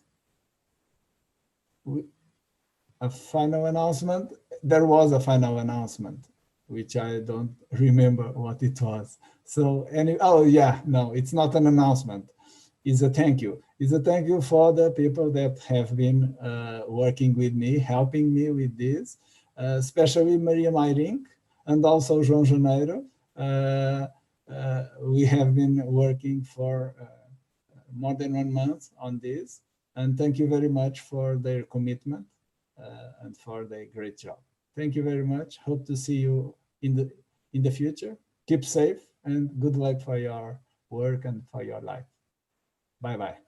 Speaker 1: a final announcement. There was a final announcement, which I don't remember what it was. So, oh yeah, no, it's not an announcement. It's a thank you. It's a thank you for the people that have been working with me, helping me with this, especially Maria Mairink and also João Janeiro. We have been working for more than 1 month on this, and thank you very much for their commitment and for their great job. Thank you very much. Hope to see you in the future. Keep safe and good luck for your work and for your life. Bye-bye.